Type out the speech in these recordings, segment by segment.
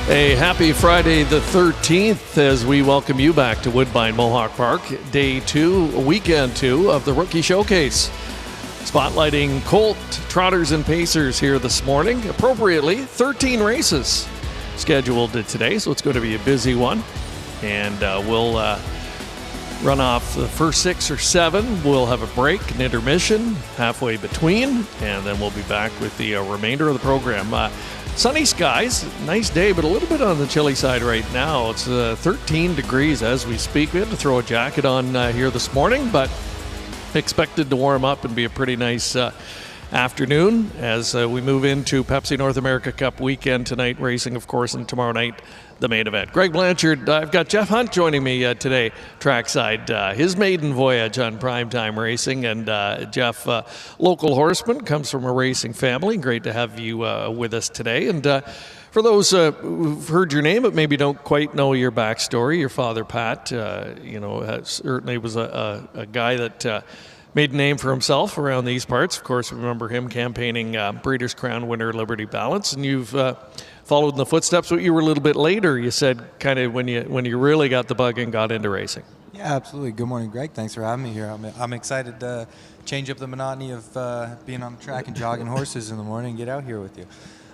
A happy Friday the 13th as we welcome you back to Woodbine Mohawk Park, day 2, weekend 2 of the Rookie Showcase. Spotlighting Colt, Trotters, and Pacers here this morning. Appropriately, 13 races scheduled today, so it's going to be a busy one. And we'll run off the first 6 or 7. We'll have a break, an intermission halfway between, and then we'll be back with the remainder of the program. Sunny skies, nice day, but a little bit on the chilly side right now. It's 13 degrees as we speak. We had to throw a jacket on here this morning, but expected to warm up and be a pretty nice afternoon as we move into Pepsi North America Cup weekend tonight, racing, of course, and tomorrow night, the main event. Greg Blanchard, I've got Jeff Hunt joining me today, trackside, his maiden voyage on PrimeTime Racing. And Jeff, local horseman, comes from a racing family. Great to have you with us today. And for those who've heard your name but maybe don't quite know your backstory, your father, Pat, certainly was a guy that made a name for himself around these parts. Of course, remember him campaigning Breeders' Crown winner Liberty Balance, and you've followed in the footsteps, but you were a little bit later, you said, kind of when you really got the bug and got into racing. Yeah, absolutely. Good morning, Greg. Thanks for having me here. I'm excited to change up the monotony of being on the track and jogging horses in the morning and get out here with you.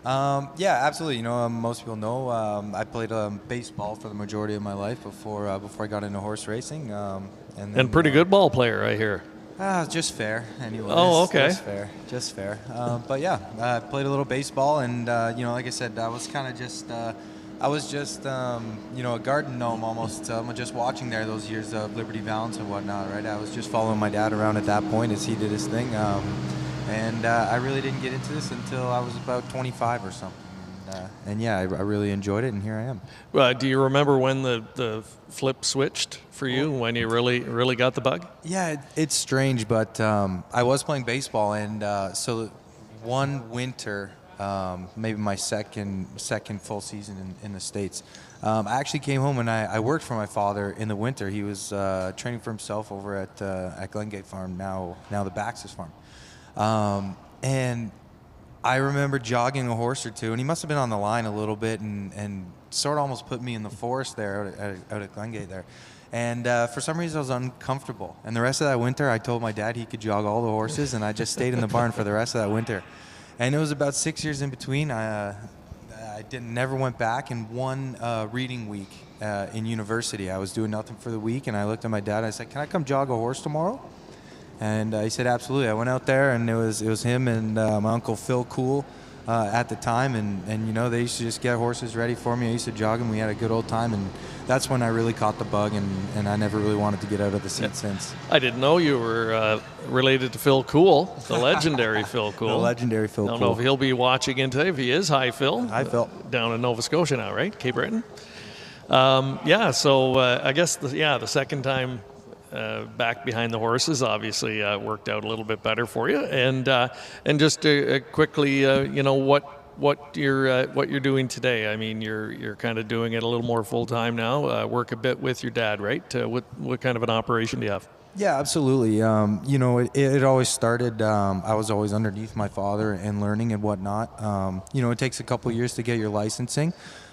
Yeah, absolutely. Most people know I played baseball for the majority of my life before I got into horse racing. And pretty good ball player, I hear. Just fair, anyway. Oh, okay. Just fair. But yeah, I played a little baseball, and like I said, I was kind of just, a garden gnome almost, just watching there those years of Liberty Balance and whatnot, right? I was just following my dad around at that point as he did his thing, and I really didn't get into this until I was about 25 or something. And yeah, I really enjoyed it, and here I am. Do you remember when the flip switched for you, when you really got the bug? Yeah, it's strange, but I was playing baseball, and so one winter, maybe my second full season in the States, I actually came home and I worked for my father in the winter. He was training for himself over at Glengate Farm, now the Bax's Farm. And I remember jogging a horse or two, and he must have been on the line a little bit and sort of almost put me in the forest there out at Glengate there. And for some reason, I was uncomfortable. And the rest of that winter, I told my dad he could jog all the horses, and I just stayed in the barn for the rest of that winter. And it was about 6 years in between. I never went back. And one reading week in university, I was doing nothing for the week, and I looked at my dad, and I said, "Can I come jog a horse tomorrow?" And he said, absolutely. I went out there, and it was him and my uncle Phil Cool at the time, and they used to just get horses ready for me. I used to jog them. We had a good old time, and that's when I really caught the bug, and I never really wanted to get out of the seat since. I didn't know you were related to Phil Cool, the legendary Phil Cool. The legendary Phil Cool. I don't know if he'll be watching in today. If he is, hi, Phil. Hi, Phil. Down in Nova Scotia now, right? Cape Breton. So I guess, the second time back behind the horses obviously worked out a little bit better for you. And just quickly, what you're doing today. I mean, you're kind of doing it a little more full time now. Work a bit with your dad, right? What kind of an operation do you have? Yeah, absolutely. It always started. I was always underneath my father and learning and whatnot. It takes a couple years to get your licensing.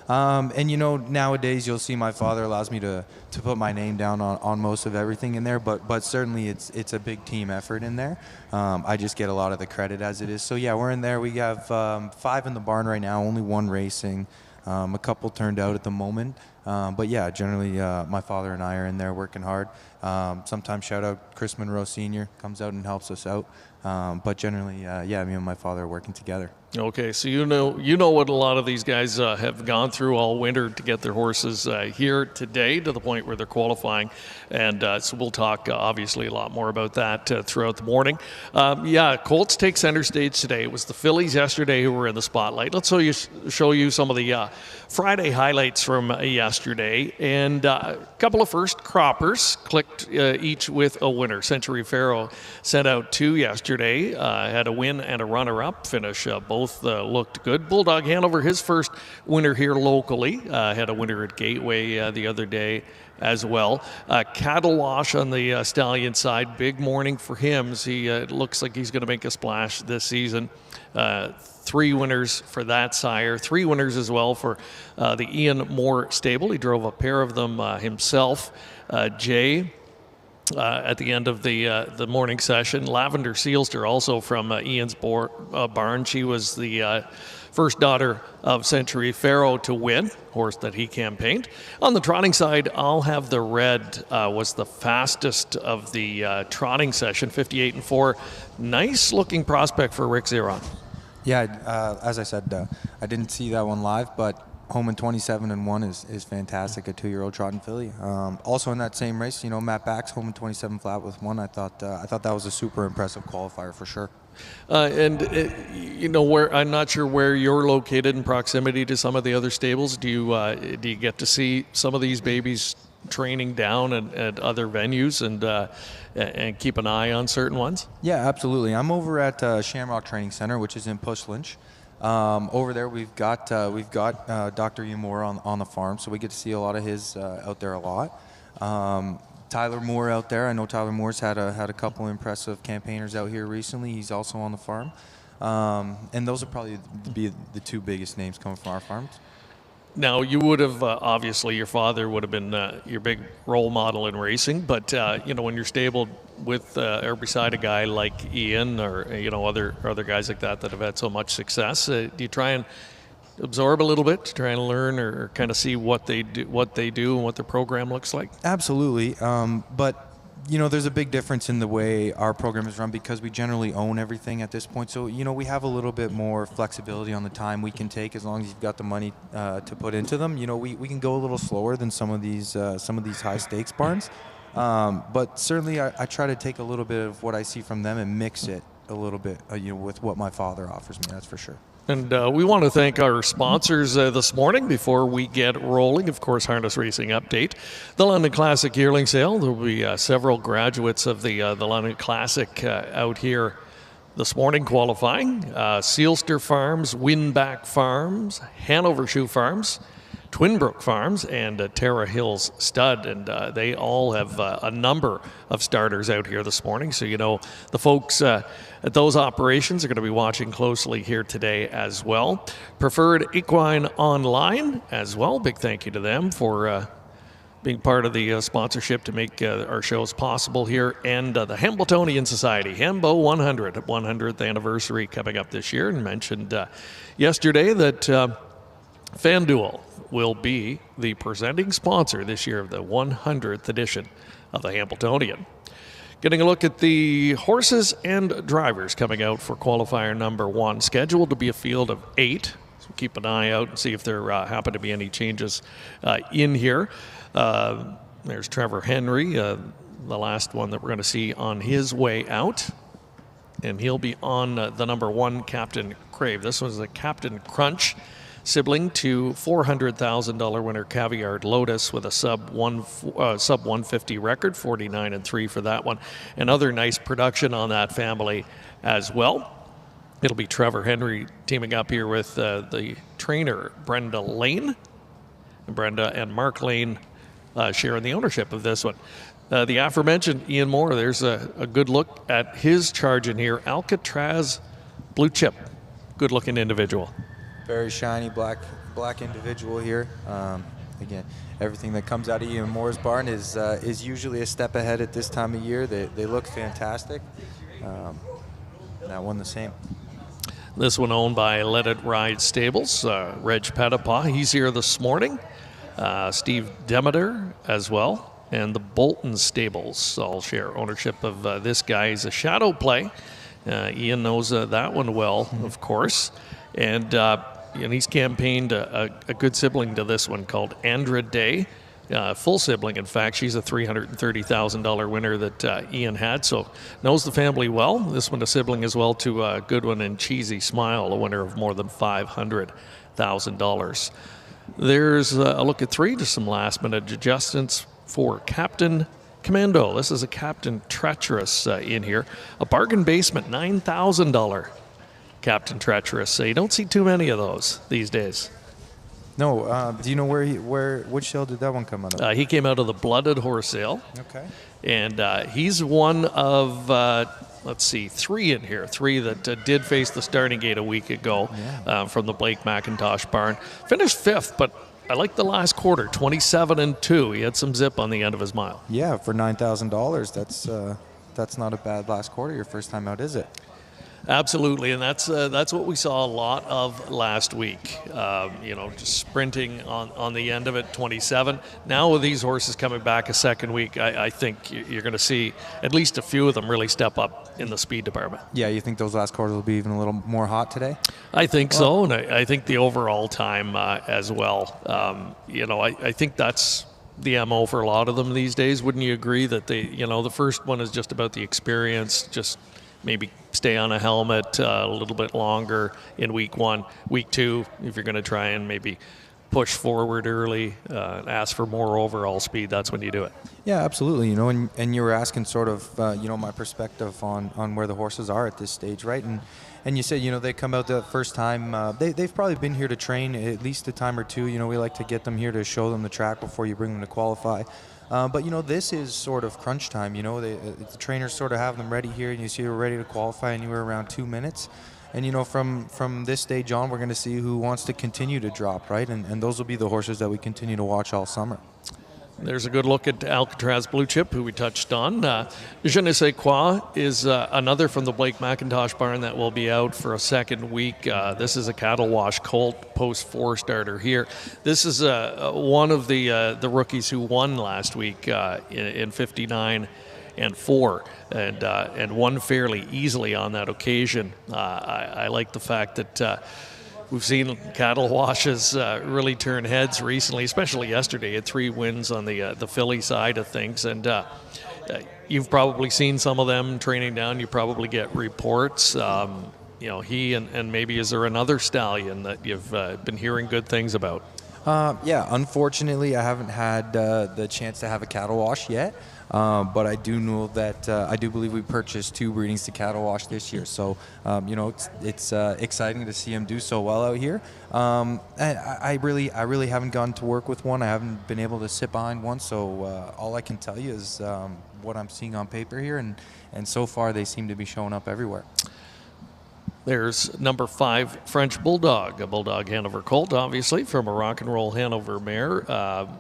Nowadays you'll see my father allows me to put my name down on most of everything in there, but certainly it's a big team effort in there. I just get a lot of the credit as it is. So yeah, we're in there. We have 5 in the barn right now, only 1 racing. A couple turned out at the moment. But yeah, generally my father and I are in there working hard. Sometimes shout out Chris Monroe Sr. comes out and helps us out. But generally, me and my father are working together. Okay, so you know what a lot of these guys have gone through all winter to get their horses here today to the point where they're qualifying, and so we'll talk obviously a lot more about that throughout the morning. Colts take center stage today. It was the fillies yesterday who were in the spotlight. Let's show you some of the Friday highlights from yesterday, and a couple of first croppers clicked each with a winner. Century Pharaoh sent out 2 yesterday, had a win and a runner-up finish. Both looked good. Bulldog Hanover, his first winner here locally, had a winner at Gateway the other day, as well. Cattle Wash on the stallion side, big morning for him. He looks like he's going to make a splash this season. 3 winners for that sire, 3 winners as well for the Ian Moore stable. He drove a pair of them himself. Jay, at the end of the morning session. Lavender Sealster also from Ian's barn. She was the first daughter of Century Pharaoh to win, horse that he campaigned. On the trotting side, I'll have the red was the fastest of the trotting session, 58-4. Nice looking prospect for Rick Zeron. Yeah, as I said, I didn't see that one live, but home in 27-1 is fantastic, a 2-year-old trotting filly. Also in that same race, Matt Bax, home in 27 flat with 1. I thought that was a super impressive qualifier for sure. Where I'm not sure where you're located in proximity to some of the other stables. Do you get to see some of these babies training down at other venues and keep an eye on certain ones? Yeah, absolutely. I'm over at Shamrock Training Center, which is in Push Lynch. Over there, we've got Dr. Ian Moore on the farm, so we get to see a lot of his out there a lot. Tyler Moore out there. I know Tyler Moore's had a couple impressive campaigners out here recently. He's also on the farm, and those would probably be the 2 biggest names coming from our farms. Now, you would have, obviously, your father would have been your big role model in racing, but, when you're stabled with or beside a guy like Ian or, other guys like that have had so much success, do you try and absorb a little bit to try and learn or kind of see what they do and what their program looks like? Absolutely. But there's a big difference in the way our program is run because we generally own everything at this point. So, we have a little bit more flexibility on the time we can take as long as you've got the money to put into them. We can go a little slower than some of these high stakes barns. But certainly I try to take a little bit of what I see from them and mix it a little bit, with what my father offers me, that's for sure. And we want to thank our sponsors this morning before we get rolling. Of course, Harness Racing Update, the London Classic Yearling Sale. There will be several graduates of the London Classic out here this morning qualifying. Sealster Farms, Winback Farms, Hanover Shoe Farms, Twinbrook Farms, and Terra Hills Stud, and they all have a number of starters out here this morning. So the folks at those operations are going to be watching closely here today as well. Preferred Equine Online as well. Big thank you to them for being part of the sponsorship to make our shows possible here. And the Hambletonian Society, Hambo 100th anniversary coming up this year. And mentioned yesterday that FanDuel will be the presenting sponsor this year of the 100th edition of the Hambletonian. Getting a look at the horses and drivers coming out for qualifier number 1, scheduled to be a field of 8. So keep an eye out and see if there happen to be any changes in here. There's Trevor Henry, the last one that we're going to see on his way out. And he'll be on the number 1, Captain Crave. This was a Captain Crunch sibling to $400,000 winner Caviar Lotus with a sub 150 record, 49-3 for that one. And other nice production on that family as well. It'll be Trevor Henry teaming up here with the trainer Brenda Lane. And Brenda and Mark Lane sharing the ownership of this one. The aforementioned Ian Moore, there's a good look at his charge in here. Alcatraz Blue Chip, good looking individual. Very shiny black individual here. Again, everything that comes out of Ian Moore's barn is usually a step ahead at this time of year. They look fantastic. That one the same. This one owned by Let It Ride Stables. Reg Pettipaw, he's here this morning. Steve Demeter as well. And the Bolton Stables all share ownership of this guy. He's a shadow play. Ian knows that one well, of course. And he's campaigned a good sibling to this one called Andra Day. Full sibling, in fact. She's a $330,000 winner that Ian had, so knows the family well. This one a sibling as well to Goodwin and Cheesy Smile, a winner of more than $500,000. There's a look at 3, just some last-minute adjustments for Captain Commando. This is a Captain Treacherous in here. A bargain basement, $9,000 Captain Treacherous. So you don't see too many of those these days. No. Do you know which sale did that one come out of? He came out of the Blooded Horse sale. Okay. And he's one of, let's see, three in here. Three that did face the starting gate a week ago from the Blake McIntosh barn. Finished fifth, but I like the last quarter, 27-2. He had some zip on the end of his mile. Yeah, for $9,000, that's not a bad last quarter. Your first time out, is it? Absolutely, and that's what we saw a lot of last week. Just sprinting on the end of it, 27. Now with these horses coming back a second week, I think you're going to see at least a few of them really step up in the speed department. Yeah, you think those last quarters will be even a little more hot today? I think so, and I think the overall time as well. I think that's the MO for a lot of them these days. Wouldn't you agree that the first one is just about the experience, just maybe stay on a helmet a little bit longer in week one. Week two, if you're going to try and maybe push forward early, ask for more overall speed, that's when you do it. Yeah, absolutely. And you were asking sort of, my perspective on where the horses are at this stage, right? And you said, they come out the first time. They've probably been here to train at least a time or two. We like to get them here to show them the track before you bring them to qualify. But this is sort of crunch time. The trainers sort of have them ready here, and you see we're ready to qualify anywhere around 2 minutes. And from this stage on, we're going to see who wants to continue to drop, right? And those will be the horses that we continue to watch all summer. There's a good look at Alcatraz Blue Chip, who we touched on. Je ne sais quoi is another from the Blake McIntosh barn that will be out for a second week. This is a cattle wash colt post 4-starter here. This is one of the rookies who won last week in 59 and 4 and won fairly easily on that occasion. I like the fact that we've seen cattle washes really turn heads recently, especially yesterday. Had 3 wins on the filly side of things, and you've probably seen some of them training down. You probably get reports. He and maybe is there another stallion that you've been hearing good things about? Unfortunately, I haven't had the chance to have a cattle wash yet. But I do know that I do believe we purchased 2 breedings to cattle wash this year. So, it's exciting to see him do so well out here. And I really haven't gotten to work with one. I haven't been able to sit behind one. So all I can tell you is what I'm seeing on paper here. And so far, they seem to be showing up everywhere. There's number 5, French Bulldog, a Bulldog Hanover colt, obviously, from a rock and roll Hanover mare.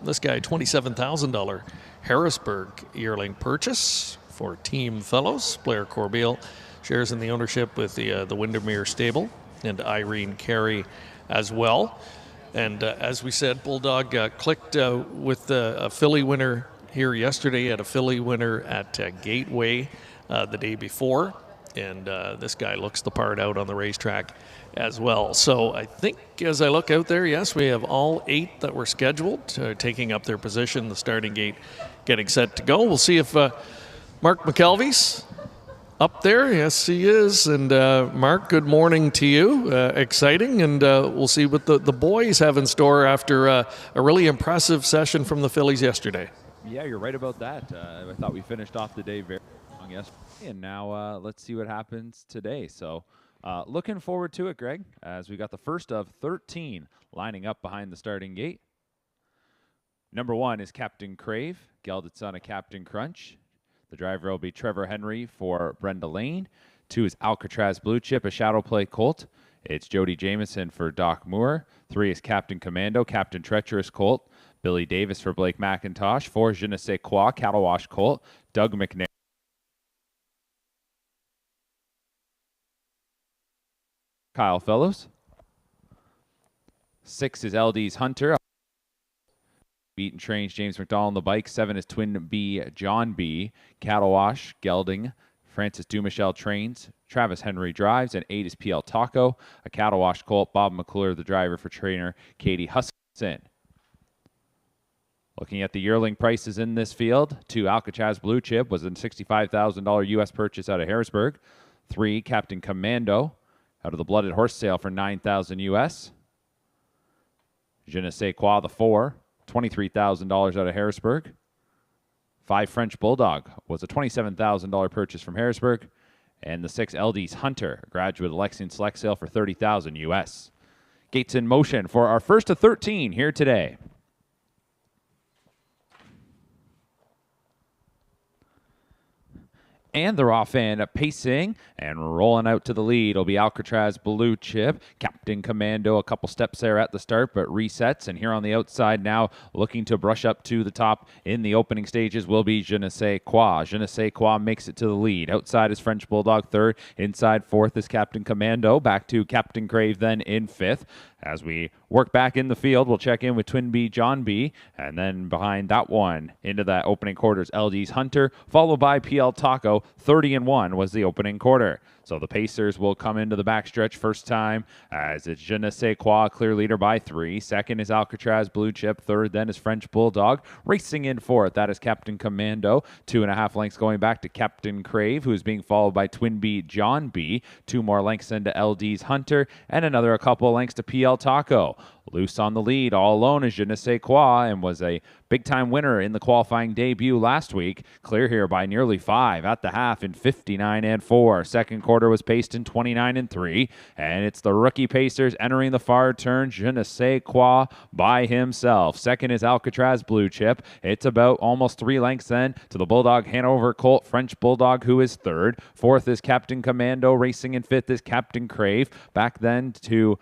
This guy, $27,000 Harrisburg yearling purchase for Team Fellows. Blair Corbeil shares in the ownership with the Windermere stable and Irene Carey as well. And as we said, Bulldog clicked with a filly winner here yesterday, at a filly winner at Gateway the day before. And this guy looks the part out on the racetrack as well. So I think as I look out there, yes, we have all 8 that were scheduled taking up their position, the starting gate getting set to go. We'll see if Mark McKelvey's up there. Yes, he is. And Mark, good morning to you. Exciting. And we'll see what the boys have in store after a really impressive session from the fillies yesterday. Yeah, you're right about that. I thought we finished off the day very strong yesterday, and now let's see what happens today. So looking forward to it, Greg, as we got the first of 13 lining up behind the starting gate. Number 1 is Captain Crave, gelded son of Captain Crunch. The driver will be Trevor Henry for Brenda Lane. 2 is Alcatraz Blue Chip, a shadow play colt. It's Jody Jameson for Doc Moore. 3 is Captain Commando, Captain Treacherous colt. Billy Davis for Blake McIntosh. 4 Je ne sais quoi, cattle wash colt. Doug McNair. Kyle Fellows. 6 is LD's Hunter. Beaten trains James McDonald on the bike. 7 is Twin B John B. Cattle wash gelding Francis Dumichel trains. Travis Henry drives. And 8 is PL Taco, a cattle wash colt. Bob McClure, the driver for trainer Katie Huskinson. Looking at the yearling prices in this field, 2 Alcatraz Blue Chip was a $65,000 U.S. purchase out of Harrisburg. 3 Captain Commando out of the Blooded Horse sale for $9,000 U.S. Je ne sais quoi, the 4, $23,000 out of Harrisburg. 5 French Bulldog was a $27,000 purchase from Harrisburg. And the 6 LD's Hunter, a graduate of Lexington Select sale for $30,000 U.S. Gates in motion for our first to 13 here today. And they're off and pacing and rolling out to the lead. It'll be Alcatraz Blue Chip. Captain Commando a couple steps there at the start, but resets. And here on the outside now, looking to brush up to the top in the opening stages will be Je ne sais quoi. Je ne sais quoi makes it to the lead. Outside is French Bulldog third. Inside fourth is Captain Commando. Back to Captain Crave then in fifth. As we work back in the field, we'll check in with Twin B, John B, and then behind that one into that opening quarters, LD's Hunter, followed by PL Taco. 30-1 was the opening quarter. So the Pacers will come into the backstretch first time as it's Je ne sais quoi, clear leader by 3. Second is Alcatraz Blue Chip. Third then is French Bulldog. Racing in fourth, that is Captain Commando. 2.5 lengths going back to Captain Crave, who is being followed by Twin B, John B. 2 more lengths into LD's Hunter, and another couple lengths to PL Taco. Loose on the lead, all alone is Je ne sais quoi, and was a big-time winner in the qualifying debut last week. Clear here by nearly 5 at the half in 59-4. Second quarter was paced in 29-3, and it's the rookie Pacers entering the far turn. Je ne sais quoi by himself. Second is Alcatraz Blue Chip. It's about almost 3 lengths then to the Bulldog Hanover Colt French Bulldog, who is third. Fourth is Captain Commando. Racing in fifth is Captain Crave. Back then to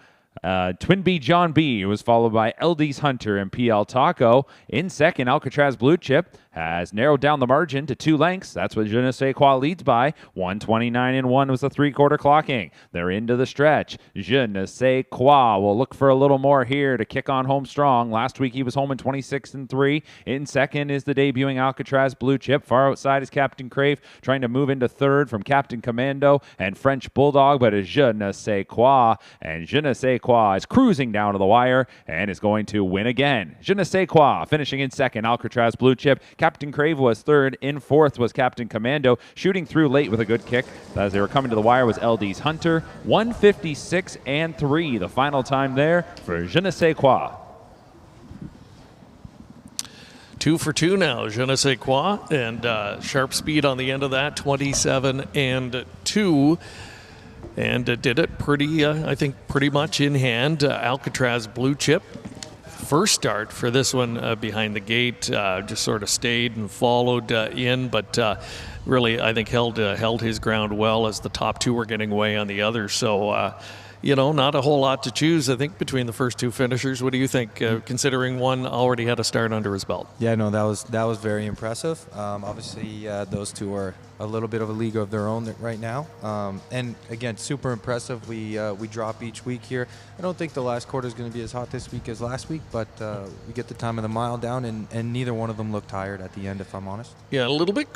Twin B, John B, who was followed by LD's Hunter and PL Taco. In second, Alcatraz Blue Chip has narrowed down the margin to 2 lengths. That's what Je ne sais quoi leads by. 129-1 was the 3-quarter clocking. They're into the stretch. Je ne sais quoi will look for a little more here to kick on home strong. Last week he was home in 26-3. In second is the debuting Alcatraz Blue Chip. Far outside is Captain Crave, trying to move into third from Captain Commando and French Bulldog, but it's Je ne sais quoi. And Je ne sais quoi is cruising down to the wire and is going to win again. Je ne sais quoi finishing in second, Alcatraz Blue Chip. Captain Crave was third. In fourth was Captain Commando. Shooting through late with a good kick as they were coming to the wire was LD's Hunter. 156-3, the final time there for Je ne sais quoi. 2 for 2 now, Je ne sais quoi, and sharp speed on the end of that, 27-2. And did it pretty, I think, pretty much in hand. Alcatraz Blue Chip, first start for this one behind the gate, just sort of stayed and followed in, but really, I think, held his ground well as the top two were getting away on the others. So, not a whole lot to choose, I think, between the first two finishers. What do you think, considering one already had a start under his belt? Yeah, no, that was very impressive. Obviously, those two are a little bit of a league of their own right now. And again, super impressive. We drop each week here. I don't think the last quarter is going to be as hot this week as last week, but we get the time of the mile down, and neither one of them looked tired at the end, if I'm honest. Yeah, a little bit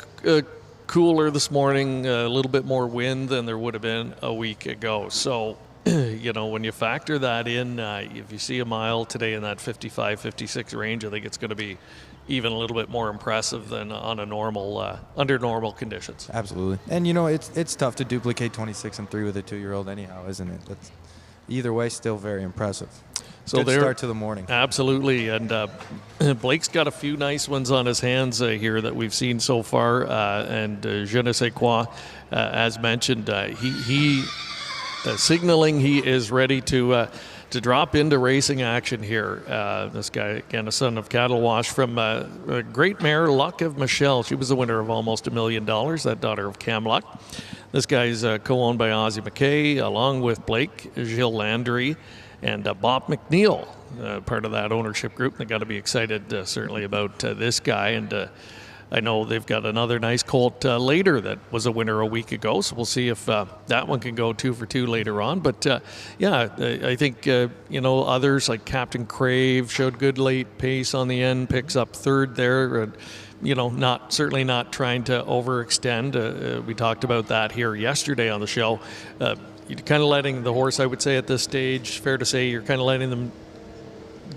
cooler this morning, a little bit more wind than there would have been a week ago. So, when you factor that in, if you see a mile today in that 55, 56 range, I think it's going to be even a little bit more impressive than on a normal, under normal conditions. Absolutely. And, it's tough to duplicate 26-3 with a 2-year-old anyhow, isn't it? That's, either way, still very impressive. So good start to the morning. Absolutely. And Blake's got a few nice ones on his hands here that we've seen so far. And Je ne sais quoi, as mentioned, he signaling he is ready to drop into racing action here. This guy, again, a son of cattle wash from great mare Luck of Michelle. She was the winner of almost $1 million, that daughter of Cam Luck. This guy's co-owned by Ozzie McKay, along with Blake, Gilles Landry, and Bob McNeil, part of that ownership group. They got to be excited, certainly, about this guy. And I know they've got another nice colt later that was a winner a week ago, so we'll see if that one can go 2 for 2 later on. But I think others like Captain Crave showed good late pace on the end, picks up third there. Certainly not trying to overextend. We talked about that here yesterday on the show. You're kind of letting the horse, I would say, at this stage, fair to say, you're kind of letting them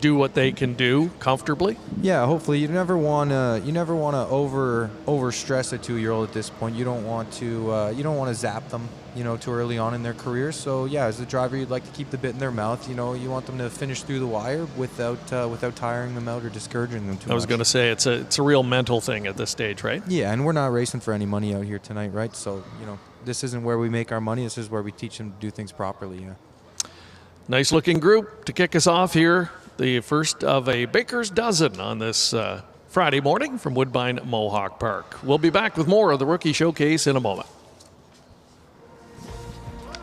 do what they can do comfortably. Yeah, hopefully. You never want to over stress a 2-year-old at this point. You don't want to zap them, too early on in their career. So yeah, as a driver, you'd like to keep the bit in their mouth. You want them to finish through the wire without tiring them out or discouraging them too much. I was going to say it's a real mental thing at this stage, right? Yeah, and we're not racing for any money out here tonight, right? So this isn't where we make our money. This is where we teach them to do things properly. Yeah. Nice looking group to kick us off here. The first of a baker's dozen on this Friday morning from Woodbine Mohawk Park. We'll be back with more of the Rookie Showcase in a moment.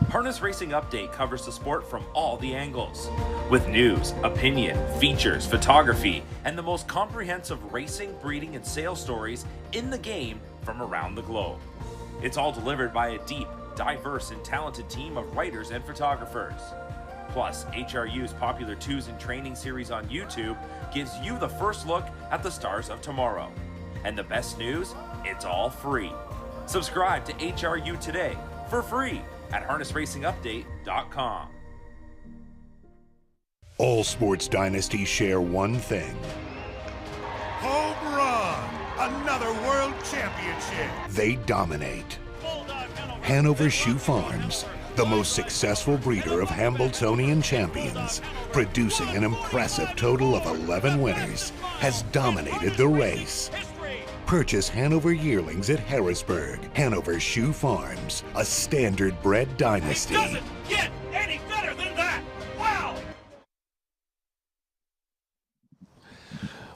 Harness Racing Update covers the sport from all the angles, with news, opinion, features, photography, and the most comprehensive racing, breeding, and sales stories in the game from around the globe. It's all delivered by a deep, diverse, and talented team of writers and photographers. Plus, HRU's popular Twos in Training series on YouTube gives you the first look at the stars of tomorrow. And the best news, it's all free. Subscribe to HRU today for free at harnessracingupdate.com. All sports dynasties share one thing. Home run! Another world championship! They dominate. Hanover Shoe Farms, the most successful breeder of Hambletonian champions, producing an impressive total of 11 winners, has dominated the race. Purchase Hanover yearlings at Harrisburg. Hanover Shoe Farms, a standard bred dynasty. It doesn't get any better than that! Wow!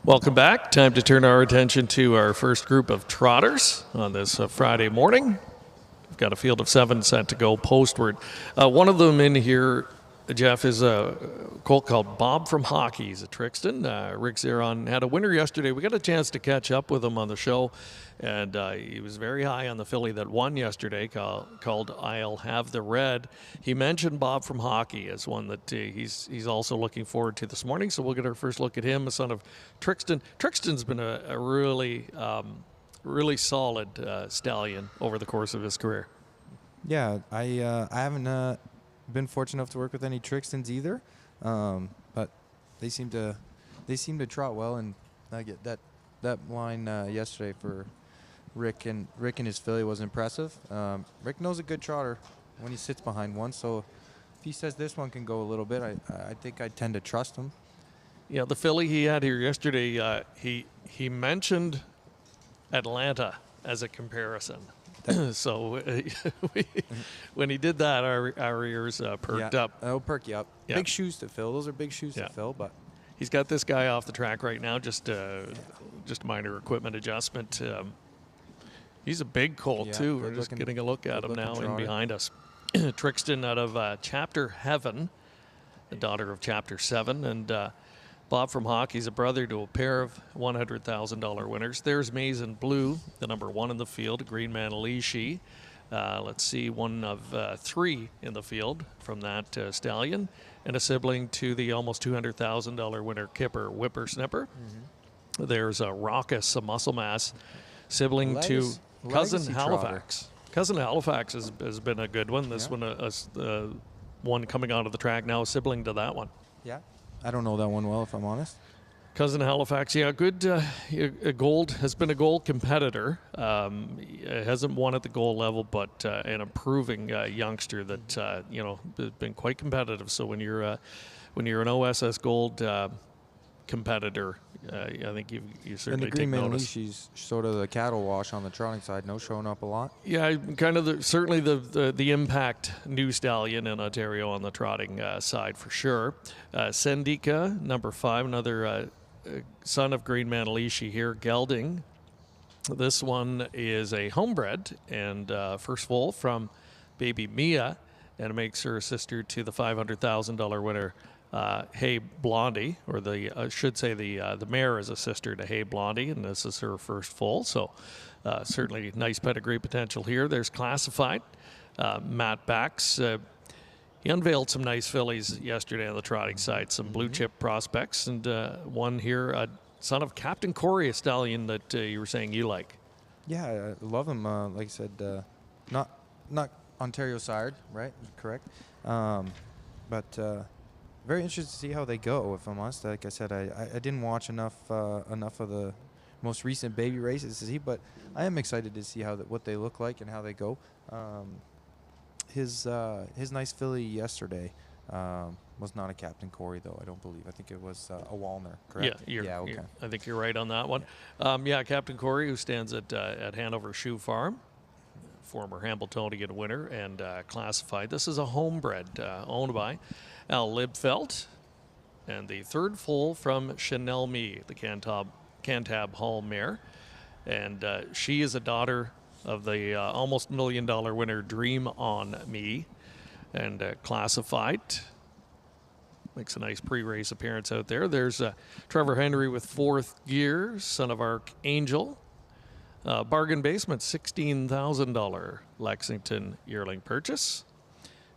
Welcome back. Time to turn our attention to our first group of trotters on this Friday morning. We've got a field of 7 set to go postward. One of them in here, Jeff, is a colt called Bob from Hockey. He's a Trixton. Rick Zeron had a winner yesterday. We got a chance to catch up with him on the show, and he was very high on the filly that won yesterday called I'll Have the Red. He mentioned Bob from Hockey as one that he's also looking forward to this morning, so we'll get our first look at him, a son of Trixton. Trixton's been a really solid stallion over the course of his career. Yeah, I haven't been fortunate enough to work with any Trixtons either, but they seem to trot well, and I get that line yesterday for Rick and his filly was impressive. Rick knows a good trotter when he sits behind one, so if he says this one can go a little bit, I think I tend to trust him. Yeah, the filly he had here yesterday, he mentioned Atlanta as a comparison. So when he did that, our ears perked up. That'll perk you up. Yeah. Big shoes to fill. Those are big shoes to fill, but he's got this guy off the track right now, just a minor equipment adjustment. He's a big colt, too. We're just getting a look at him now in behind us. Trixton out of Chapter Heaven, the daughter of Chapter 7, and Bob from Hockey's a brother to a pair of $100,000 winners. There's Maize and Blue, the number 1 in the field, Green Manalishi. Let's see, one of 3 in the field from that stallion, and a sibling to the almost $200,000 winner, Kipper Whippersnipper. Mm-hmm. There's a Raucous, a Muscle Mass, sibling to Cousin Halifax. Trotter. Cousin Halifax has been a good one. This one, one coming out of the track now, a sibling to that one. yeah. I don't know that one well, if I'm honest. Cousin Halifax, yeah, good. Has been a gold competitor. Hasn't won at the gold level, but an improving youngster that has been quite competitive. So when you're an OSS Gold competitor, I think you certainly take notice. And the Green she's sort of the cattle wash on the trotting side, showing up a lot. Yeah, kind of certainly the impact new stallion in Ontario on the trotting side for sure. Sendika, number 5, another son of Green Manalishi here, gelding. This one is a homebred and first foal from baby Mia, and it makes her a sister to the $500,000 winner, Hey Blondie, or the mare is a sister to Hey Blondie, and this is her first foal. So certainly nice pedigree potential here. There's Classified, Matt Bax. He unveiled some nice fillies yesterday on the trotting side, some blue chip prospects, and one here, son of Captain Corey, a stallion that you were saying you like. Yeah, I love him. Like I said, not Ontario sired, right? Correct. But very interested to see how they go, if I'm honest. Like I said, I didn't watch enough of the most recent baby races to see, but I am excited to see what they look like and how they go. His nice filly yesterday was not a Captain Corey, though, I don't believe. I think it was a Walner, correct? Yeah, okay. I think you're right on that one. Captain Corey, who stands at Hanover Shoe Farm, former Hambletonian winner and Classified. This is a homebred owned by Al Libfelt. And the third foal from Chanel Me, the Cantab Hall mare. And she is a daughter of the almost $1 million winner Dream on Me, and classified. Makes a nice pre-race appearance out there. There's Trevor Henry with Fourth Gear, son of Archangel. Bargain basement, $16,000 Lexington yearling purchase.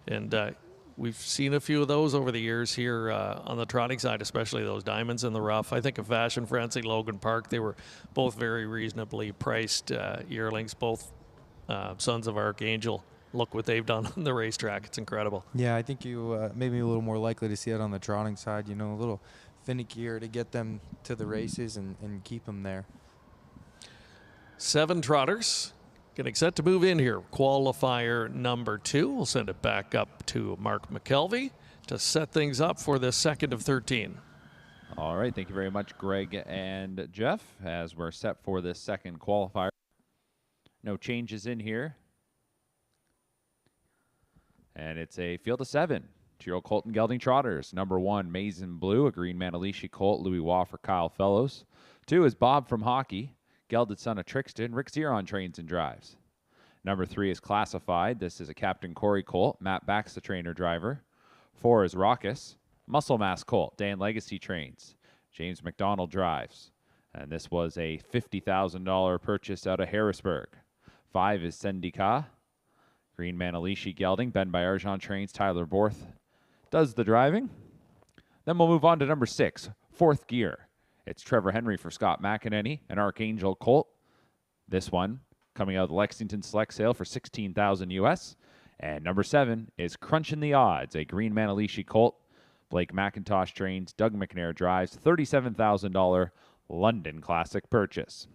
And we've seen a few of those over the years here on the trotting side, especially those diamonds in the rough. I think of Fashion Frenzy, Logan Park. They were both very reasonably priced yearlings, both sons of Archangel. Look what they've done on the racetrack. It's incredible. Yeah, I think you made me a little more likely to see it on the trotting side, a little finickier to get them to the races and keep them there. 7 trotters getting set to move in here. Qualifier number 2. We'll send it back up to Mark McKelvey to set things up for the second of 13. All right, thank you very much, Greg and Jeff, as we're set for this second qualifier. No changes in here. And it's a field of 7. 2-year-old Colton Gelding Trotters. Number 1, Maize and Blue, a green Manalishi colt, Louis Waugh for Kyle Fellows. 2 is Bob from Hockey, gelded son of Trixton, Rick Zeron trains and drives. Number 3 is Classified. This is a Captain Corey colt, Matt Bax the trainer driver. 4 is Raucous, Muscle Mass colt, Dan Legacy trains, James McDonald drives. And this was a $50,000 purchase out of Harrisburg. 5 is Sendika, green Manalishi gelding, Ben Bayarjan trains, Tyler Borth does the driving. Then we'll move on to number 6, Fourth Gear. It's Trevor Henry for Scott McEnany, an Archangel colt. This one coming out of the Lexington Select Sale for $16,000 US. And number 7 is Crunching the Odds, a green Manalishi colt. Blake McIntosh trains, Doug McNair drives, $37,000 London Classic purchase.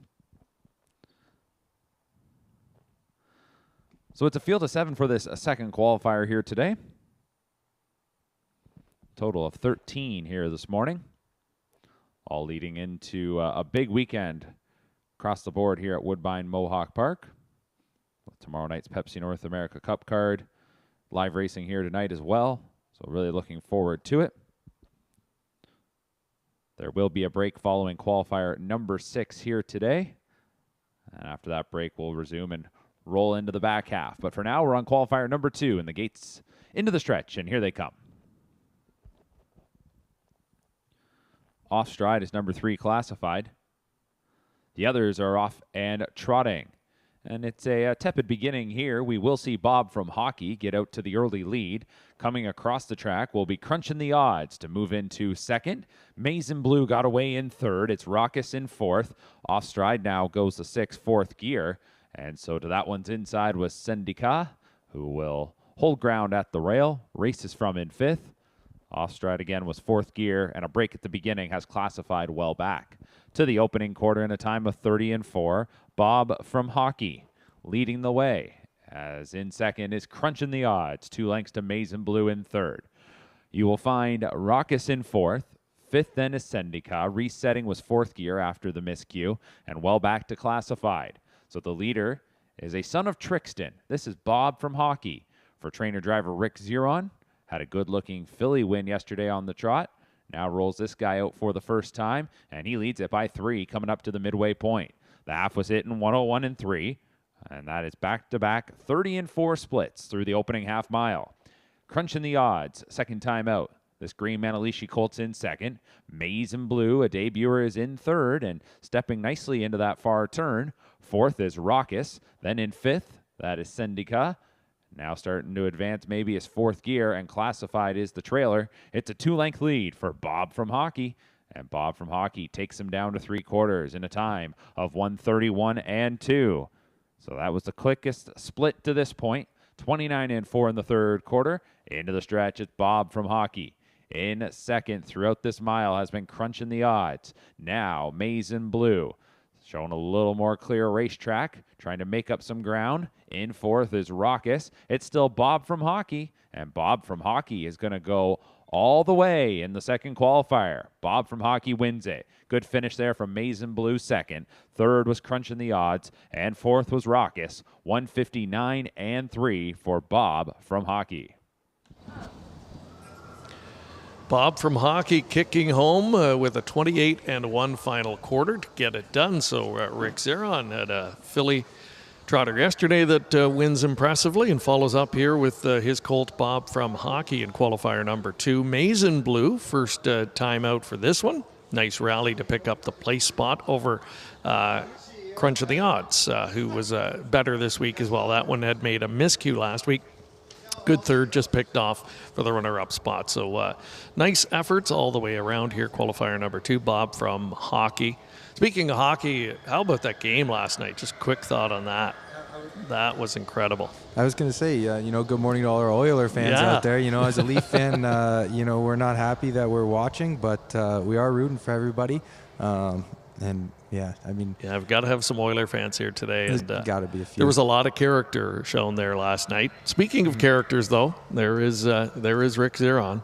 So it's a field of 7 for this second qualifier here today. Total of 13 here this morning. All leading into a big weekend across the board here at Woodbine Mohawk Park. With tomorrow night's Pepsi North America Cup card. Live racing here tonight as well. So really looking forward to it. There will be a break following qualifier number 6 here today. And after that break, we'll resume and roll into the back half. But for now, we're on qualifier number 2 and the gates into the stretch, and here they come. Off stride is number 3 Classified. The others are off and trotting. And it's a tepid beginning here. We will see Bob from Hockey get out to the early lead. Coming across the track will be Crunching the Odds to move into second. Maize and Blue got away in third. It's Raucous in fourth. Off stride now goes the 6th, Fourth Gear. And so to that one's inside was Sendika, who will hold ground at the rail. Races from in 5th. Off stride again was Fourth Gear, and a break at the beginning has Classified well back. To the opening quarter in a time of 30-4, Bob from Hockey leading the way. As in second is Crunching the Odds, 2 lengths to Maize and Blue in third. You will find Raucous in fourth. 5th then is Sendika. Resetting was Fourth Gear after the miscue, and well back to Classified. So the leader is a son of Trixton. This is Bob from Hockey for trainer-driver Rick Zeron. Had a good-looking filly win yesterday on the trot. Now rolls this guy out for the first time, and he leads it by 3 coming up to the midway point. The half was hitting 101-3, and that is back-to-back 30-4 splits through the opening half mile. Crunching the Odds, second time out. This green Manalishi colt's in second. Maize and Blue, a debuter, is in third and stepping nicely into that far turn. Fourth is Raucous. Then in 5th, that is Sendika. Now starting to advance maybe is Fourth Gear, and Classified is the trailer. It's a 2-length lead for Bob from Hockey, and Bob from Hockey takes him down to 3/4 in a time of 1:31-2. So that was the quickest split to this point. 29-4 in the third quarter. Into the stretch, it's Bob from Hockey. In second throughout this mile has been Crunching the Odds. Now Maize and Blue. Showing a little more clear racetrack, trying to make up some ground. In fourth is Raucous. It's still Bob from Hockey, and Bob from Hockey is going to go all the way in the second qualifier. Bob from Hockey wins it. Good finish there from Maize and Blue second. Third was Crunching the Odds, and fourth was Raucous. 1:59-3 for Bob from Hockey. Bob from Hockey kicking home with a 28-1 final quarter to get it done. So Rick Zeron had a Philly trotter yesterday that wins impressively and follows up here with his Colt Bob from Hockey in qualifier number 2. Mason Blue, first time out for this one. Nice rally to pick up the place spot over Crunch of the Odds, who was better this week as well. That one had made a miscue last week. Good third, just picked off for the runner-up spot. So nice efforts all the way around here. Qualifier number 2, Bob from Hockey. Speaking of hockey, how about that game last night? Just quick thought on that. That was incredible. I was going to say, good morning to all our Oiler fans out there. As a Leaf fan, we're not happy that we're watching, but we are rooting for everybody. I've got to have some Oiler fans here today. There's and got to be a few. There was a lot of character shown there last night. Speaking of characters, though, there is Rick Zeron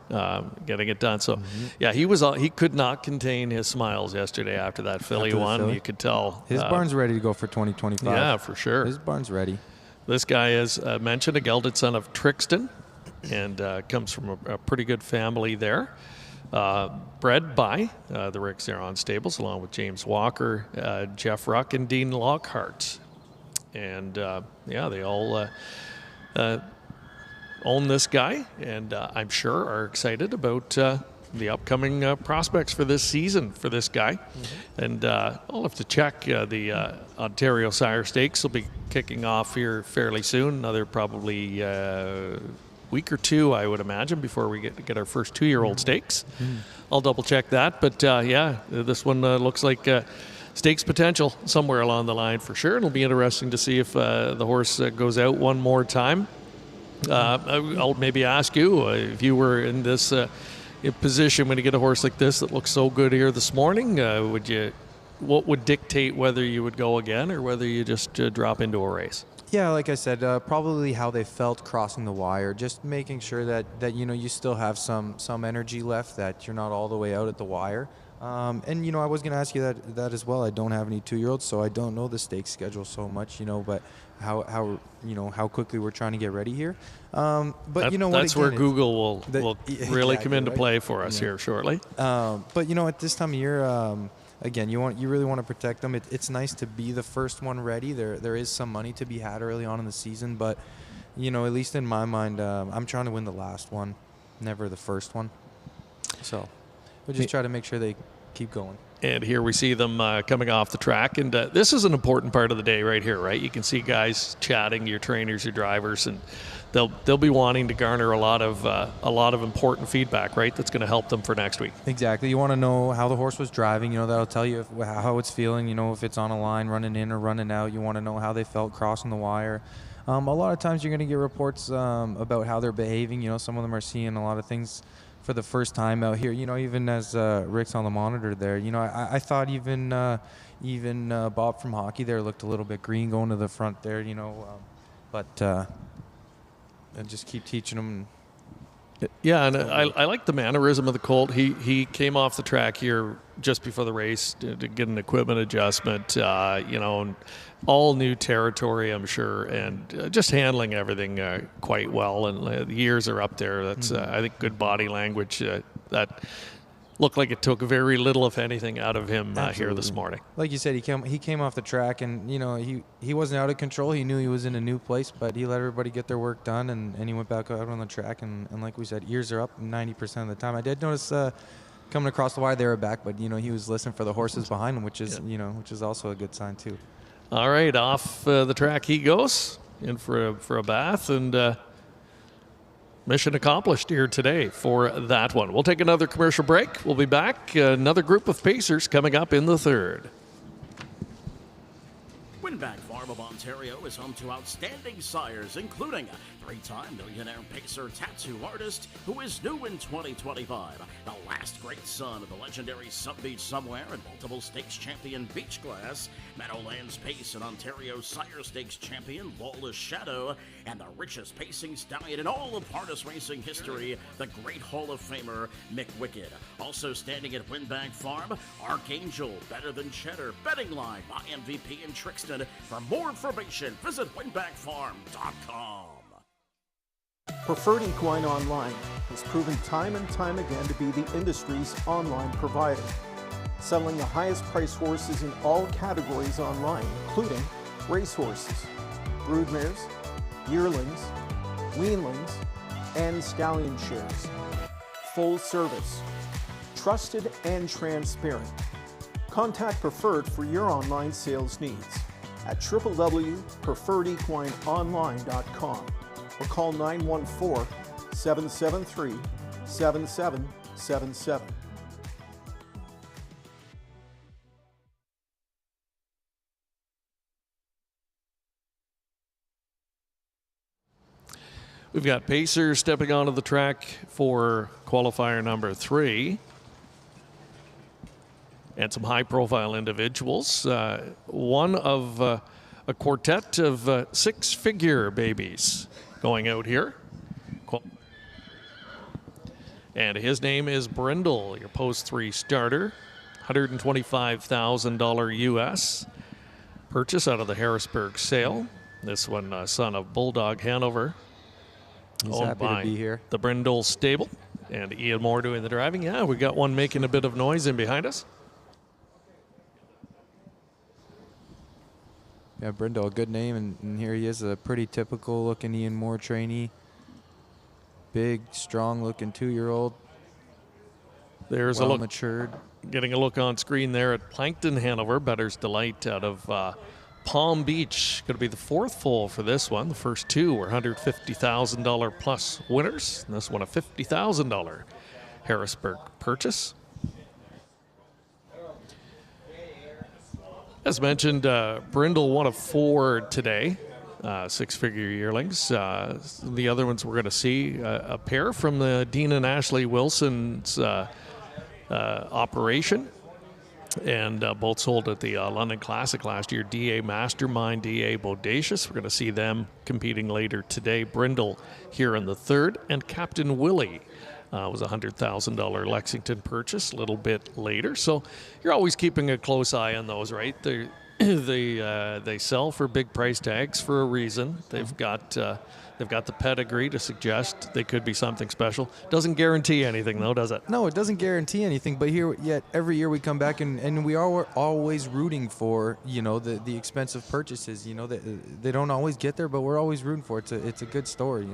getting it done. So, he could not contain his smiles yesterday after that Philly one. You could tell. His barn's ready to go for 2025. Yeah, for sure. His barn's ready. This guy is mentioned, a gelded son of Trixton, and comes from a pretty good family there. Bred by the Rick Zeron stables, along with James Walker, Jeff Ruck, and Dean Lockhart. And they all own this guy, and I'm sure are excited about the upcoming prospects for this season for this guy. Mm-hmm. And I'll have to check. The Ontario Sire Stakes will be kicking off here fairly soon. Another probably week or two, I would imagine, before we get our first 2-year-old stakes. Mm. I'll double check that. But this one looks like stakes potential somewhere along the line for sure. It'll be interesting to see if the horse goes out one more time. I'll maybe ask you if you were in this position when you get a horse like this that looks so good here this morning, what would dictate whether you would go again or whether you just drop into a race? Yeah, like I said, probably how they felt crossing the wire, just making sure that you still have some energy left, that you're not all the way out at the wire. I was going to ask you that as well. I don't have any 2-year-olds, so I don't know the stakes schedule so much, but how quickly we're trying to get ready here. That's where Google will really come into play for us here shortly. At this time of year, again, you really want to protect them. It's nice to be the first one ready. There is some money to be had early on in the season, but at least in my mind, I'm trying to win the last one, never the first one. So we'll just try to make sure they keep going. And here we see them coming off the track, and this is an important part of the day right here, right? You can see guys chatting, your trainers, your drivers, and they'll be wanting to garner a lot of important feedback, right? That's going to help them for next week. Exactly. You want to know how the horse was driving. That'll tell you how it's feeling. If it's on a line, running in or running out. You want to know how they felt crossing the wire. A lot of times you're going to get reports about how they're behaving. Some of them are seeing a lot of things for the first time out here. Even as Rick's on the monitor there, I thought even Bob from Hockey there looked a little bit green going to the front there. And just keep teaching them. Yeah, and I like the mannerism of the colt. He came off the track here just before the race to get an equipment adjustment, all new territory, I'm sure, and just handling everything quite well. And the years are up there. That's, I think, good body language. That looked like it took very little, if anything, out of him here this morning. Like you said, he came off the track, and he wasn't out of control. He knew he was in a new place, but he let everybody get their work done, and he went back out on the track. And like we said, ears are up 90% of the time. I did notice coming across the wire they were back, but he was listening for the horses behind him, which is also a good sign too. All right, off the track he goes in for a bath, and mission accomplished here today for that one. We'll take another commercial break. We'll be back. Another group of pacers coming up in the third. Winback Farm of Ontario is home to outstanding sires, including a 3-time millionaire pacer tattoo artist who is new in 2025, the last great son of the legendary Sun Beach Somewhere and multiple stakes champion Beachglass, Meadowlands Pace and Ontario Sire Stakes champion Lawless Shadow, and the richest pacing stallion in all of harness racing history, the great Hall of Famer Mick Wicked. Also standing at Winback Farm, Archangel, Better Than Cheddar, Betting Line by MVP and Trixton. For more information, visit winbackfarm.com. Preferred Equine Online has proven time and time again to be the industry's online provider, selling the highest priced horses in all categories online, including racehorses, broodmares, yearlings, weanlings, and stallion shares. Full service, trusted and transparent. Contact Preferred for your online sales needs at www.preferredequineonline.com or call 914-773-7777. We've got Pacer stepping onto the track for qualifier number 3. And some high-profile individuals. One of a quartet of six-figure babies going out here. And his name is Brindle, your post 3 starter. $125,000 US. Purchase out of the Harrisburg sale. This one, son of Bulldog Hanover. He's happy to be here. The Brindle stable. And Ian Moore doing the driving. Yeah, we got one making a bit of noise in behind us. Yeah, Brindle, a good name, and here he is, a pretty typical looking Ian Moore trainee. Big, strong looking 2-year-old. There's well a look. Matured. Getting a look on screen there at Plankton Hanover, Better's Delight out of Palm Beach. Going to be the 4th foal for this one. The first 2 were $150,000 plus winners. And this one a $50,000 Harrisburg purchase. As mentioned, Brindle one of 4 today, 6-figure yearlings. The other ones we're going to see a pair from the Dean and Ashley Wilson's operation, and both sold at the London Classic last year. DA Mastermind, DA Bodacious. We're going to see them competing later today. Brindle here in the 3rd, and Captain Willie. Was a $100,000 Lexington purchase a little bit later. So you're always keeping a close eye on those, right? They sell for big price tags for a reason. They've got the pedigree to suggest they could be something special. Doesn't guarantee anything, though, does it? No, it doesn't guarantee anything. But yet every year we come back and we are always rooting for the expensive purchases. They don't always get there, but we're always rooting for it. It's a good story.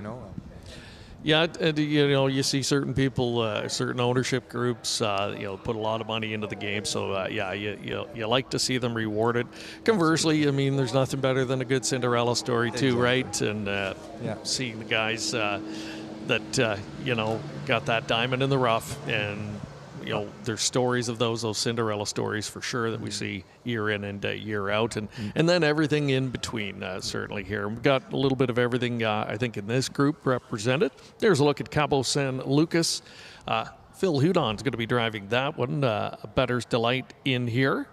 Yeah, and you see certain people, certain ownership groups, put a lot of money into the game. So you like to see them rewarded. Conversely, I mean, there's nothing better than a good Cinderella story too, right? And seeing the guys that got that diamond in the rough, and there's stories of those Cinderella stories for sure that we see year in and year out, and then everything in between, certainly here. We've got a little bit of everything, I think, in this group represented. There's a look at Cabo San Lucas. Phil Hudon's going to be driving that one. A Better's Delight in here.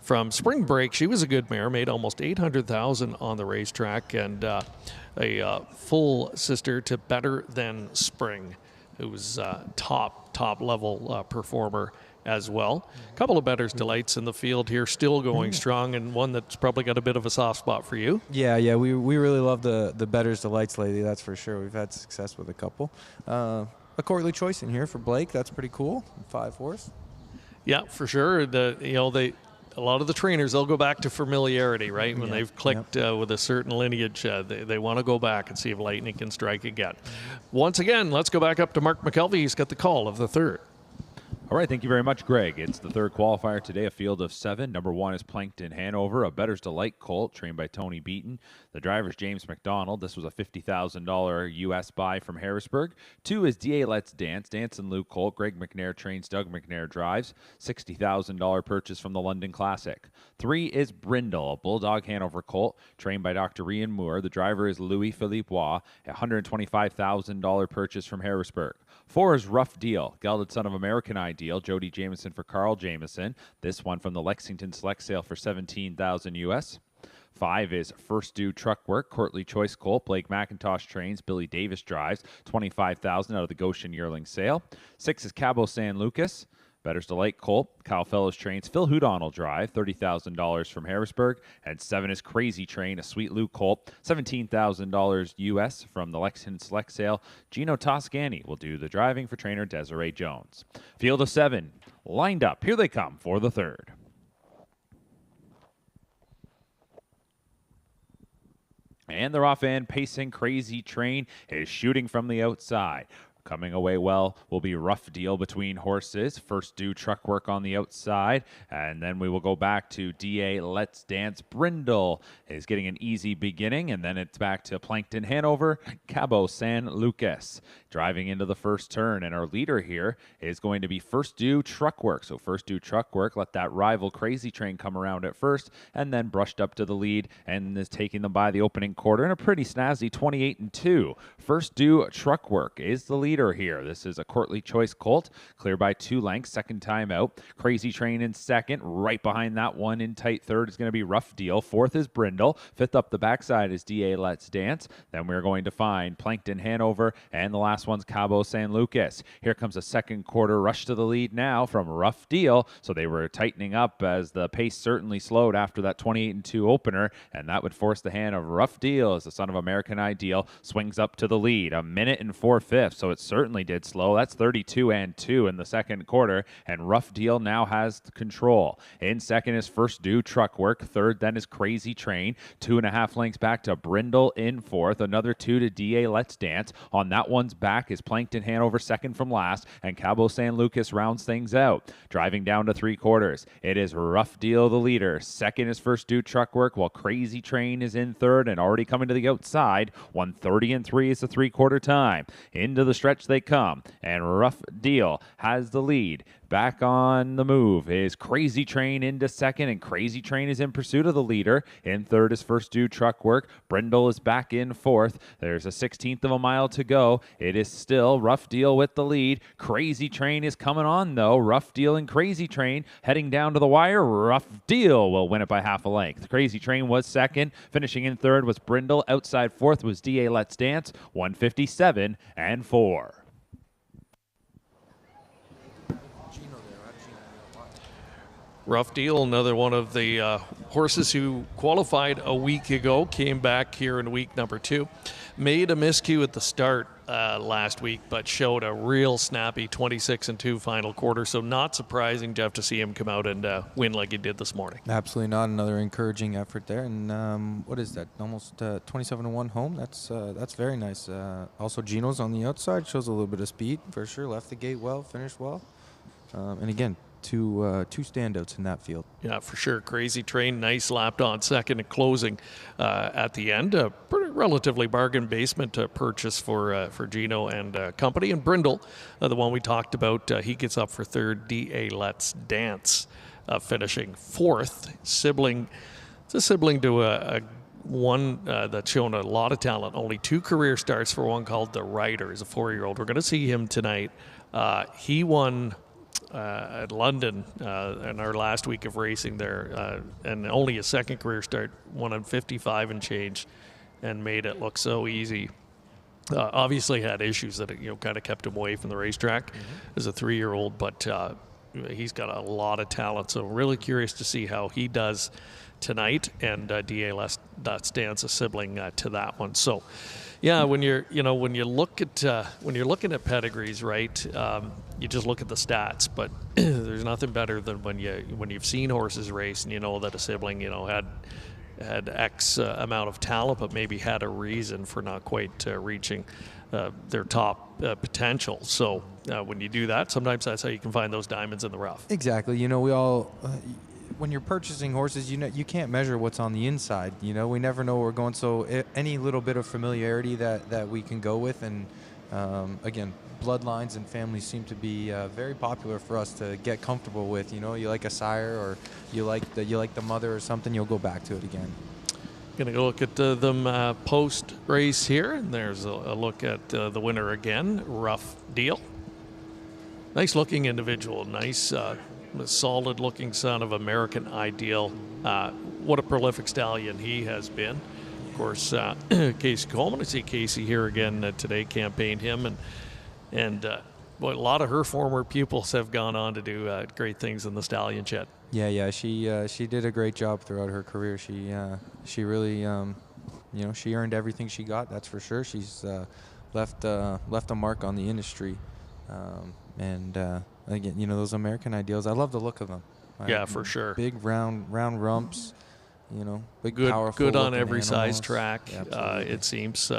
From Spring Break, she was a good mare, made almost $800,000 on the racetrack, and a full sister to Better Than Spring, who was top level performer as well. A couple of Better's Delights in the field here, still going strong, and one that's probably got a bit of a soft spot for you. Yeah, we really love the Better's Delights lately, that's for sure. We've had success with a couple. A Courtly Choice in here for Blake, that's pretty cool. 5 horse. Yeah, for sure. A lot of the trainers, they'll go back to familiarity, right? When they've clicked with a certain lineage, they want to go back and see if lightning can strike again. Once again, let's go back up to Mark McKelvey. He's got the call of the 3rd. All right, thank you very much, Greg. It's the 3rd qualifier today, a field of 7. Number 1 is Plankton Hanover, a Better's Delight colt trained by Tony Beaton. The driver's James McDonald. This was a $50,000 U.S. buy from Harrisburg. 2 is DA Let's Dance, Dance and Luke colt. Greg McNair trains, Doug McNair drives. $60,000 purchase from the London Classic. 3 is Brindle, a Bulldog Hanover colt trained by Dr. Ian Moore. The driver is Louis Philippe Waugh, a $125,000 purchase from Harrisburg. 4 is Rough Deal, gelded son of American Ideal, Jody Jameson for Carl Jameson. This one from the Lexington Select Sale for $17,000 US. 5 is First Due Truck Work, Courtly Choice colt, Blake McIntosh trains, Billy Davis drives, $25,000 out of the Goshen Yearling Sale. 6 is Cabo San Lucas, Bettor's Delight Colt, Kyle Fellows Trains, Phil Houdon will drive, $30,000 from Harrisburg. And 7 is Crazy Train, a Sweet Lou Colt, $17,000 US from the Lexington Select Sale. Gino Toscani will do the driving for trainer Desiree Jones. Field of 7 lined up. Here they come for the third. And they're off in, pacing. Crazy Train is shooting from the outside. Coming away well will be Rough Deal between horses. First do truck work on the outside, and then we will go back to DA Let's Dance. Brindle is getting an easy beginning, and then it's back to Plankton Hanover, Cabo San Lucas. Driving into the first turn, and our leader here is going to be First Do Truck Work. So First Do Truck Work, let that rival Crazy Train come around at first, and then brushed up to the lead, and is taking them by the opening quarter in a pretty snazzy 28-2. First Do Truck Work is the leader here. This is a courtly choice colt, clear by 2 lengths, second time out. Crazy Train in second. Right behind that one in tight third is going to be Rough Deal. Fourth is Brindle. Fifth up the backside is DA Let's Dance. Then we're going to find Plankton Hanover, and the last one's Cabo San Lucas. Here comes a second quarter rush to the lead now from Rough Deal. So they were tightening up as the pace certainly slowed after that 28-2 opener, and that would force the hand of Rough Deal as the son of American Ideal swings up to the lead. 1 minute and 4/5, so it certainly did slow. That's 32-2 in the second quarter, and Rough Deal now has control. In second is First Do Truck Work. Third then is Crazy Train. 2.5 lengths back to Brindle in fourth. Another 2 to DA Let's Dance. On that one's back is Plankton Hanover, second from last, and Cabo San Lucas rounds things out. Driving down to 3/4, it is Rough Deal the leader. Second is First Do Truck Work, while Crazy Train is in third and already coming to the outside. 1:30-3 is the 3/4 time. Into the stretch they come, and Rough Deal has the lead. Back on the move is Crazy Train into second, and Crazy Train is in pursuit of the leader. In third is First Do Truck Work. Brindle is back in fourth. There's a 1/16 of a mile to go. It is still Rough Deal with the lead. Crazy Train is coming on, though. Rough Deal and Crazy Train heading down to the wire. Rough Deal will win it by half a length. Crazy Train was second. Finishing in third was Brindle. Outside fourth was DA Let's Dance. 157-4. Rough Deal, another one of the horses who qualified a week ago, came back here in week number 2. Made a miscue at the start last week, but showed a real snappy 26-2 final quarter. So not surprising, Jeff, to see him come out and win like he did this morning. Absolutely not. Another encouraging effort there. And what is that? Almost 27-1 home. That's very nice. Also, Gino's on the outside, shows a little bit of speed for sure. Left the gate well, finished well. And again, two standouts in that field. Yeah, for sure. Crazy Train, nice lapped on second and closing at the end. A pretty relatively bargain basement purchase for Gino and company. And Brindle, the one we talked about, he gets up for third. DA Let's Dance finishing fourth. Sibling, it's a sibling to a one that's shown a lot of talent. Only 2 career starts for one called The Rider. He's a 4-year-old. We're going to see him tonight. He won at London in our last week of racing there, and only a second career start, won on 55 and change, and made it look so easy. Obviously had issues that kind of kept him away from the racetrack as a 3-year-old, but he's got a lot of talent. So really curious to see how he does tonight, and DA Let's Dance a sibling to that one. So. Yeah, when you're looking at pedigrees, right? You just look at the stats, but there's nothing better than when you've seen horses race and you know that a sibling, had X amount of talent, but maybe had a reason for not quite reaching their top potential. So when you do that, sometimes that's how you can find those diamonds in the rough. Exactly. We all. When you're purchasing horses, you can't measure what's on the inside. We never know where we're going. So any little bit of familiarity that we can go with, and again, bloodlines and families seem to be very popular for us to get comfortable with. You like a sire, or you like the mother or something, you'll go back to it again. Going to go look at them post race here, and there's a look at the winner again, Rough Deal. Nice looking individual, nice. Solid looking son of American Ideal. What a prolific stallion he has been. Of course, Casey Coleman, I see Casey here again today, campaigned him, and a lot of her former pupils have gone on to do great things in the stallion shed. Yeah. She did a great job throughout her career. She really, she earned everything she got. That's for sure. She's left a mark on the industry, and again, those American Ideals. I love the look of them. Yeah, for sure. Big round rumps. Big, good, powerful. good on looking every size animals. track. Yeah, It seems.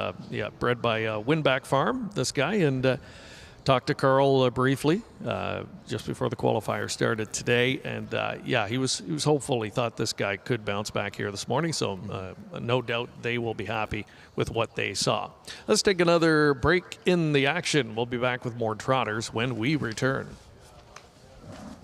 Bred by Winback Farm. This guy, and talked to Carl briefly just before the qualifier started today, and he was hopeful. He thought this guy could bounce back here this morning. So no doubt they will be happy with what they saw. Let's take another break in the action. We'll be back with more trotters when we return.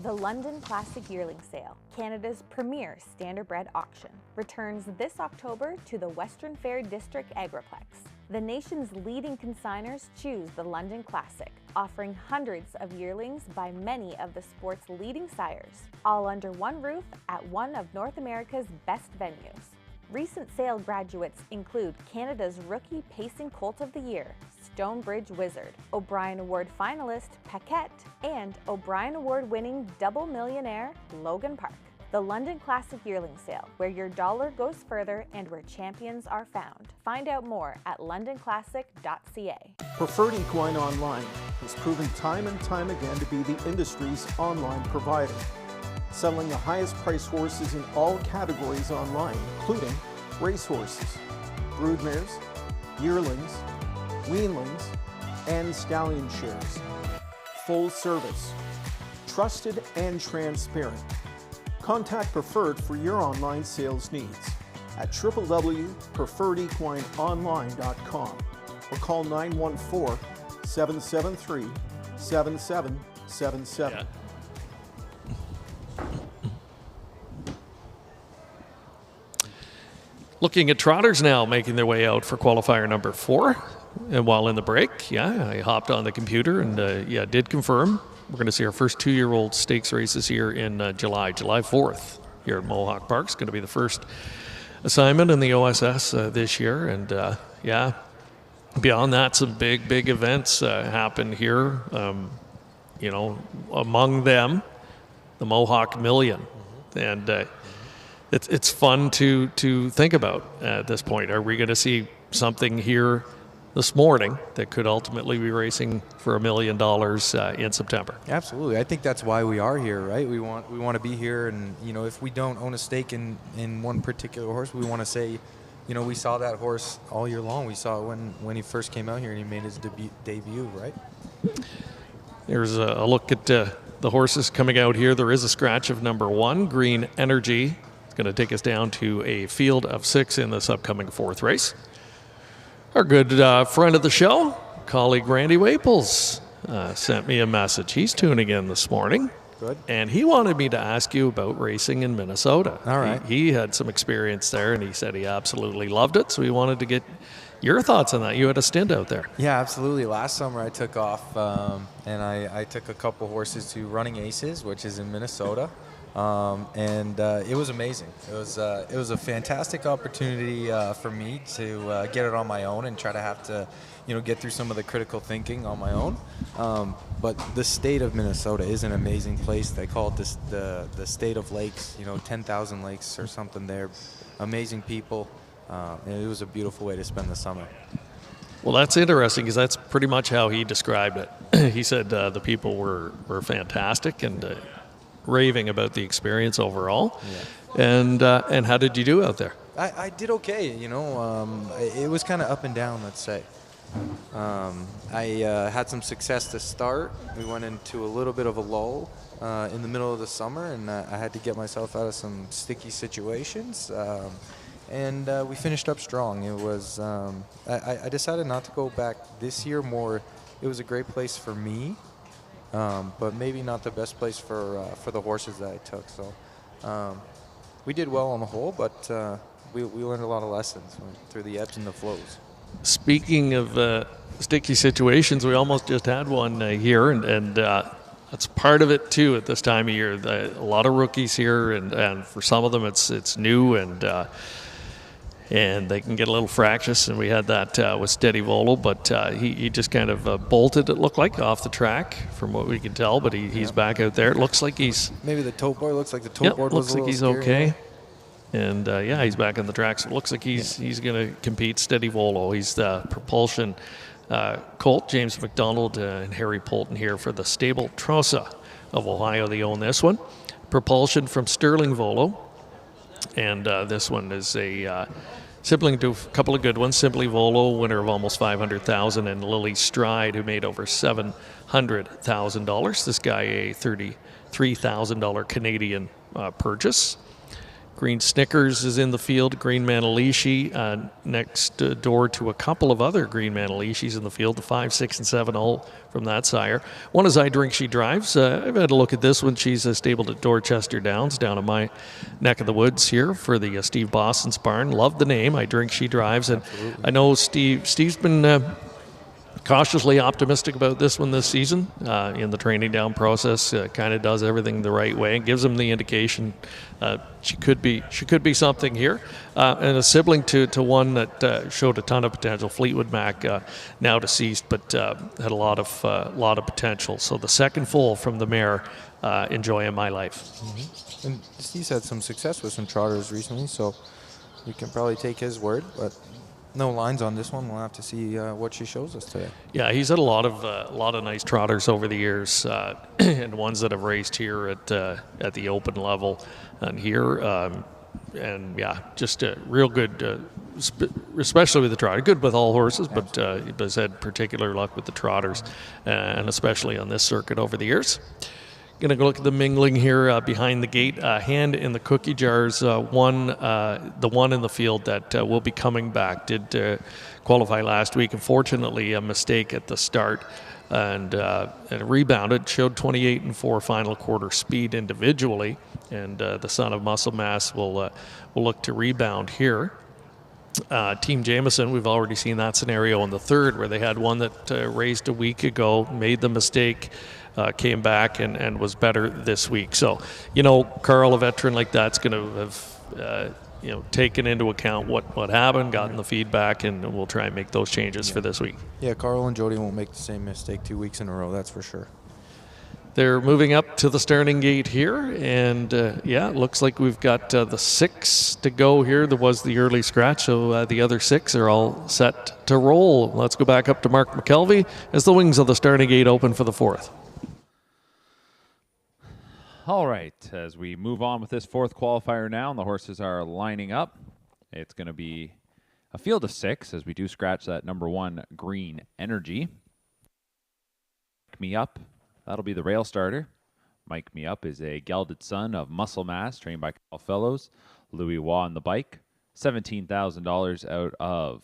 The London Classic Yearling Sale, Canada's premier standardbred auction, returns this October to the Western Fair District Agriplex. The nation's leading consigners choose the London Classic, offering hundreds of yearlings by many of the sport's leading sires, all under one roof at one of North America's best venues. Recent sale graduates include Canada's Rookie Pacing Colt of the Year, Stonebridge Wizard, O'Brien Award finalist Paquette, and O'Brien Award-winning double millionaire Logan Park. The London Classic Yearling Sale, where your dollar goes further and where champions are found. Find out more at londonclassic.ca. Preferred Equine Online has proven time and time again to be the industry's online provider, selling the highest price horses in all categories online, including racehorses, broodmares, yearlings, weanlings, and stallion shares. Full service, trusted and transparent. Contact Preferred for your online sales needs at www.preferredequineonline.com or call 914-773-7777. Yeah. Looking at trotters now making their way out for qualifier number 4. And while in the break, I hopped on the computer and did confirm. We're going to see our first 2-year-old stakes races here in July 4th here at Mohawk Park. It's going to be the first assignment in the OSS this year. And beyond that, some big events happen here. Among them, the Mohawk Million. And it's fun to think about at this point. Are we going to see something here this morning that could ultimately be racing for $1 million in September? Absolutely. I think that's why we are here, right? We want to be here, and if we don't own a stake in one particular horse, we want to say, we saw that horse all year long. We saw it when he first came out here and he made his debut, right? There's a look at the horses coming out here. There is a scratch of number 1, Green Energy. It's going to take us down to a field of 6 in this upcoming 4th race. Our good friend of the show, colleague Randy Waples, sent me a message. He's tuning in this morning. Good. And he wanted me to ask you about racing in Minnesota. All right. He had some experience there, and he said he absolutely loved it. So he wanted to get your thoughts on that. You had a stint out there. Yeah, absolutely. Last summer I took off, and I took a couple horses to Running Aces, which is in Minnesota. And it was amazing. It was a fantastic opportunity for me to get it on my own and try to have to, get through some of the critical thinking on my own. But the state of Minnesota is an amazing place. They call it the state of lakes. 10,000 lakes or something there. Amazing people. And it was a beautiful way to spend the summer. Well, that's interesting because that's pretty much how he described it. He said the people were fantastic and raving about the experience overall. Yeah. And how did you do out there? I did okay. It was kind of up and down, let's say. I had some success to start. We went into a little bit of a lull in the middle of the summer, and I had to get myself out of some sticky situations. And we finished up strong. It was I decided not to go back this year. More, it was a great place for me, but maybe not the best place for the horses that I took. So we did well on the whole, but we learned a lot of lessons through the ebbs and the flows. Speaking of sticky situations, we almost just had one here, and that's part of it too at this time of year. A lot of rookies here, and for some of them it's new, and and they can get a little fractious, and we had that with Steady Volo, but he just kind of bolted, it looked like, off the track from what we can tell, but he's back out there. It looks like he's... Maybe the tote board looks like the tote board was looks a like he's little scary, okay. And, he's back on the track, so it looks like he's going to compete. Steady Volo. He's the propulsion colt. James McDonald and Harry Polton here for the stable Trosa of Ohio. They own this one. Propulsion from Sterling Volo. And this one is a sibling to a couple of good ones. Simply Volo, winner of almost $500,000, and Lily Stride, who made over $700,000. This guy a $33,000 Canadian purchase. Green Snickers is in the field. Green Manalishi next door to a couple of other Green Manalishis in the field, the 5, 6, and 7 all from that sire. One is I Drink She Drives. I've had a look at this one. She's stabled at Dorchester Downs down in my neck of the woods here for the Steve Boston's barn. Love the name, I Drink She Drives. And absolutely. I know Steve's been cautiously optimistic about this one this season in the training down process. Kind of does everything the right way and gives them the indication she could be something here. And a sibling to one that showed a ton of potential, Fleetwood Mac, now deceased, but had a lot of potential. So the second foal from the mare, Enjoy in My Life. Mm-hmm. And Steve's had some success with some trotters recently, so we can probably take his word, but no lines on this one. We'll have to see what she shows us today. Yeah, he's had a lot of nice trotters over the years, and ones that have raced here at the open level, and here, and yeah, just real good, especially with the trotter. Good with all horses, but has had particular luck with the trotters, and especially on this circuit over the years. Going to go look at the mingling here behind the gate. Hand in the cookie jars. The one in the field that will be coming back did qualify last week. Unfortunately, a mistake at the start and rebounded. Showed 28 and 4 final quarter speed individually, and the son of Muscle Mass will look to rebound here. Team Jameson, we've already seen that scenario in the third, where they had one that raced a week ago, made the mistake. Came back and was better this week. So, Carl, a veteran like that's going to have, taken into account what happened, gotten the feedback, and we'll try and make those changes for this week. Yeah, Carl and Jody won't make the same mistake 2 weeks in a row, that's for sure. They're moving up to the starting gate here, and it looks like we've got the 6 to go here. There was the early scratch, so the other 6 are all set to roll. Let's go back up to Mark McKelvey as the wings of the starting gate open for the 4th. All right, as we move on with this 4th qualifier now, and the horses are lining up, it's going to be a field of 6 as we do scratch that number 1 Green Energy. Mike Me Up, that'll be the rail starter. Mike Me Up is a gelded son of Muscle Mass, trained by Carl Fellows. Louis Waugh on the bike. $17,000 out of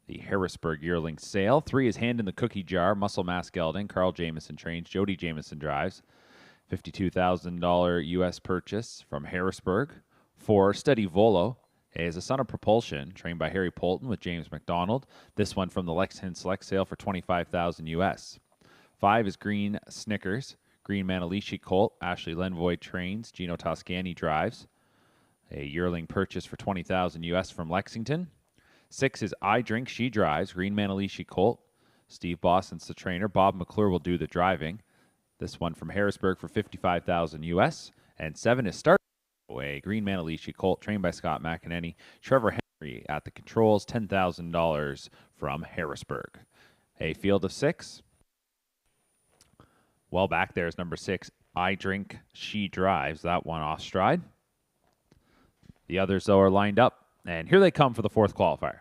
the Harrisburg yearling sale. 3 is Hand in the Cookie Jar, Muscle Mass gelding. Carl Jamieson trains, Jody Jamieson drives. $52,000 U.S. purchase from Harrisburg. 4, Steady Volo, is a son of Propulsion, trained by Harry Polton with James McDonald. This one from the Lexington Select sale for $25,000 U.S. 5 is Green Snickers, Green Manalishi colt, Ashley Lenvoy trains, Gino Toscani drives. A yearling purchase for $20,000 U.S. from Lexington. 6 is I Drink She Drives, Green Manalishi colt. Steve Boston's the trainer. Bob McClure will do the driving. This one from Harrisburg for $55,000 U.S. And 7 is Start, a Green Manalishi colt trained by Scott McEnany. Trevor Henry at the controls, $10,000 from Harrisburg. A field of 6. Well, back there is number 6, I Drink She Drives. That one off stride. The others, though, are lined up. And here they come for the 4th qualifier.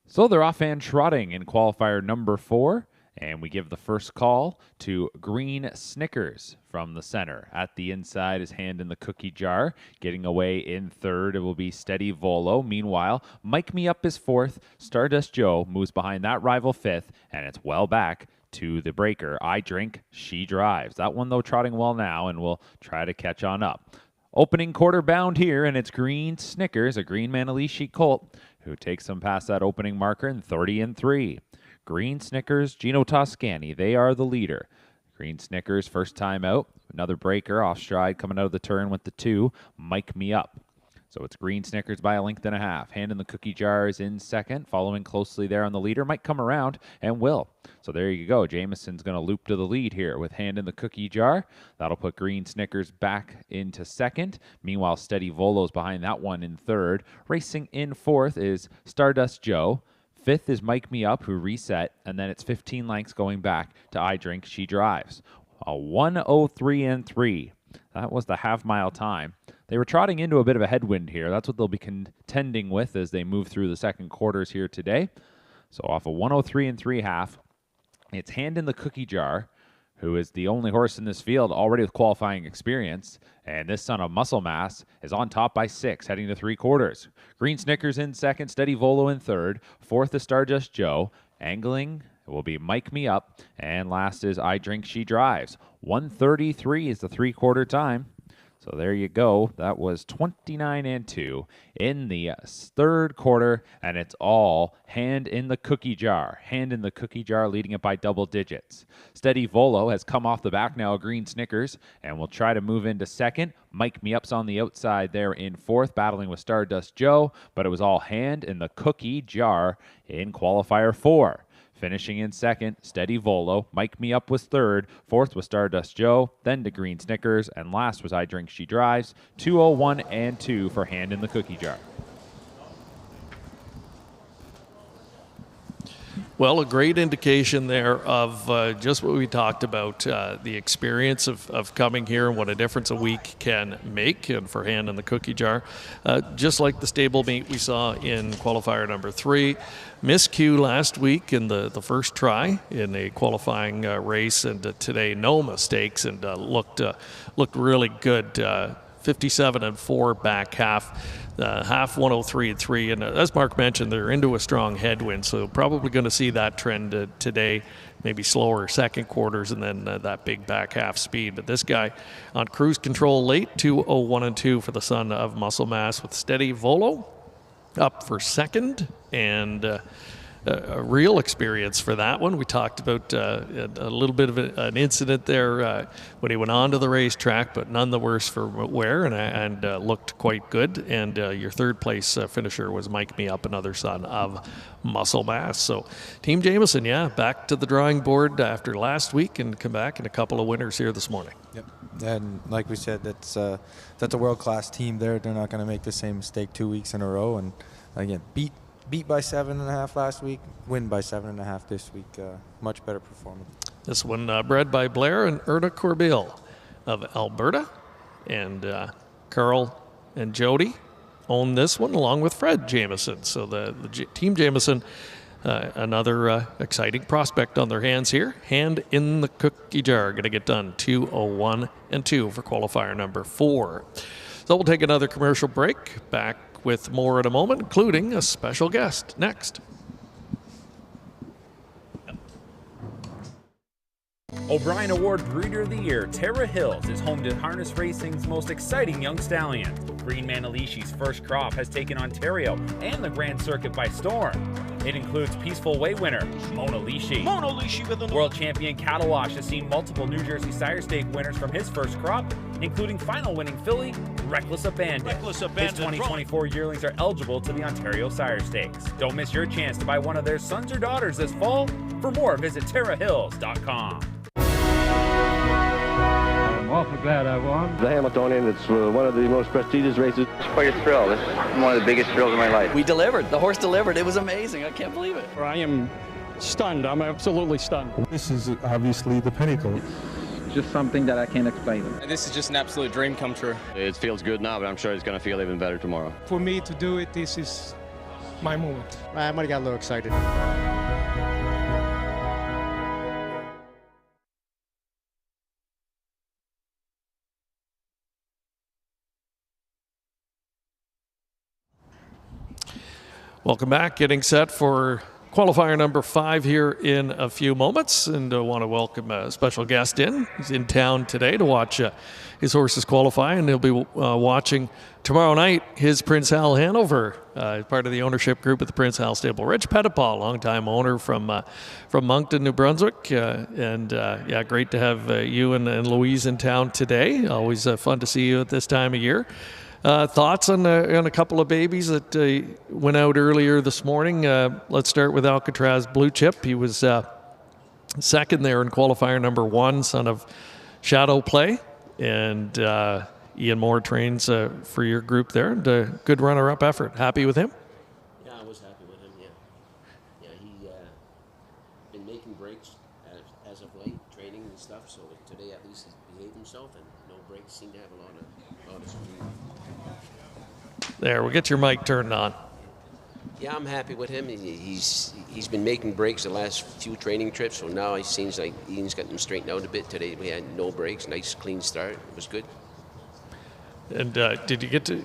So they're off and trotting in qualifier number 4, and we give the first call to Green Snickers from the center. At the inside is Hand in the Cookie Jar. Getting away in 3rd, it will be Steady Volo. Meanwhile, Mike Me Up is 4th. Stardust Joe moves behind that rival 5th, and it's well back to the breaker. I Drink She Drives. That one, though, trotting well now, and we'll try to catch on up. Opening quarter bound here, and it's Green Snickers, a Green Manalishi colt, who takes them past that opening marker in 30 and 3. Green Snickers, Gino Toscani, they are the leader. Green Snickers, first time out. Another breaker off stride coming out of the turn with the 2. Mike Me Up. So it's Green Snickers by a length and a half. Hand in the Cookie Jar is in second. Following closely there on the leader. Might come around and will. So there you go. Jameson's going to loop to the lead here with Hand in the Cookie Jar. That'll put Green Snickers back into second. Meanwhile, Steady Volo's behind that one in third. Racing in fourth is Stardust Joe. Fifth is Mike Me Up, who reset, and then it's 15 lengths going back to I Drink, She Drives. A 1:03.3. That was the half-mile time. They were trotting into a bit of a headwind here. That's what they'll be contending with as they move through the second quarters here today. So off a 1:03.3 half, it's Hand in the Cookie Jar, who is the only horse in this field already with qualifying experience. And this son of Muscle Mass is on top by 6, heading to 3 quarters. Green Snickers in second, Steady Volo in third. Fourth is Stardust Joe. Angling will be Mike Me Up. And last is I Drink, She Drives. 1:33 is the 3-quarter time. So there you go. That was 29-2 in the third quarter, and it's all Hand in the Cookie Jar. Hand in the Cookie Jar leading it by double digits. Steady Volo has come off the back now, Green Snickers, and will try to move into second. Mike Me Up's on the outside there in fourth, battling with Stardust Joe, but it was all Hand in the Cookie Jar in qualifier 4. Finishing in second, Steady Volo. Mike Me Up was third. Fourth was Stardust Joe. Then to Green Snickers. And last was I Drink, She Drives. 2:01.2 for Hand in the Cookie Jar. Well, a great indication there of just what we talked about, the experience of coming here and what a difference a week can make, and for Hand in the Cookie Jar. Just like the stablemate we saw in qualifier number 3. Miscue last week in the first try in a qualifying race, and today no mistakes, and looked really good. 57-4 back half. Half 1:03.3, and as Mark mentioned, they're into a strong headwind, so probably going to see that trend today, maybe slower second quarters, and then that big back half speed. But this guy on cruise control late, 2:01.2 for the son of Muscle Mass, with Steady Volo up for second, and a real experience for that one. We talked about a little bit of an incident there when he went onto the racetrack, but none the worse for wear, and looked quite good. And your third place finisher was Mike Me Up, another son of Muscle Mass. So Team Jameson, back to the drawing board after last week, and come back in a couple of winners here this morning. Yep. And like we said, that's a world-class team there. They're not going to make the same mistake 2 weeks in a row. And again, beat by 7.5 last week, win by 7.5 this week. Much better performance. This one bred by Blair and Erda Corbeil of Alberta. And Carl and Jody own this one along with Fred Jameson. So the Team Jameson, another exciting prospect on their hands here. Hand in the Cookie Jar, going to get done 2:01.2 for qualifier number 4. So we'll take another commercial break. Back with more in a moment, including a special guest next. O'Brien Award Breeder of the Year, Tara Hills, is home to harness racing's most exciting young stallion. Green Manalishi's first crop has taken Ontario and the Grand Circuit by storm. It includes Peaceful Way winner Mona Lishi. With World champion Cattle Wash has seen multiple New Jersey Sire Stake winners from his first crop, including final winning filly Reckless Abandon. His 2024 yearlings are eligible to the Ontario Sire Stakes. Don't miss your chance to buy one of their sons or daughters this fall. For more, visit TaraHills.com. I'm awfully glad I won. The Hamiltonian, it's one of the most prestigious races. It's quite a thrill. This is one of the biggest thrills of my life. We delivered. The horse delivered. It was amazing. I can't believe it. I am stunned. I'm absolutely stunned. This is obviously the pinnacle. Just something that I can't explain. This is just an absolute dream come true. It feels good now, but I'm sure it's going to feel even better tomorrow. For me to do it, this is my moment. I might have got a little excited. Welcome back. Getting set for qualifier number 5 here in a few moments, and I want to welcome a special guest in. He's in town today to watch his horses qualify, and he'll be watching tomorrow night his Prince Hal Hanover, part of the ownership group at the Prince Hal Stable. Rich Pettipaw, longtime owner from Moncton, New Brunswick, and great to have you and Louise in town today. Always fun to see you at this time of year. Thoughts on a couple of babies that went out earlier this morning? Let's start with Alcatraz Blue Chip. He was second there in qualifier number 1, son of Shadow Play, and Ian Moore trains for your group there. And good runner-up effort. Happy with him? Yeah, I was happy with him. Yeah, he been making breaks as of late, training and stuff. So today at least he's behaved himself, and no breaks. Seemed to have a lot of speed. There, we'll get your mic turned on. Yeah, I'm happy with him. He's been making breaks the last few training trips, so now it seems like Ian's got him straightened out a bit. Today we had no breaks, nice clean start. It was good. And did you get to?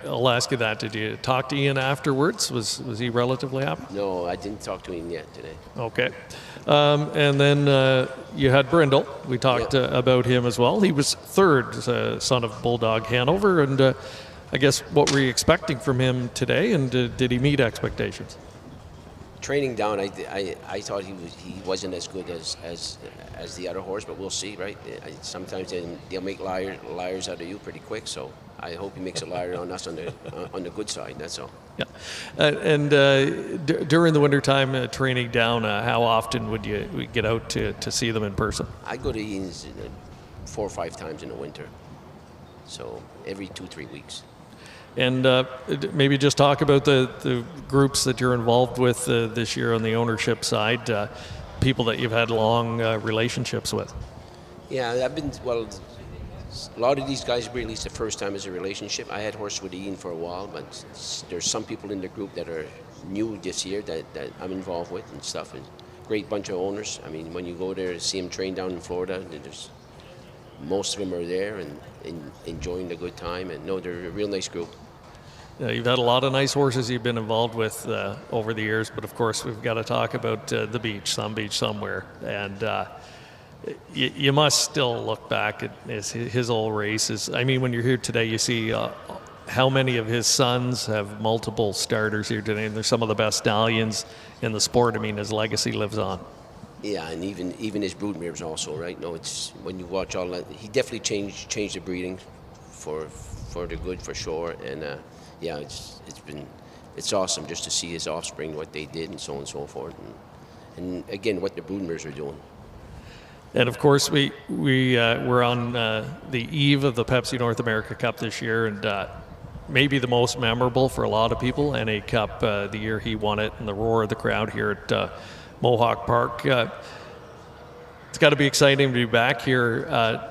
I'll ask you that. Did you talk to Ian afterwards? Was he relatively happy? No, I didn't talk to him yet today. Okay. And then you had Brindle. We talked about him as well. He was third, son of Bulldog Hanover, and I guess what were you expecting from him today, and did he meet expectations? Training down, I thought he wasn't as good as the other horse, but we'll see, right? Sometimes they'll make liars out of you pretty quick, so I hope he makes a liar on us on the good side. That's all. Yeah, and during the wintertime training down, how often would you get out to see them in person? I go to Ian's 4 or 5 times in the winter, so every 2-3 weeks. And maybe just talk about the groups that you're involved with this year on the ownership side, people that you've had long relationships with. Yeah, a lot of these guys are at least the first time as a relationship. I had horses with Ian for a while, but there's some people in the group that are new this year that I'm involved with and stuff. And great bunch of owners. I mean, when you go there to see them train down in Florida, most of them are there and enjoying the good time. And no, they're a real nice group. You've had a lot of nice horses you've been involved with over the years, but of course we've got to talk about the beach, some beach somewhere. And you must still look back at his old races. I mean, when you're here today, you see how many of his sons have multiple starters here today, and they're some of the best stallions in the sport. I mean, his legacy lives on. Yeah, and even his broodmares also, right? No, it's when you watch all that, he definitely changed the breeding for the good, for sure. And yeah, it's awesome just to see his offspring, what they did, and so on and so forth, and again what the broodmares are doing. And of course, we're on the eve of the Pepsi North America Cup this year, and maybe the most memorable for a lot of people, NA Cup, the year he won it, and the roar of the crowd here at Mohawk Park. It's got to be exciting to be back here,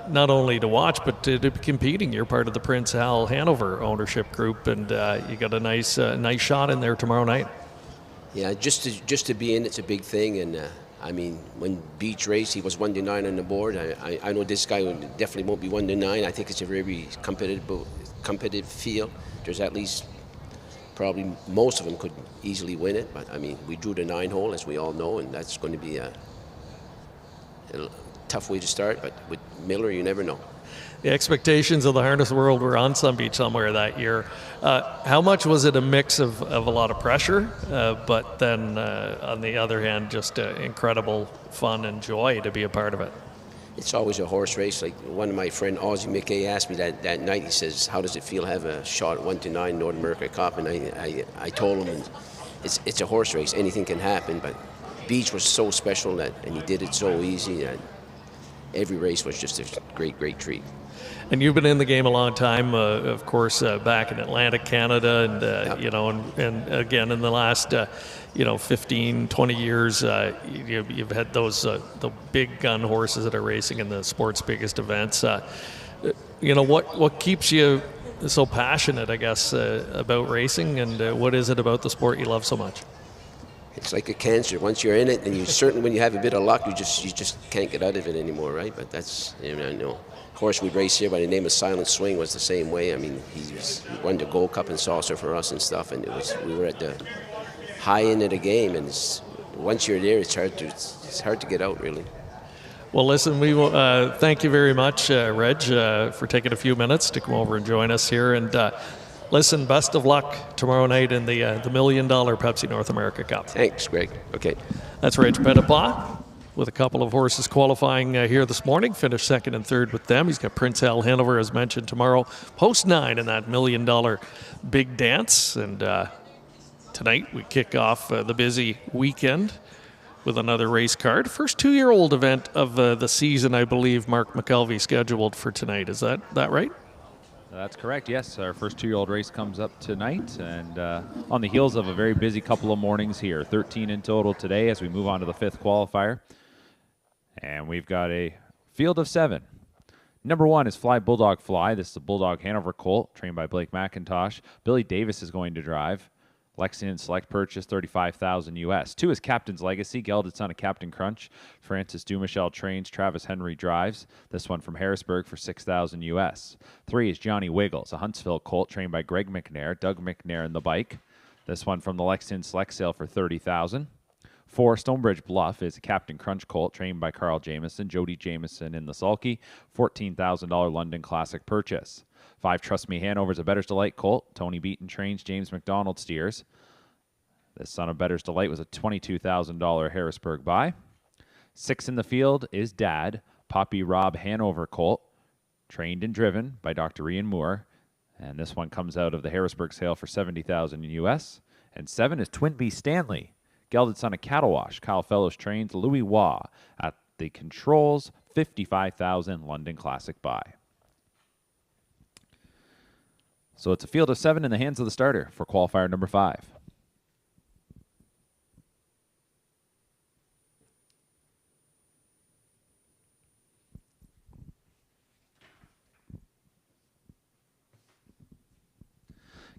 not only to watch, but to be competing. You're part of the Prince Hal Hanover ownership group, and you got a nice shot in there tomorrow night. Yeah, just to be in, it's a big thing. And I mean, when Beach raced, he was 1-9 on the board. I know this guy definitely won't be 1-9. I think it's a very competitive field. There's at least probably most of them could easily win it, but I mean, we drew the 9 hole, as we all know, and that's going to be a tough way to start, but with Miller, you never know. The expectations of the harness world were on some beach somewhere that year. How much was it a mix of a lot of pressure, but then on the other hand, just incredible fun and joy to be a part of it? It's always a horse race. Like one of my friend Ozzie McKay asked me that night, he says, how does it feel to have a shot at 1-9 North America Cup? And I told him it's a horse race, anything can happen, but Beach was so special and he did it so easy, and every race was just a great treat. And you've been in the game a long time, of course, back in Atlantic Canada, and you know, and again in the last 15, 20 years, you've had those the big gun horses that are racing in the sport's biggest events. What keeps you so passionate, I guess, about racing, and what is it about the sport you love so much? It's like a cancer. Once you're in it, and when you have a bit of luck, you just can't get out of it anymore, right? But that's, I know. Horse we race here by the name of Silent Swing was the same way. I mean, he won the Gold Cup and Saucer for us and stuff, and we were at the high end of the game, and once you're there, it's hard to get out, really. Well, listen, we will thank you very much, Reg, for taking a few minutes to come over and join us here. And listen, best of luck tomorrow night in the $1 million Pepsi North America Cup. Thanks, Greg. Okay. That's Reg Petitpas with a couple of horses qualifying here this morning. Finished second and third with them. He's got Prince Hal Hanover, as mentioned, tomorrow, post 9 in that $1 million big dance. And tonight we kick off the busy weekend with another race card. First 2-year-old event of the season, I believe, Mark McKelvey scheduled for tonight. Is that right? That's correct, yes. Our first 2-year-old race comes up tonight, and on the heels of a very busy couple of mornings here. 13 in total today as we move on to the 5th qualifier. And we've got a field of 7. Number 1 is Fly Bulldog Fly. This is a Bulldog Hanover colt, trained by Blake McIntosh. Billy Davis is going to drive. Lexington Select Purchase, $35,000 US. 2 is Captain's Legacy, gelded son of Captain Crunch. Francis Dumichel trains, Travis Henry drives. This one from Harrisburg for $6,000 US. 3 is Johnny Wiggles, a Huntsville colt trained by Greg McNair, Doug McNair in the bike. This one from the Lexington Select sale for $30,000. 4, Stonebridge Bluff is a Captain Crunch colt trained by Carl Jamieson, Jody Jamieson in the sulky, $14,000 London Classic purchase. 5, Trust Me Hanover's a Better's Delight colt. Tony Beaton trains, James McDonald steers. This son of Better's Delight was a $22,000 Harrisburg buy. 6 in the field is Dad, Poppy Rob Hanover colt, trained and driven by Dr. Ian Moore. And this one comes out of the Harrisburg sale for $70,000 US. And 7 is Twin B Stanley, gelded son of Cattle Wash. Kyle Fellows trains, Louis Waugh at the controls, $55,000 London Classic buy. So it's a field of 7 in the hands of the starter for qualifier number 5.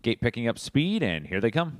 Gate picking up speed, and here they come.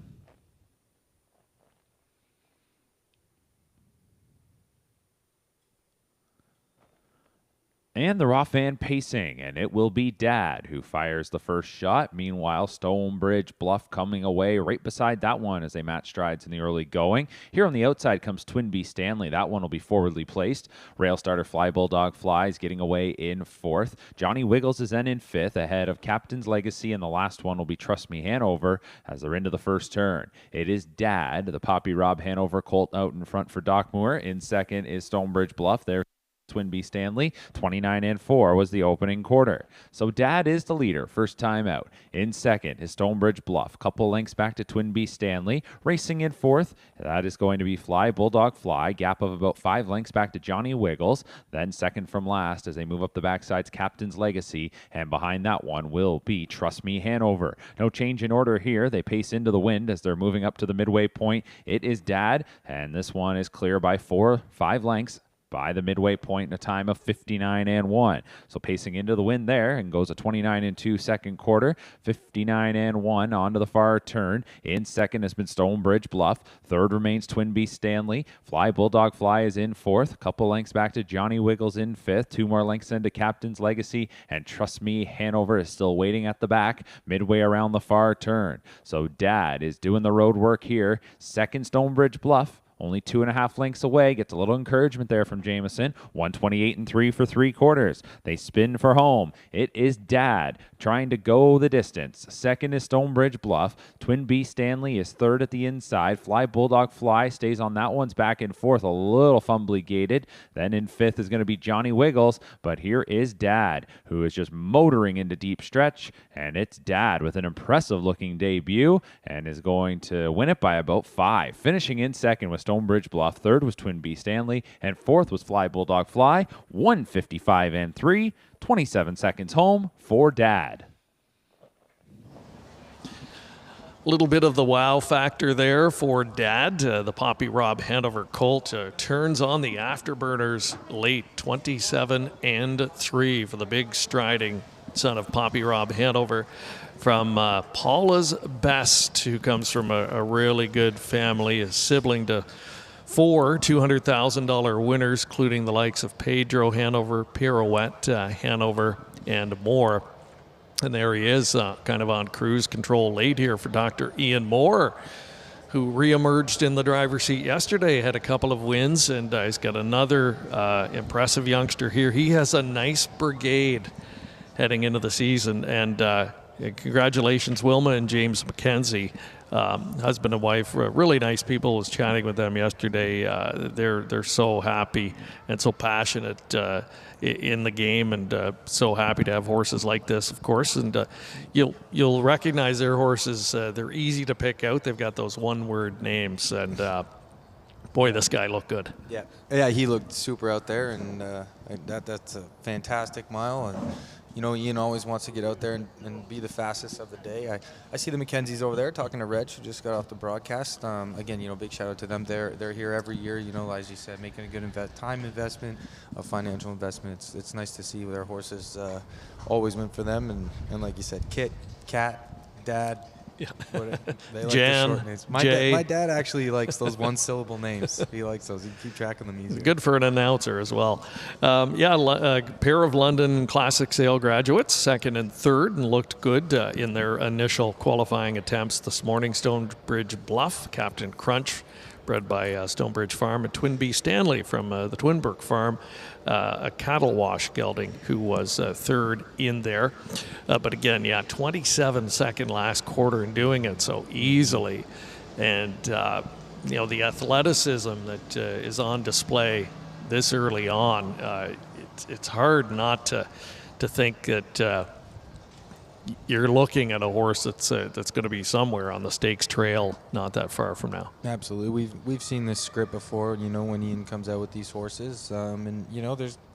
And they're off and pacing, and it will be Dad who fires the first shot. Meanwhile, Stonebridge Bluff coming away right beside that one as they match strides in the early going. Here on the outside comes Twin B Stanley. That one will be forwardly placed. Rail starter Fly Bulldog Flies getting away in 4th. Johnny Wiggles is then in 5th ahead of Captain's Legacy, and the last one will be Trust Me Hanover as they're into the first turn. It is Dad, the Poppy Rob Hanover colt, out in front for Doc Moore. In second is Stonebridge Bluff. There Twin B Stanley, 29 and 4 was the opening quarter. So Dad is the leader, first time out. In second is Stonebridge Bluff. Couple lengths back to Twin B Stanley. Racing in 4th, that is going to be Fly Bulldog Fly. Gap of about 5 lengths back to Johnny Wiggles. Then second from last as they move up the backside's Captain's Legacy. And behind that one will be Trust Me Hanover. No change in order here. They pace into the wind as they're moving up to the midway point. It is Dad, and this one is clear by 5 lengths. By the midway point in a time of 59 and 1. So pacing into the wind there and goes a 29 and 2 second quarter. 59 and 1 onto the far turn. In second has been Stonebridge Bluff. Third remains Twin B Stanley. Fly Bulldog Fly is in 4th. Couple lengths back to Johnny Wiggles in 5th. 2 more lengths into Captain's Legacy. And Trust Me Hanover is still waiting at the back midway around the far turn. So Dad is doing the road work here. Second Stonebridge Bluff. Only 2.5 lengths away. Gets a little encouragement there from Jamieson. 128 and 3 for 3 quarters. They spin for home. It is Dad trying to go the distance. Second is Stonebridge Bluff. Twin B Stanley is third at the inside. Fly Bulldog Fly stays on that one's back and forth. A little fumbly gated. Then in 5th is going to be Johnny Wiggles. But here is Dad, who is just motoring into deep stretch. And it's Dad with an impressive looking debut and is going to win it by about 5. Finishing in second with Stonebridge Bluff. Third was Twin B Stanley, and 4th was Fly Bulldog Fly. 155 and 3, 27 seconds home for Dad. A little bit of the wow factor there for Dad. The Poppy Rob Hanover colt turns on the afterburners late, 27 and 3 for the big striding son of Poppy Rob Hanover. From Paula's Best, who comes from a really good family, a sibling to 4 $200,000 winners, including the likes of Pedro Hanover, Pirouette Hanover, and more. And there he is, kind of on cruise control late here for Dr. Ian Moore. who reemerged in the driver's seat yesterday, had a couple of wins, and he's got another impressive youngster here. He has a nice brigade heading into the season, and congratulations, Wilma and James McKenzie, husband and wife, really nice people. I was chatting with them yesterday. They're so happy and so passionate in the game, and so happy to have horses like this, of course. And you'll recognize their horses. They're easy to pick out. They've got those one-word names, and boy, this guy looked good. Yeah, he looked super out there, and that's a fantastic mile. And Ian always wants to get out there and be the fastest of the day. I see the McKenzies over there talking to Reg, who just got off the broadcast. Again, big shout out to them. They're here every year, as you said, making a good time investment, a financial investment. It's nice to see their horses always win for them. And like you said, Kit, Cat, Dad. Yeah. They like Jan, the short names. Jay. My dad actually likes those one-syllable names. He likes those. He keep track of them easier. Good for an announcer as well. A pair of London Classic Sale graduates, second and third, and looked good in their initial qualifying attempts this morning. Stonebridge Bluff, Captain Crunch, bred by Stonebridge Farm, and Twinbee Stanley from the Twinbrook Farm, a cattle wash gelding who was third in there. But again, 27-second last quarter in doing it so easily. And, the athleticism that is on display this early on, it's hard not to think that you're looking at a horse that's going to be somewhere on the stakes trail not that far from now. Absolutely. We've seen this script before, when Ian comes out with these horses. And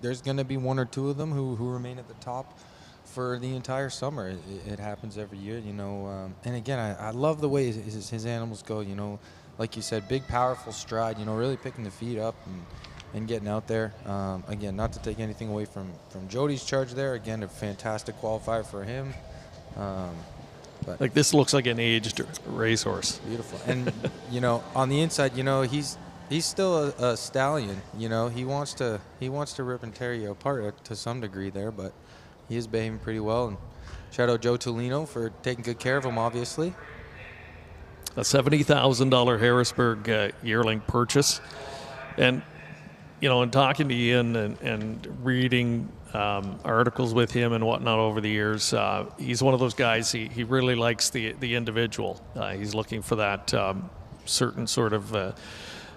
there's going to be one or two of them who remain at the top for the entire summer. It happens every year, And again, I love the way his animals go, Like you said, big, powerful stride, really picking the feet up and getting out there. Again, not to take anything away from Jody's charge there. Again, a fantastic qualifier for him. But this looks like an aged racehorse. Beautiful. And, on the inside, he's still a stallion. He wants to rip and tear you apart to some degree there, but he is behaving pretty well. And shout out Joe Tolino for taking good care of him, obviously. A $70,000 Harrisburg yearling purchase. And, in talking to Ian and reading articles with him and whatnot over the years, he's one of those guys, he really likes the individual. He's looking for that certain sort of,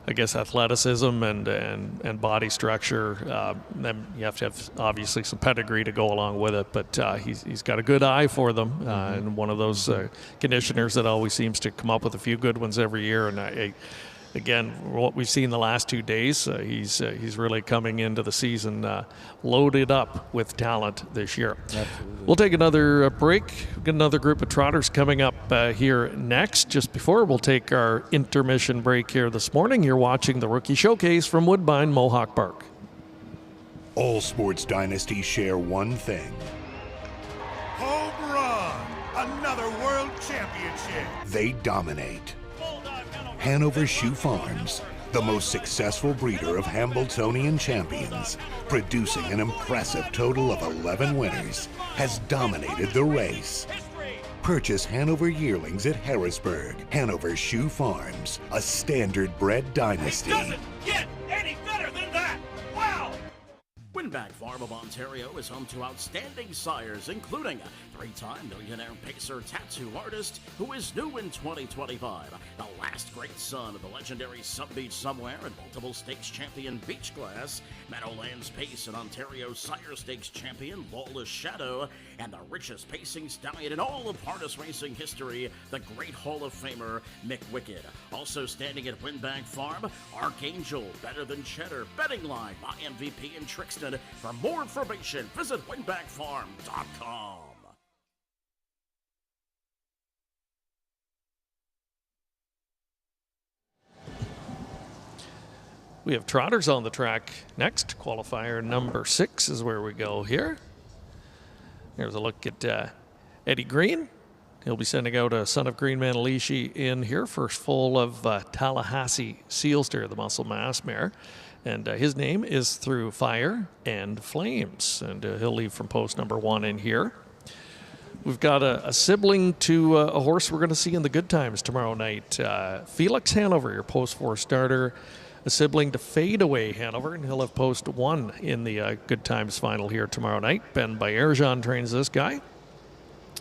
athleticism and body structure. Then you have to have, obviously, some pedigree to go along with it, but he's got a good eye for them, and one of those conditioners that always seems to come up with a few good ones every year. And again, what we've seen the last 2 days, he's really coming into the season loaded up with talent this year. Absolutely. We'll take another break. We've got another group of trotters coming up here next. Just before we'll take our intermission break here this morning, you're watching the Rookie Showcase from Woodbine Mohawk Park. All sports dynasties share one thing. Home run! Another world championship! They dominate. Hanover Shoe Farms, the most successful breeder of Hambletonian champions, producing an impressive total of 11 winners, has dominated the race. Purchase Hanover yearlings at Harrisburg. Hanover Shoe Farms, a standard bred dynasty. It doesn't get any better than that! Wow! Winback Farm of Ontario is home to outstanding sires, including a 3-time millionaire pacer tattoo artist who is new in 2025, the last great son of the legendary Sub Beach Somewhere and multiple stakes champion Beachglass, Meadowlands Pace and Ontario Sire Stakes champion Lawless Shadow, and the richest pacing stallion in all of harness racing history, the great Hall of Famer Mick Wicked. Also standing at Winback Farm, Archangel, Better Than Cheddar, Betting Line by MVP and Trixton. For more information, visit winbackfarm.com. We have trotters on the track next. Qualifier number 6 is where we go here. Here's a look at Eddie Green. He'll be sending out a Son of Green Manalishi in here, first foal of Tallahassee Sealster, the muscle mass mare. And his name is Through Fire and Flames. And he'll leave from post number 1 in here. We've got a sibling to a horse we're going to see in the Good Times tomorrow night. Felix Hanover, your post 4 starter. A sibling to Fadeaway Hanover, and he'll have post 1 in the Good Times final here tomorrow night. Ben Bayerjan trains this guy.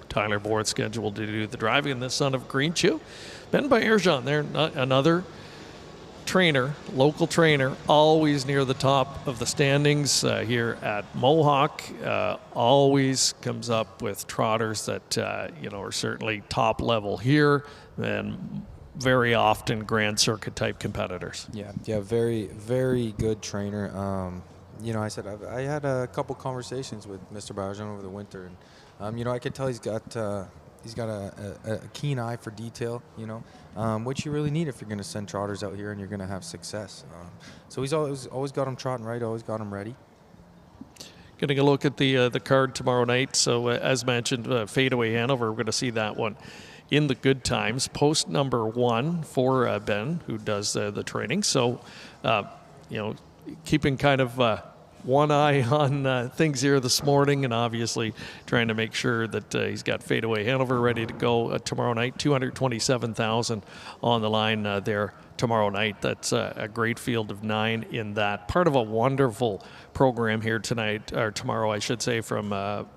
Tyler Board scheduled to do the driving, and the son of Green Chew. Ben Bayerjan there, another trainer, local trainer, always near the top of the standings here at Mohawk. Always comes up with trotters that are certainly top level here, and very often Grand Circuit type competitors. Yeah, very, very good trainer. I said I had a couple conversations with Mr. Bayerjan over the winter, and I could tell he's got a keen eye for detail, which you really need if you're going to send trotters out here and you're going to have success. So he's always got them trotting right, always got them ready. Getting a look at the card tomorrow night. So as mentioned, Fadeaway Hanover, we're going to see that one in the Good Times. Post number 1 for Ben, who does the training. So, keeping kind of one eye on things here this morning, and obviously trying to make sure that he's got Fadeaway Hanover ready to go tomorrow night. $227,000 on the line there tomorrow night. That's a great field of 9 in that. Part of a wonderful program here tonight, or tomorrow, I should say, from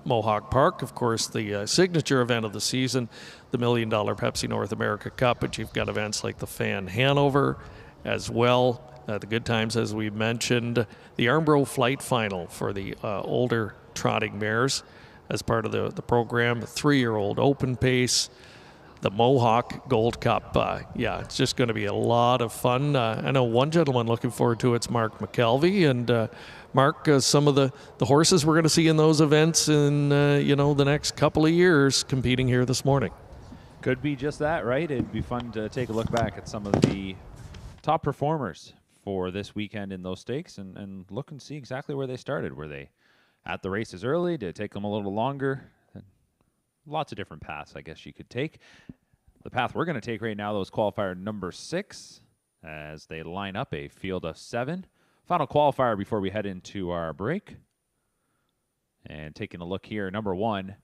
Mohawk Park. Of course, the signature event of the season, the $1 Million Pepsi North America Cup, but you've got events like the Fan Hanover as well. The Good Times, as we mentioned, the Armbro Flight Final for the older trotting mares as part of the program, the 3-year-old open pace, the Mohawk Gold Cup. It's just going to be a lot of fun. I know one gentleman looking forward to it's Mark McKelvey. And Mark, some of the horses we're going to see in those events in the next couple of years competing here this morning. Could be just that, right? It'd be fun to take a look back at some of the top performers for this weekend in those stakes and look and see exactly where they started. Were they at the races early? Did it take them a little longer? Lots of different paths, I guess you could take. The path we're going to take right now, though, is qualifier number 6 as they line up a field of 7. Final qualifier before we head into our break. And taking a look here, number 1,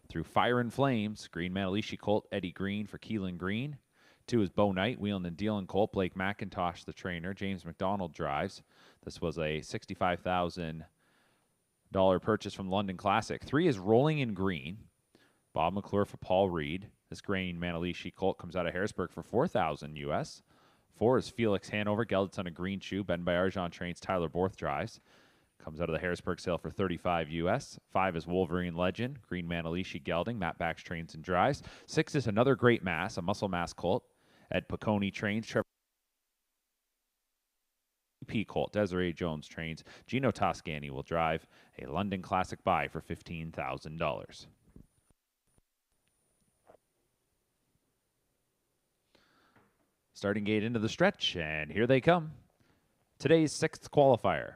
through Fire and Flames, Green Manalishi Colt, Eddie Green for Keelan Green. 2 is Bo Knight, Wheeling and Dealing Colt, Blake McIntosh, the trainer. James McDonald drives. This was a $65,000 purchase from London Classic. 3 is Rolling in Green, Bob McClure for Paul Reed. This Green Manalishi Colt comes out of Harrisburg for $4,000 US. 4 is Felix Hanover, gelded son of Green Chew. Ben Bayerjan trains, Tyler Borth drives. Comes out of the Harrisburg sale for $35 US. 5 is Wolverine Legend, Green Manalishi gelding. Matt Bax trains and drives. 6 is another great mass, a muscle mass colt. Ed Piccone trains. Trevor P. Colt. Desiree Jones trains. Gino Toscani will drive. A London Classic buy for $15,000. Starting gate into the stretch, and here they come. Today's 6th qualifier.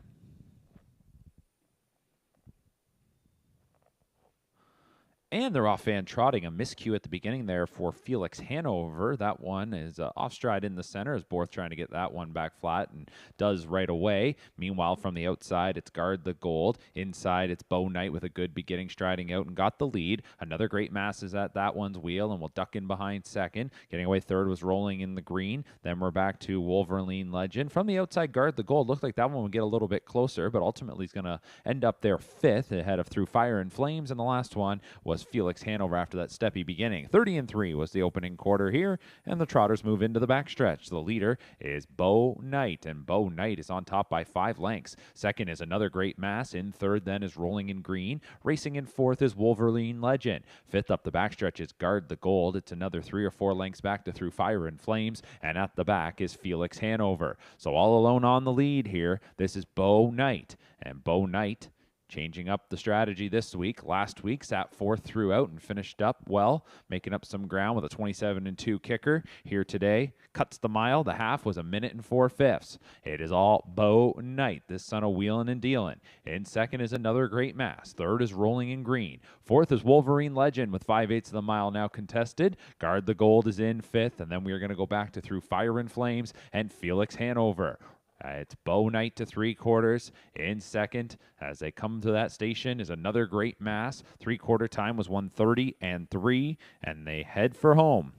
And they're off and trotting. A miscue at the beginning there for Felix Hanover. That one is off stride in the center as Borth trying to get that one back flat and does right away. Meanwhile, from the outside, it's Guard the Gold. Inside, it's Bo Knight with a good beginning, striding out and got the lead. Another great mass is at that one's wheel and will duck in behind second. Getting away third was Rolling in the Green. Then we're back to Wolverine Legend. From the outside, Guard the Gold. Looked like that one would get a little bit closer, but ultimately he's going to end up there 5th ahead of Through Fire and Flames. And the last one was Felix Hanover after that steppy beginning. 30-3 was the opening quarter here, and the trotters move into the backstretch. The leader is Bo Knight, and Bo Knight is on top by 5 lengths. Second is another great mass. In third then is Rolling in Green. Racing in 4th is Wolverine Legend. 5th up the backstretch is Guard the Gold. It's another 3 or 4 lengths back to Through Fire and Flames, and at the back is Felix Hanover. So all alone on the lead here, this is Bo Knight, and Bo Knight changing up the strategy this week. Last week sat 4th throughout and finished up well, making up some ground with a 27-2 kicker. Here today, cuts the mile. The half was 1 minute and 4/5. It is all Bo Knight, this son of Wheeling and Dealing. In second is another great mass. Third is Rolling in Green. 4th is Wolverine Legend with 5/8 of the mile now contested. Guard the Gold is in 5th, and then we are going to go back to Through Fire and Flames and Felix Hanover. It's Bo Knight to 3/4 in second. As they come to that station is another great mass. 3/4 time was 1:30.3, and they head for home.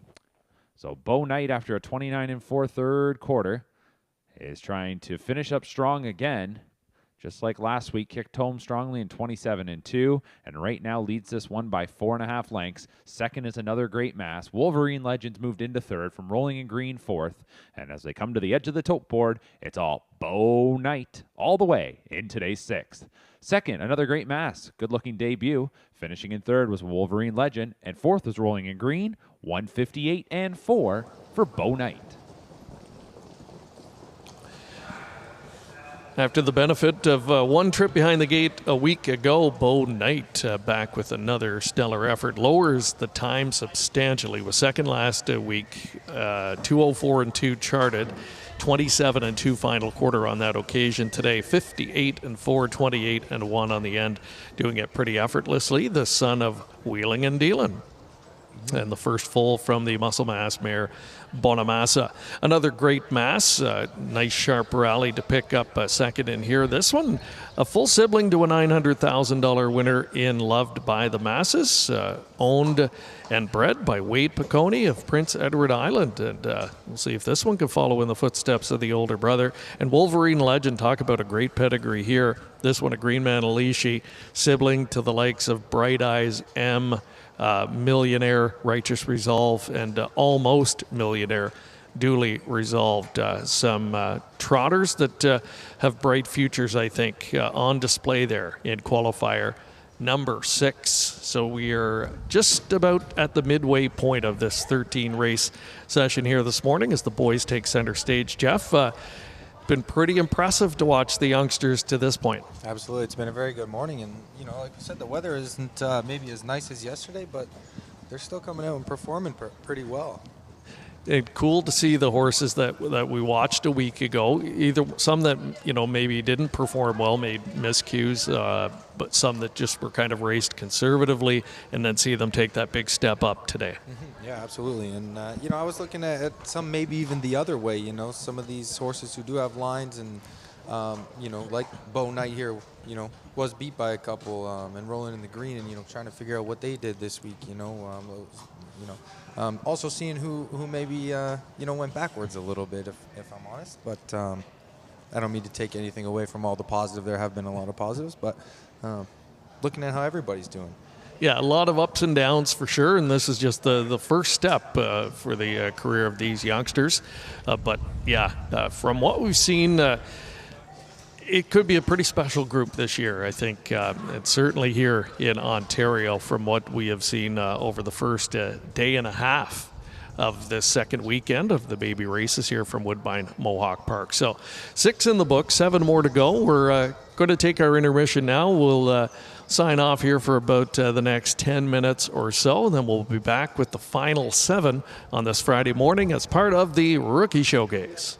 So Bo Knight, after a 29-4 third quarter, is trying to finish up strong again. Just like last week, kicked home strongly in 27-2, and right now leads this one by 4.5 lengths. Second is another great mass. Wolverine Legends moved into third from Rolling in Green fourth, and as they come to the edge of the tote board, it's all Bo Knight all the way in today's sixth. Second, another great mass. Good-looking debut. Finishing in third was Wolverine Legend, and fourth was Rolling in Green, 158.4 for Bo Knight. After the benefit of one trip behind the gate a week ago, Bo Knight back with another stellar effort. Lowers the time substantially. Was second last week, 2:04.2 charted, 27-2 final quarter on that occasion. Today, 58-4, 28-1 on the end, doing it pretty effortlessly. The son of wheeling and dealing. And the first full from the muscle mass mare, Bonamassa. Another great mass. Nice sharp rally to pick up a second in here. This one, a full sibling to a $900,000 winner in Loved by the Masses. Owned and bred by Wade Piccone of Prince Edward Island. And we'll see if this one can follow in the footsteps of the older brother. And Wolverine Legend, talk about a great pedigree here. This one, a Green Man Alishi, sibling to the likes of Bright Eyes M, Millionaire, Righteous Resolve, and Almost Millionaire, Duly Resolved. Some trotters that have bright futures, I think, on display there in qualifier number 6. So we are just about at the midway point of this 13 race session here this morning as the boys take center stage. Jeff, been pretty impressive to watch the youngsters to this point. Absolutely. It's been a very good morning. And, like you said, the weather isn't maybe as nice as yesterday, but they're still coming out and performing pretty well. It's cool to see the horses that we watched a week ago. Either some that maybe didn't perform well, made miscues, but some that just were kind of raced conservatively, and then see them take that big step up today. Mm-hmm. Yeah, absolutely. And I was looking at some maybe even the other way. Some of these horses who do have lines, and like Bo Knight here, was beat by a couple and rolling in the green, and trying to figure out what they did this week. Also seeing who maybe went backwards a little bit, if I'm honest. But I don't mean to take anything away from all the positive. There have been a lot of positives, but looking at how everybody's doing. Yeah, a lot of ups and downs for sure, and this is just the first step for the career of these youngsters. But yeah, from what we've seen, it could be a pretty special group this year, I think. And certainly here in Ontario, from what we have seen over the first day and a half of this second weekend of the baby races here from Woodbine Mohawk Park. So 6 in the book, 7 more to go. We're going to take our intermission now. We'll sign off here for about the next 10 minutes or so, and then we'll be back with the final 7 on this Friday morning as part of the Rookie Showcase.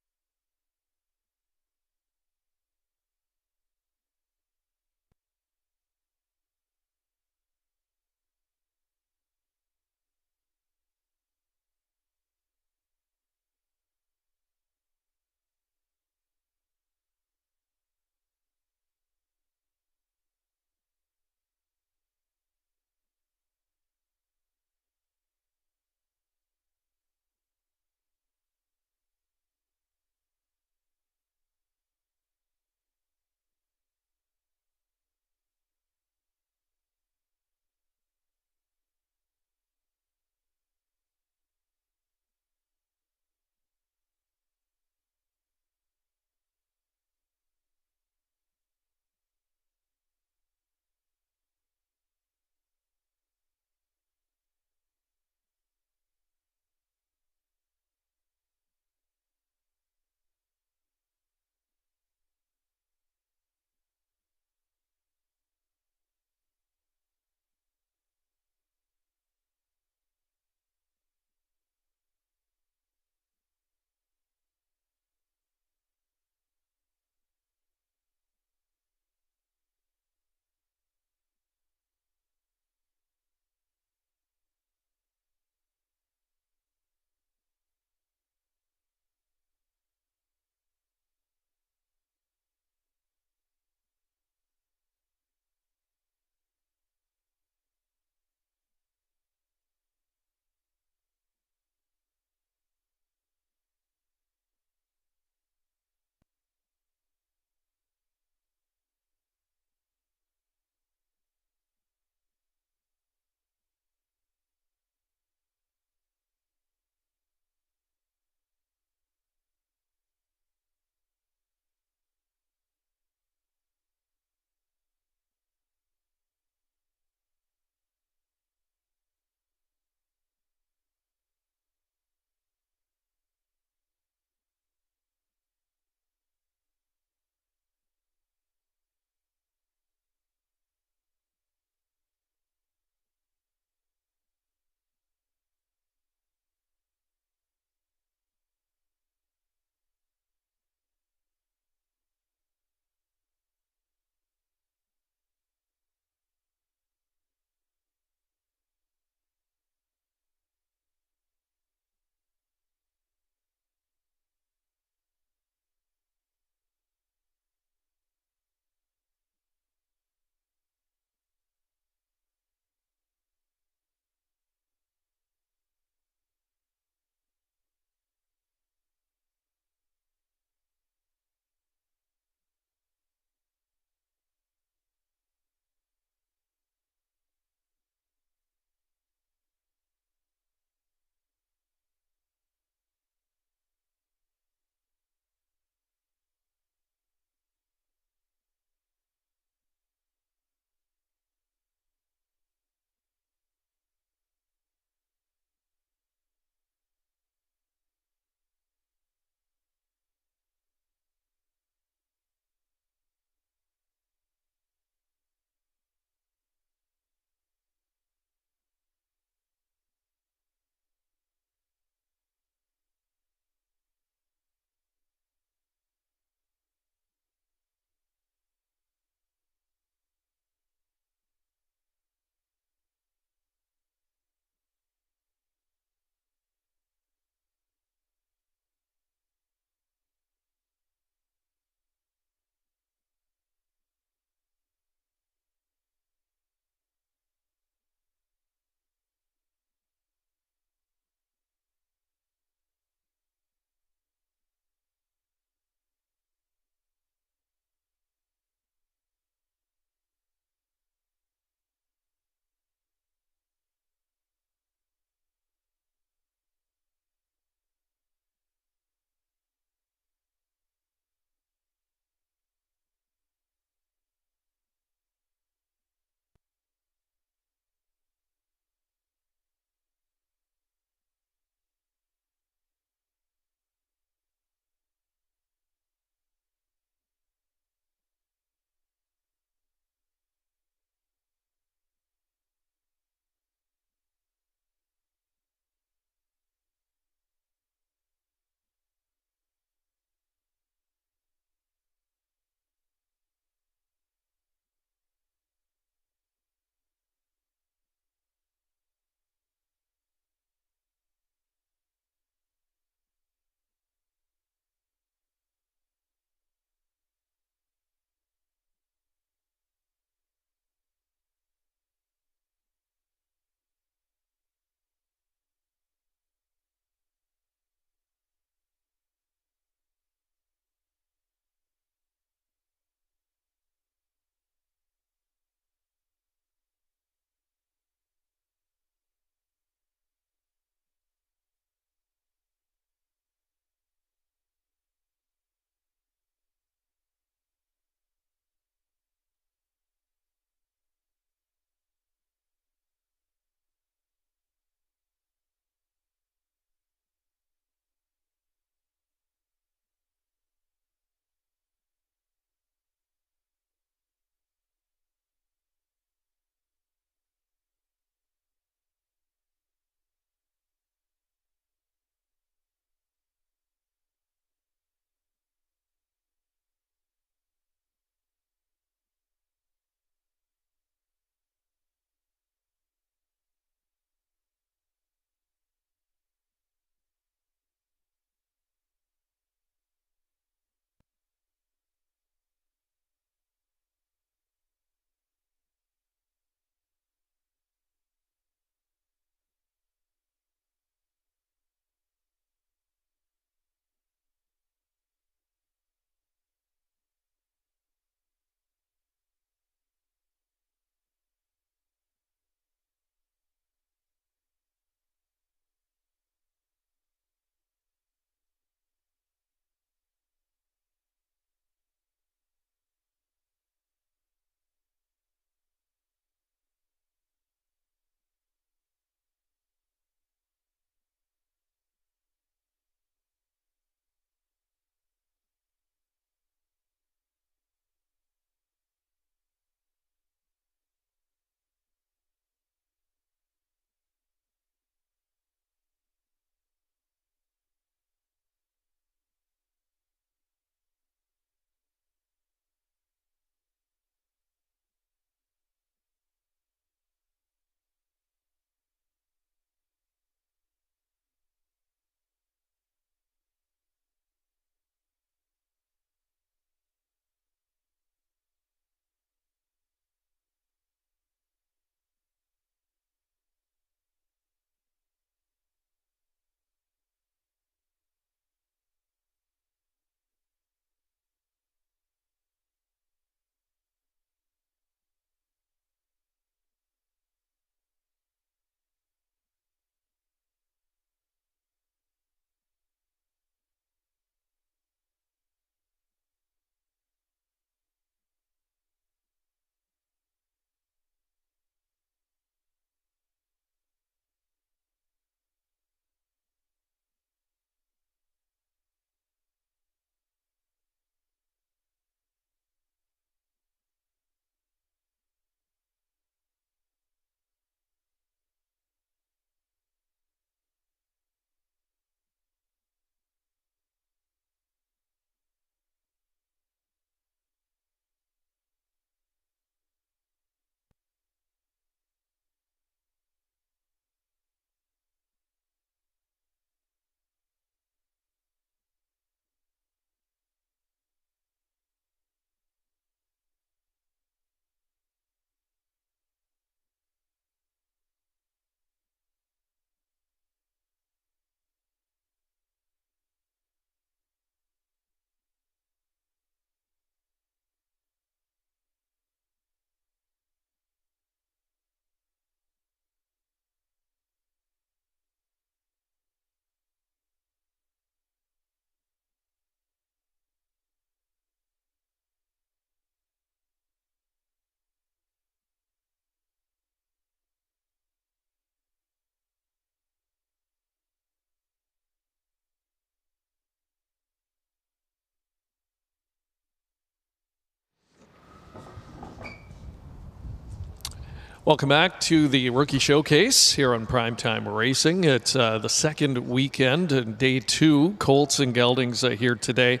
Welcome back to the Rookie Showcase here on PrimeTime Racing. It's the second weekend, day 2. Colts and Geldings here today.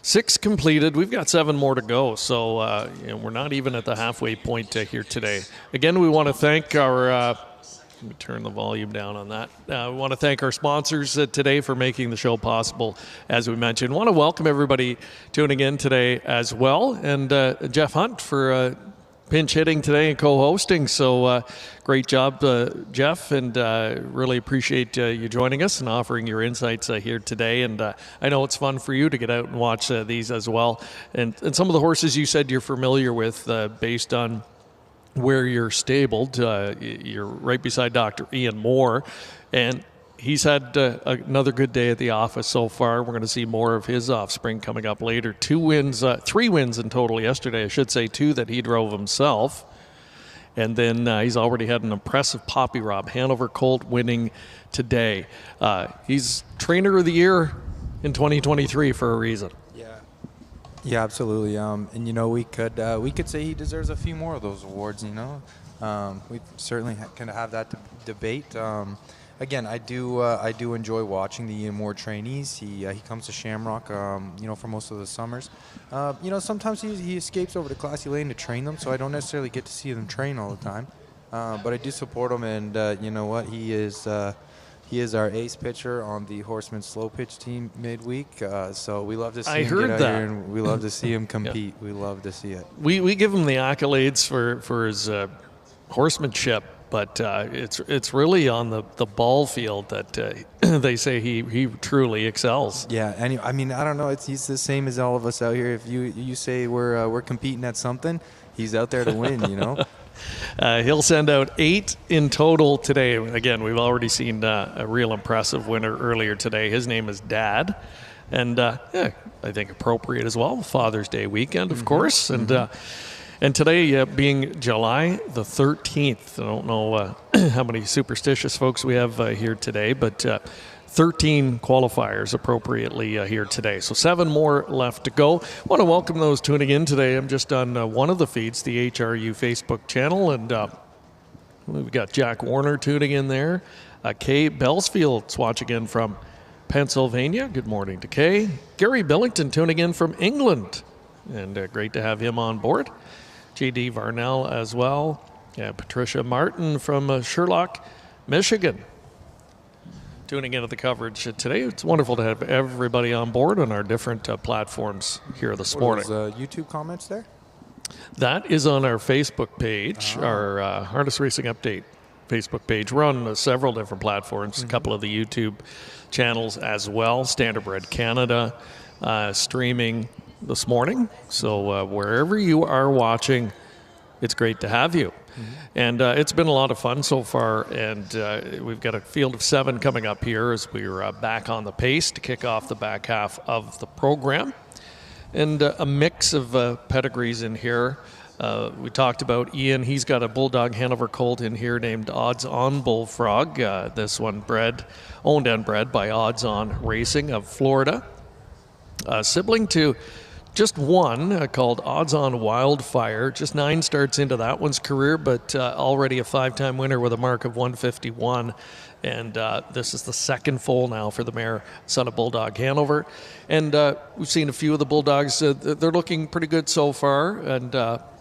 6 completed. We've got 7 more to go, so we're not even at the halfway point here today. Again, we want to thank our... let me turn the volume down on that. We want to thank our sponsors today for making the show possible, as we mentioned. Want to welcome everybody tuning in today as well, and Jeff Hunt for... pinch hitting today and co-hosting, so great job, Jeff, and really appreciate you joining us and offering your insights here today. And I know it's fun for you to get out and watch these as well. And some of the horses you said you're familiar with based on where you're stabled. You're right beside Dr. Ian Moore, and he's had another good day at the office so far. We're going to see more of his offspring coming up later. 3 wins in total yesterday. I should say 2 that he drove himself. And then he's already had an impressive Poppy Rob Hanover Colt winning today. He's Trainer of the Year in 2023 for a reason. Yeah, absolutely. And we could say he deserves a few more of those awards. We certainly can have that debate. Again, I do enjoy watching the Ian Moore trainees. He comes to Shamrock, for most of the summers. Sometimes he escapes over to Classy Lane to train them, so I don't necessarily get to see them train all the time. But I do support him, and you know what? He is our ace pitcher on the Horseman Slow Pitch team midweek. So we love to see him get out here, and we love to see him compete. We love to see it. We give him the accolades for his horsemanship. But it's really on the ball field that they say he truly excels. Yeah, and I don't know. He's the same as all of us out here. If you say we're competing at something, he's out there to win. He'll send out 8 in total today. Again, we've already seen a real impressive winner earlier today. His name is Dad, and I think appropriate as well. Father's Day weekend, of course, and. And today being July the 13th, I don't know how many superstitious folks we have here today, but 13 qualifiers appropriately here today. So 7 more left to go. I want to welcome those tuning in today. I'm just on one of the feeds, the HRU Facebook channel, and we've got Jack Warner tuning in there. Kay Belsfield's watching in from Pennsylvania. Good morning to Kay. Gary Billington tuning in from England, and great to have him on board. J.D. Varnell as well. Yeah, Patricia Martin from Sherlock, Michigan. Tuning into the coverage today. It's wonderful to have everybody on board on our different platforms here this morning. YouTube comments there? That is on our Facebook page, our Harness Racing Update Facebook page. We're on several different platforms, a couple of the YouTube channels as well. Standardbred Canada streaming this morning. So wherever you are watching, it's great to have you. And it's been a lot of fun so far, and we've got a field of 7 coming up here as we're back on the pace to kick off the back half of the program. And a mix of pedigrees in here. We talked about Ian. He's got a Bulldog Hanover Colt in here named Odds On Bullfrog. This one owned and bred by Odds On Racing of Florida. Sibling to just one called Odds On Wildfire. Just 9 starts into that one's career, but already a 5-time winner with a mark of 151. And this is the second foal now for the mare, son of Bulldog Hanover. And we've seen a few of the Bulldogs. They're looking pretty good so far. And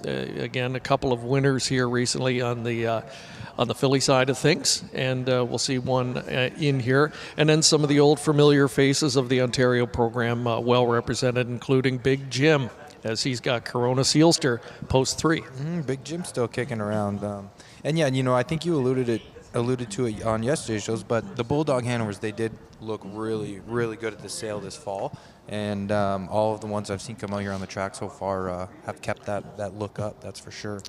again, a couple of winners here recently on the filly side of things. And we'll see one in here. And then some of the old familiar faces of the Ontario program well represented, including Big Jim, as he's got Corona Sealster post 3. Big Jim's still kicking around. And yeah, I think you alluded to it on yesterday's shows, but the Bulldog Hanovers, they did look really, really good at the sale this fall. And all of the ones I've seen come out here on the track so far have kept that look up, that's for sure.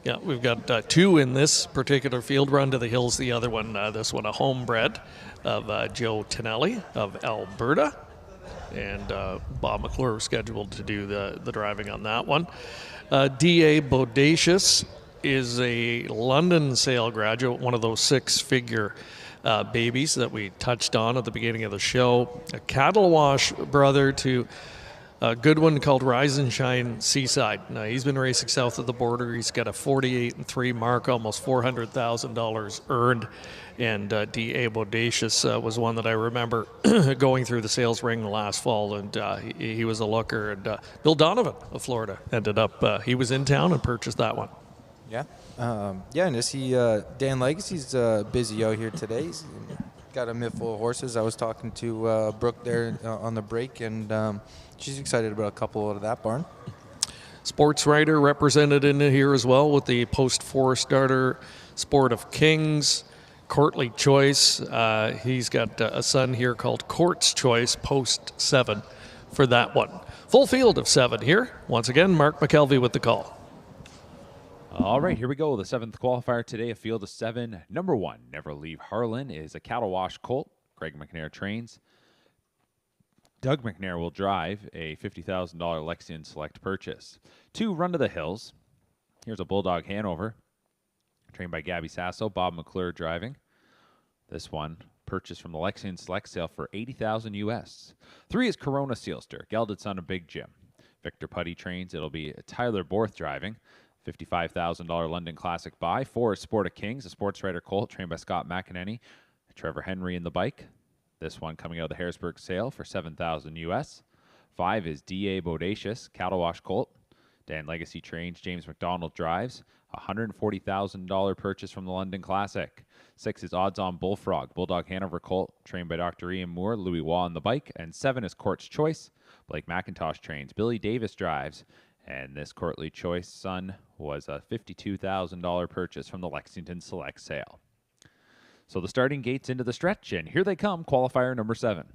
Yeah, we've got 2 in this particular field. Run to the Hills, the other one, this one a homebred of Joe Tonelli of Alberta. And Bob McClure was scheduled to do the driving on that one. D.A. Bodacious is a London sale graduate, one of those 6-figure babies that we touched on at the beginning of the show. A cattle wash brother to a good one called Rise and Shine Seaside. Now, he's been racing south of the border. He's got a 48-3 mark, almost $400,000 earned. And D.A. Bodacious was one that I remember going through the sales ring last fall, and he was a looker. And Bill Donovan of Florida ended up, he was in town and purchased that one. Yeah. And I see Dan Legacy's busy out here today. He's got a mitt full of horses. I was talking to Brooke there on the break, and she's excited about a couple out of that barn. Sports Writer represented in here as well with the post-4 starter Sport of Kings. Courtly Choice, he's got a son here called Court's Choice, post-7 for that one. Full field of 7 here. Once again, Mark McKelvey with the call. All right, here we go. The 7th qualifier today, a field of 7. Number 1, Never Leave Harlan, is a cattle wash colt. Greg McNair trains. Doug McNair will drive a $50,000 Lexian Select purchase. 2, Run to the Hills. Here's a Bulldog Hanover, trained by Gabby Sasso, Bob McClure driving. This one purchased from the Lexian Select sale for $80,000 US. 3 is Corona Sealster, gelded son of Big Jim. Victor Putty trains. It'll be Tyler Borth driving. $55,000 London Classic buy. 4 is Sport of Kings, a Sports Writer colt trained by Scott McEnany. Trevor Henry in the bike. This one coming out of the Harrisburg sale for $7,000 US. 5 is D.A. Bodacious, cattle wash colt. Dan Legacy trains, James McDonald drives. $140,000 purchase from the London Classic. 6 is Odds On Bullfrog, Bulldog Hanover colt, trained by Dr. Ian Moore, Louis Waugh on the bike. And 7 is Court's Choice. Blake McIntosh trains, Billy Davis drives. And this Courtly Choice son was a $52,000 purchase from the Lexington Select sale. So the starting gates into the stretch, and here they come, qualifier number 7.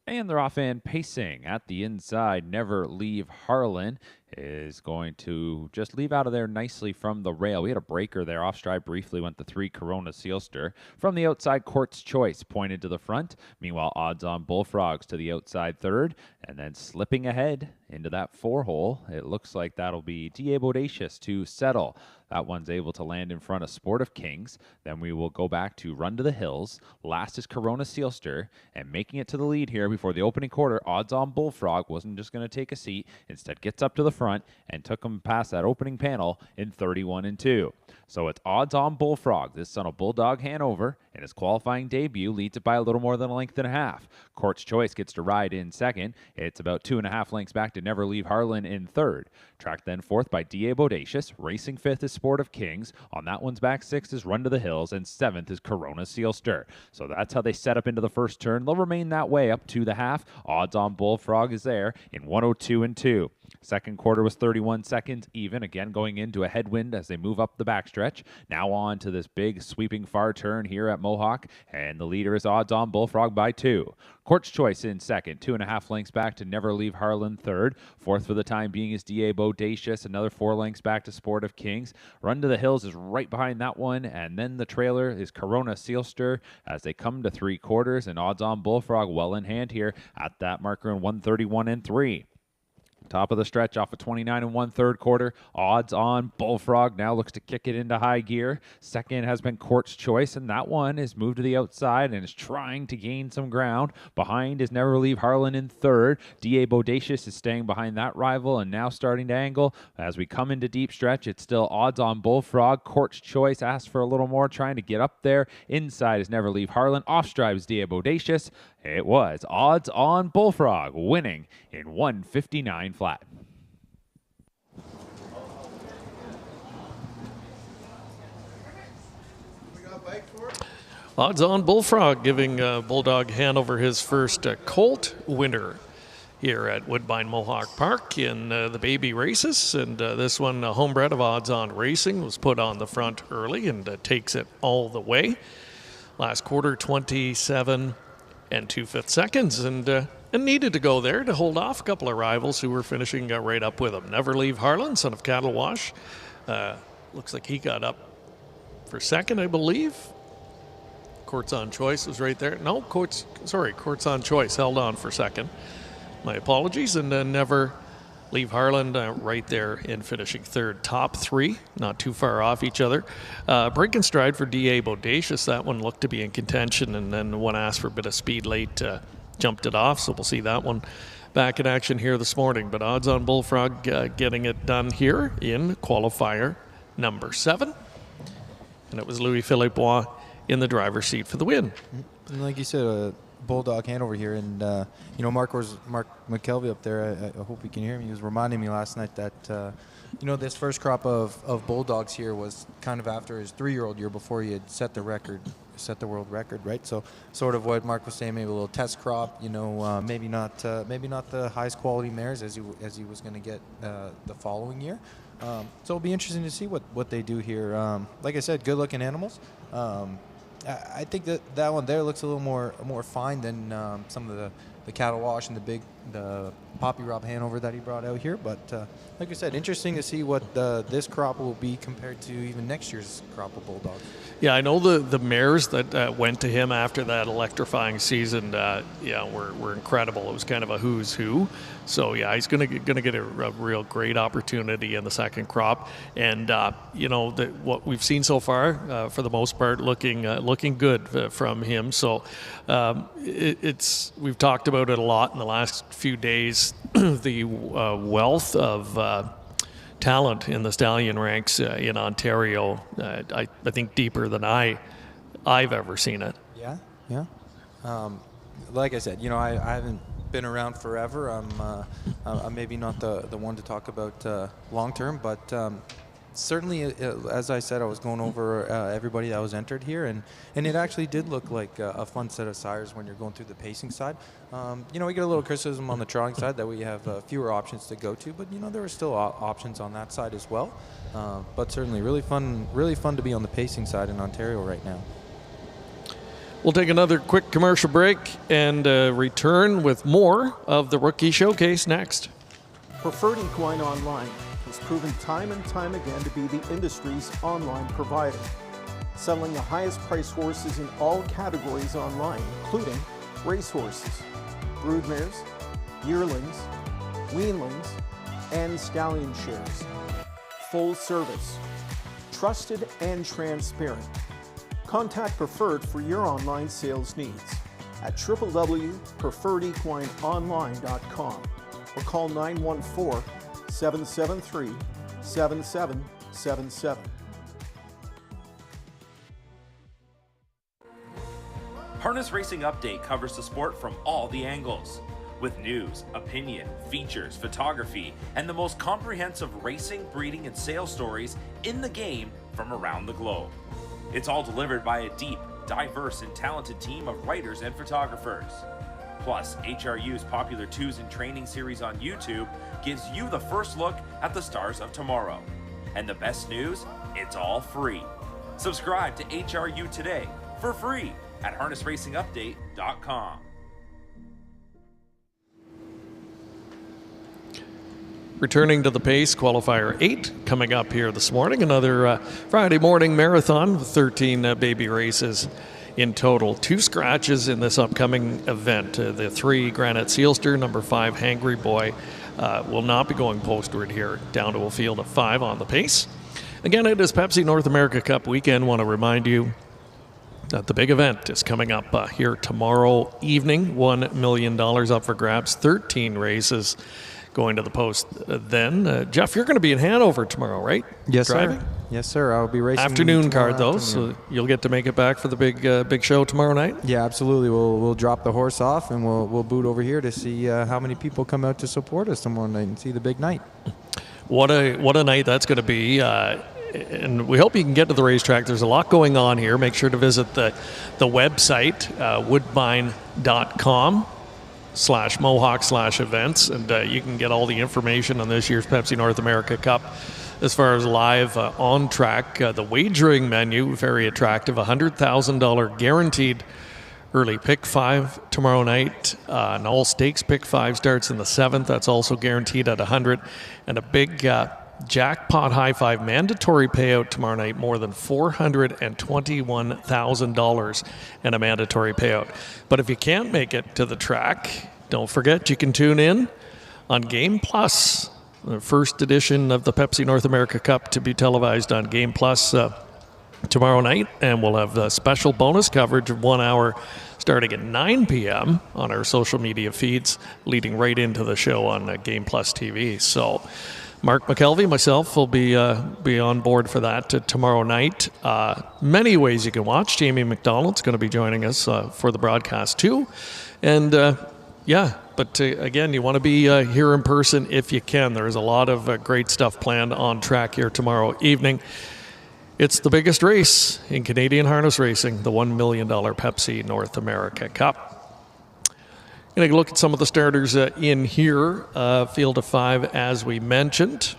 And they're off and pacing at the inside. Never Leave Harlan is going to just leave out of there nicely from the rail. We had a breaker there. Off stride briefly went the 3 Corona Sealster. From the outside, Court's Choice pointed to the front. Meanwhile, Odds On Bullfrogs to the outside third. And then slipping ahead into that 4 hole, it looks like that'll be D.A. Bodacious to settle. That one's able to land in front of Sport of Kings. Then we will go back to Run to the Hills. Last is Corona Sealster. And making it to the lead here before the opening quarter, Odds On Bullfrog wasn't just going to take a seat. Instead gets up to the front and took him past that opening panel in 31-2. So it's Odds On Bullfrog, this son of Bulldog Hanover, in his qualifying debut, leads it by a little more than a length and a half. Court's Choice gets to ride in second. It's about 2.5 lengths back to Never Leave Harlan in third. Tracked then fourth by D.A. Bodacious. Racing fifth is Sport of Kings. On that one's back, 6th is Run to the Hills, and 7th is Corona Sealster. So that's how they set up into the first turn. They'll remain that way up to the half. Odds On Bullfrog is there in 102-2. Second quarter was 31 seconds even, again going into a headwind as they move up the backstretch. Now on to this big sweeping far turn here at Mohawk, and the leader is Odds On Bullfrog by 2. Court's Choice in second, 2.5 lengths back to Never Leave Harlan third. Fourth for the time being is D.A. Bodacious, another 4 lengths back to Sport of Kings. Run to the Hills is right behind that one, and then the trailer is Corona Sealster as they come to 3 quarters, and Odds On Bullfrog well in hand here at that marker in 131-3. Top of the stretch off of 29 1/3 quarter. Odds On Bullfrog now looks to kick it into high gear. Second has been Court's Choice, and that one is moved to the outside and is trying to gain some ground. Behind is Never Leave Harlan in third. D.A. Bodacious is staying behind that rival and now starting to angle. As we come into deep stretch, it's still Odds On Bullfrog. Court's Choice asks for a little more, trying to get up there. Inside is Never Leave Harlan. Off stride is D.A. Bodacious. It was Odds On Bullfrog winning in 159 flat. Odds On Bullfrog giving Bulldog Hanover his first colt winner here at Woodbine Mohawk Park in the baby races. And this one, homebred of Odds On Racing, was put on the front early and takes it all the way. Last quarter, 27 2/5 seconds, and needed to go there to hold off a couple of rivals who were finishing right up with him. Never Leave Harlan, son of Cattle Wash. Looks like he got up for second, I believe. Court's On Choice was right there. No, Court's On Choice held on for second. My apologies. And then Never leave Harlan right there in finishing third. Top three, not too far off each other. Break and stride for D.A. Bodacious. That one looked to be in contention, and then one asked for a bit of speed late, jumped it off, so we'll see that one back in action here this morning. But odds on Bullfrog getting it done here in qualifier number 7. And it was Louis-Philippe Bois in the driver's seat for the win. And like you said, Bulldog hand over here, and Mark McKelvey up there. I hope he can hear me. He was reminding me last night that this first crop of Bulldogs here was kind of after his 3-year-old year before he had set the world record, right? So sort of what Mark was saying, maybe a little test crop. Maybe not the highest quality mares as he was going to get the following year. So it'll be interesting to see what they do here. Like I said, good looking animals. I think that one there looks a little more fine than some of the cattle wash and the Poppy Rob Hanover that he brought out here. But like I said, interesting to see what this crop will be compared to even next year's crop of Bulldogs. Yeah, I know the mares that went to him after that electrifying season, were incredible. It was kind of a who's who. So yeah, he's gonna get a real great opportunity in the second crop, and what we've seen so far, for the most part, looking good from him. So we've talked about it a lot in the last few days, the wealth of talent in the stallion ranks in Ontario. I think deeper than I've ever seen it. Yeah. Like I said, I haven't been around forever. I'm maybe not the one to talk about long term, but certainly, as I said, I was going over everybody that was entered here, and it actually did look like a fun set of sires when you're going through the pacing side. We get a little criticism on the trotting side that we have fewer options to go to, but there are still options on that side as well. But certainly, really fun to be on the pacing side in Ontario right now. We'll take another quick commercial break and return with more of the Rookie Showcase next. Preferred Equine Online has proven time and time again to be the industry's online provider, selling the highest priced horses in all categories online, including racehorses, broodmares, yearlings, weanlings, and stallion shares. Full service, trusted and transparent. Contact Preferred for your online sales needs at www.preferredequineonline.com or call 914-773-7777. Harness Racing Update covers the sport from all the angles, with news, opinion, features, photography, and the most comprehensive racing, breeding, and sales stories in the game from around the globe. It's all delivered by a deep, diverse, and talented team of writers and photographers. Plus, HRU's popular Twos and Training series on YouTube gives you the first look at the stars of tomorrow. And the best news, it's all free. Subscribe to HRU today for free at harnessracingupdate.com. Returning to the pace, qualifier 8 coming up here this morning. Another Friday morning marathon with 13 baby races in total. 2 scratches in this upcoming event. The 3 Granite Sealster, number 5 Hangry Boy, will not be going postward here, down to a field of 5 on the pace. Again, it is Pepsi North America Cup weekend. Want to remind you that the big event is coming up here tomorrow evening. $1 million up for grabs, 13 races going to the post then. Jeff, you're going to be in Hanover tomorrow, right? Yes, Driving? sir. Yes, sir. I'll be racing. Afternoon card, though, afternoon. so you'll get to make it back for the big show tomorrow night? Yeah, absolutely. We'll drop the horse off, and we'll boot over here to see how many people come out to support us tomorrow night and see the big night. What a night that's going to be. And we hope you can get to the racetrack. There's a lot going on here. Make sure to visit the website, woodbine.com/Mohawk/events, and you can get all the information on this year's Pepsi North America Cup as far as live on track. The wagering menu, very attractive, $100,000 guaranteed early pick 5 tomorrow night. An all stakes pick 5 starts in the 7th. That's also guaranteed at 100, and a big jackpot high 5 mandatory payout tomorrow night, more than $421,000 and a mandatory payout. But if you can't make it to the track, don't forget you can tune in on Game Plus the first edition of the Pepsi North America Cup to be televised on Game Plus tomorrow night, and we'll have the special bonus coverage of 1 hour starting at 9 p.m. on our social media feeds, leading right into the show on Game Plus TV. So Mark McKelvey, myself, will be on board for that tomorrow night. Many ways you can watch. Jamie McDonald's going to be joining us for the broadcast too. And but again, you want to be here in person if you can. There's a lot of great stuff planned on track here tomorrow evening. It's the biggest race in Canadian harness racing, the $1 million Pepsi North America Cup. Going to look at some of the starters in here. Field of 5, as we mentioned.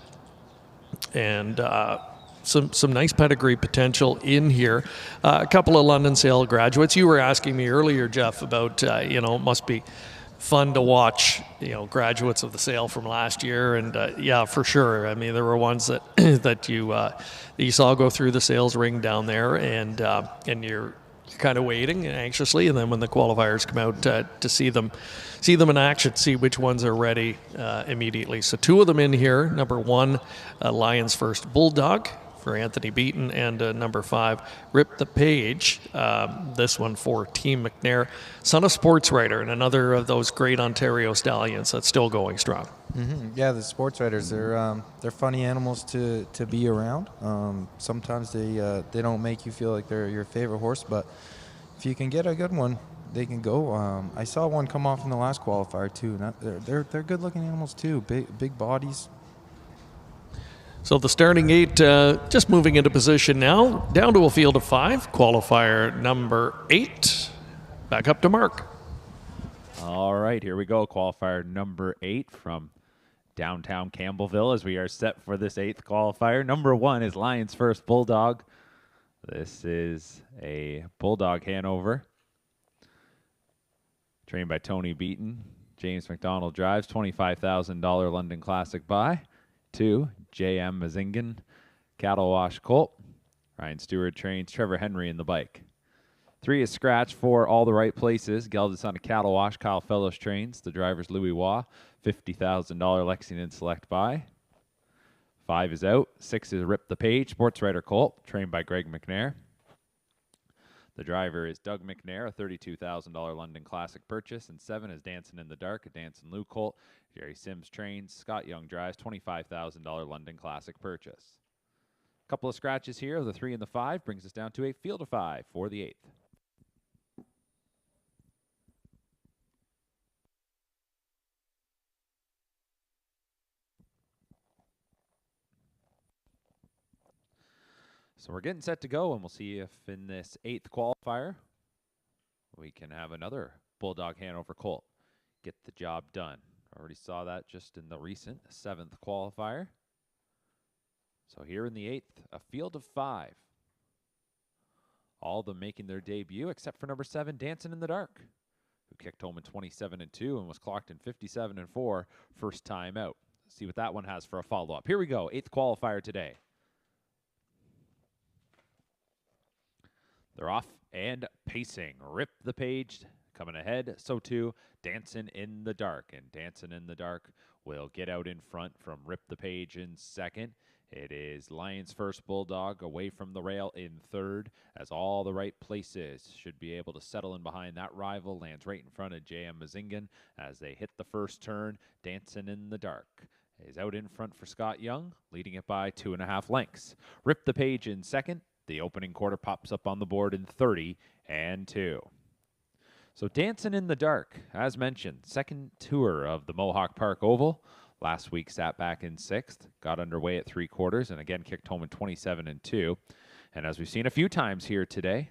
And some nice pedigree potential in here. A couple of London Sale graduates. You were asking me earlier, Jeff, about, it must be fun to watch, graduates of the Sale from last year. And yeah, for sure. I mean, there were ones that that you saw go through the sales ring down there, and you're kind of waiting anxiously, and then when the qualifiers come out to see them in action, see which ones are ready immediately. So 2 of them in here. Number 1, Lions First Bulldog for Anthony Beaton, and number 5, Rip the Page. This one for Team McNair, son of sports writer, and another of those great Ontario stallions that's still going strong. Mm-hmm. Yeah, the sports writers, they're funny animals to be around. Sometimes they don't make you feel like they're your favorite horse, but if you can get a good one, they can go. I saw one come off in the last qualifier too. They're good looking animals too. Big bodies. So the starting 8 just moving into position now, down to a field of 5. Qualifier number 8. Back up to Mark. All right, here we go. Qualifier number 8 from downtown Campbellville as we are set for this 8th qualifier. Number 1 is Lions First Bulldog. This is a Bulldog Hanover, trained by Tony Beaton. James McDonald drives, $25,000 London Classic buy. 2, J.M. Mazingan, Cattle Wash Colt. Ryan Stewart trains Trevor Henry in the bike. 3 is Scratch for All the Right Places. Gelded son of Cattle Wash. Kyle Fellows trains. The driver's Louis Waugh. $50,000 Lexington Select buy. 5 is Out. 6 is Rip the Page. Sports writer Colt, trained by Greg McNair. The driver is Doug McNair, a $32,000 London Classic purchase. And 7 is Dancing in the Dark, a Dancing Lou Colt. Jerry Sims trains. Scott Young drives, $25,000 London Classic purchase. A couple of scratches here. The 3 and the 5 brings us down to a field of 5 for the 8th. So we're getting set to go, and we'll see if in this 8th qualifier we can have another Bulldog Hanover Colt get the job done. Already saw that just in the recent 7th qualifier. So here in the 8th, a field of 5. All of them making their debut except for number 7, Dancing in the Dark, who kicked home in 27-2 and was clocked in 57-4 first time out. Let's see what that one has for a follow-up. Here we go, 8th qualifier today. They're off and pacing. Rip the Page coming ahead. So too, Dancing in the Dark. And Dancing in the Dark will get out in front from Rip the Page in 2nd. It is Lions First Bulldog away from the rail in 3rd, as All the Right Places should be able to settle in behind that rival. Lands right in front of J.M. Mazingan as they hit the first turn. Dancing in the Dark is out in front for Scott Young, leading it by 2.5 lengths. Rip the Page in 2nd. The opening quarter pops up on the board in 30-2. So Dancing in the Dark, as mentioned, 2nd tour of the Mohawk Park Oval. Last week sat back in 6th, got underway at 3/4, and again kicked home in 27-2. And as we've seen a few times here today,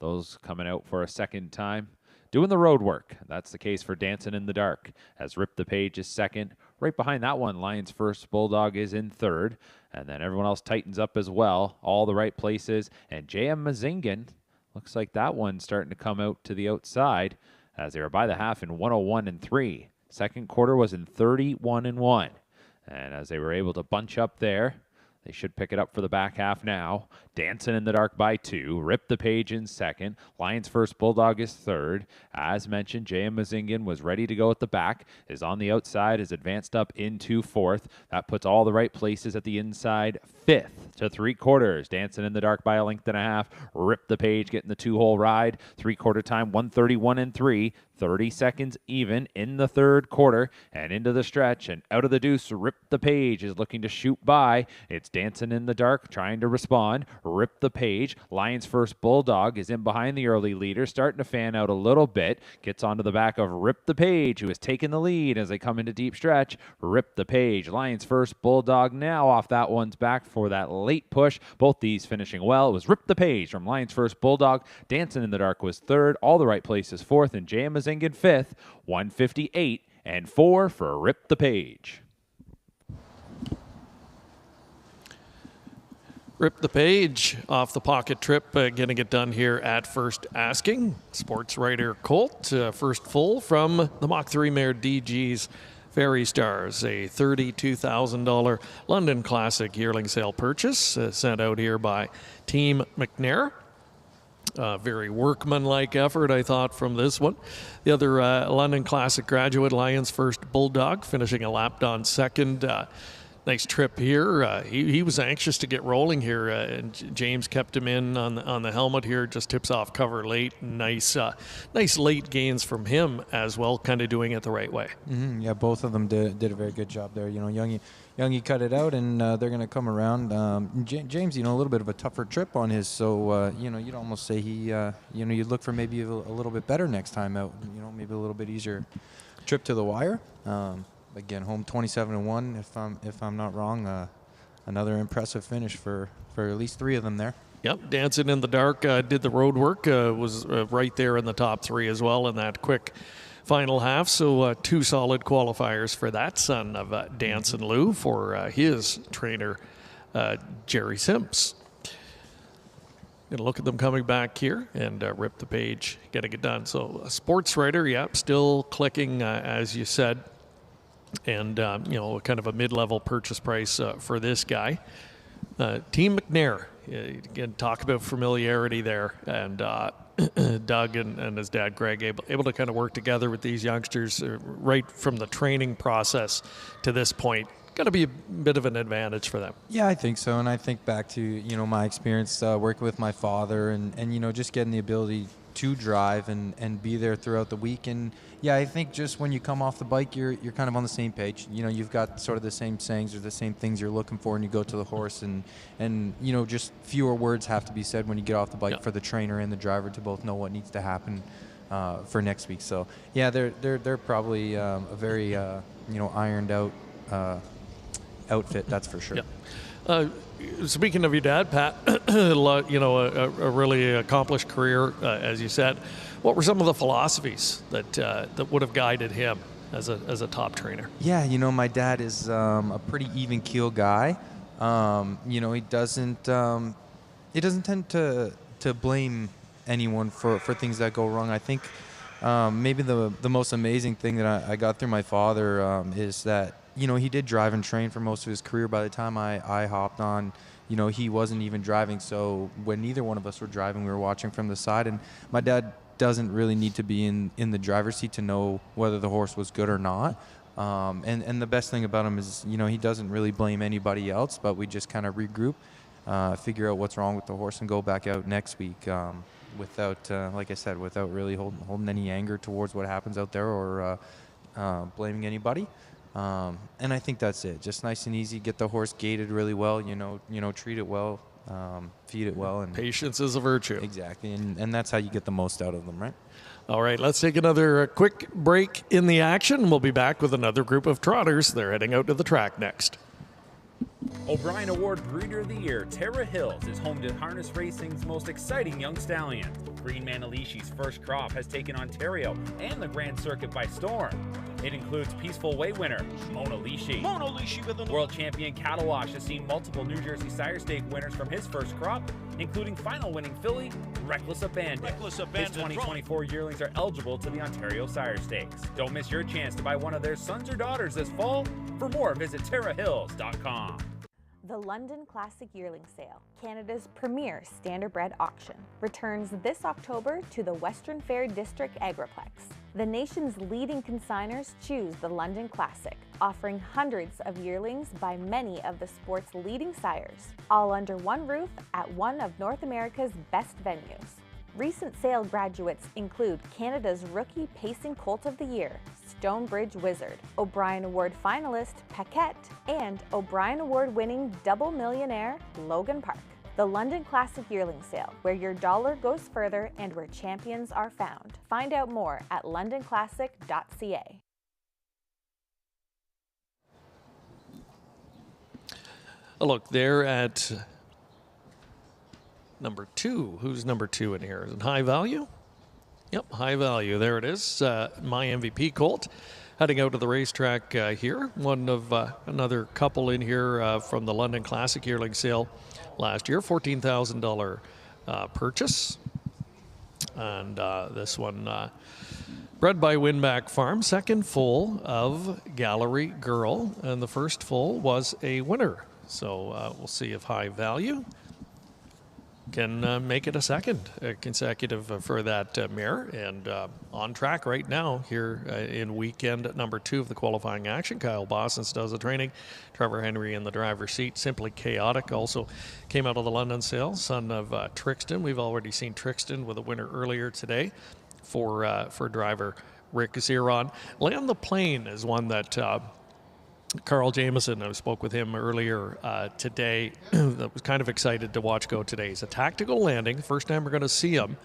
those coming out for a 2nd time, doing the road work. That's the case for Dancing in the Dark, as Rip the Page is 2nd. Right behind that one, Lions First Bulldog is in 3rd. And then everyone else tightens up as well. All the Right Places. And J.M. Mazingan, looks like that one's starting to come out to the outside, as they were by the half in 101-3. 2nd quarter was in 31-1. And as they were able to bunch up there, they should pick it up for the back half now. Dancing in the Dark by 2. Rip the Page in second. Lions First Bulldog is third. As mentioned, J.M. Mazingan was ready to go at the back, is on the outside, is advanced up into fourth. That puts all the right places at the inside. Fifth to 3/4. Dancing in the Dark by a length and a half. Rip the Page getting the 2-hole ride. 3/4 time, 1:31 3. 30 seconds even in the third quarter and into the stretch and out of the deuce. Rip the Page is looking to shoot by. It's Dancing in the Dark trying to respond. Rip the Page. Lions First Bulldog is in behind the early leader, starting to fan out a little bit. Gets onto the back of Rip the Page, who has taken the lead as they come into deep stretch. Rip the Page. Lions First Bulldog now off that one's back for that late push. Both these finishing well. It was Rip the Page from Lions First Bulldog. Dancing in the Dark was third. All the right places fourth, and J.M. Mazingan fifth. 158 and 4 for Rip the Page. Rip the Page off the pocket trip, getting it done here at First Asking. Sports writer Colt, first full from the Mach 3 mare DG's Fairy Stars, a $32,000 London Classic yearling sale purchase sent out here by Team McNair. Very workmanlike effort, I thought, from this one. The other London Classic graduate, Lions First Bulldog, finishing a lap on second. Nice trip here. He was anxious to get rolling here, and James kept him in on the helmet here. Just tips off cover late. Nice late gains from him as well, kind of doing it the right way. Mm-hmm. Yeah, both of them did a very good job there. You know, Youngie cut it out, and they're going to come around. James, you know, a little bit of a tougher trip on his, so you know, you'd almost say he, you know, you'd look for maybe a little bit better next time out. You know, maybe a little bit easier trip to the wire. Again, home 27-1, if I'm not wrong. Another impressive finish for at least 3 of them there. Yep, Dancing in the Dark did the road work, was right there in the top 3 as well in that quick final half. So 2 solid qualifiers for that son of Dance and Lou for his trainer, Jerry Sims. Gonna look at them coming back here and Rip the Page, getting it done. So a sports writer, yep, still clicking as you said. And, you know, kind of a mid-level purchase price for this guy. Team McNair, again, talk about familiarity there. And Doug and his dad, Greg, able to kind of work together with these youngsters right from the training process to this point. Got to be a bit of an advantage for them. Yeah, I think so. And I think back to, you know, my experience working with my father and, you know, just getting the ability to drive and be there throughout the week. And yeah, I think just when you come off the bike, you're kind of on the same page. You know, you've got sort of the same sayings or the same things you're looking for, and you go to the horse, and you know, just fewer words have to be said when you get off the bike for the trainer and the driver to both know what needs to happen for next week. So yeah, they're probably a very you know, ironed out outfit, that's for sure. Yeah. Speaking of your dad, Pat, you know, a really accomplished career, as you said. What were some of the philosophies that would have guided him as a top trainer? Yeah, you know, my dad is a pretty even keel guy. You know, he doesn't tend to blame anyone for things that go wrong. I think maybe the most amazing thing that I got through my father is that, you know, he did drive and train for most of his career. By the time I hopped on, you know, he wasn't even driving. So when neither one of us were driving, we were watching from the side. And my dad doesn't really need to be in the driver's seat to know whether the horse was good or not. And the best thing about him is, you know, he doesn't really blame anybody else, but we just kind of regroup, figure out what's wrong with the horse, and go back out next week without, like I said, without really holding any anger towards what happens out there or blaming anybody. And I think that's it. Just nice and easy. Get the horse gated really well. You know, treat it well, feed it well, and patience is a virtue. Exactly, and that's how you get the most out of them, right? All right, let's take another quick break in the action. We'll be back with another group of trotters. They're heading out to the track next. O'Brien Award Breeder of the Year, Tara Hills, is home to harness racing's most exciting young stallion. Green Manilishi's first crop has taken Ontario and the Grand Circuit by storm. It includes Peaceful Way winner Mona Lishi. World champion Cattle Wash has seen multiple New Jersey Sire Stake winners from his first crop, including final winning filly Reckless Abandon. His 2024 yearlings are eligible to the Ontario Sire Stakes. Don't miss your chance to buy one of their sons or daughters this fall. For more, visit TaraHills.com. The London Classic Yearling Sale, Canada's premier standardbred auction, returns this October to the Western Fair District Agriplex. The nation's leading consigners choose the London Classic, offering hundreds of yearlings by many of the sport's leading sires, all under one roof at one of North America's best venues. Recent sale graduates include Canada's Rookie Pacing Colt of the Year, Stonebridge Wizard, O'Brien Award finalist Paquette, and O'Brien Award-winning double millionaire Logan Park. The London Classic Yearling Sale, where your dollar goes further and where champions are found. Find out more at londonclassic.ca. A look there at number 2. Who's number 2 in here? Is it High Value? Yep, High Value. There it is. My MVP Colt heading out to the racetrack here. One of another couple in here from the London Classic Yearling Sale last year. $14,000 purchase. And this one bred by Winback Farm. Second full of Gallery Girl. And the first full was a winner. So we'll see if High Value can make it a second consecutive for that mare, and on track right now here in weekend number 2 of the qualifying action. Kyle Bossens does the training. Trevor Henry in the driver's seat. Simply Chaotic also came out of the London sale, son of Trixton. We've already seen Trixton with a winner earlier today for driver Rick Ziron. Land the Plane is one that Carl Jameson, I spoke with him earlier today, that was kind of excited to watch go today. He's a tactical landing, first time we're going to see him.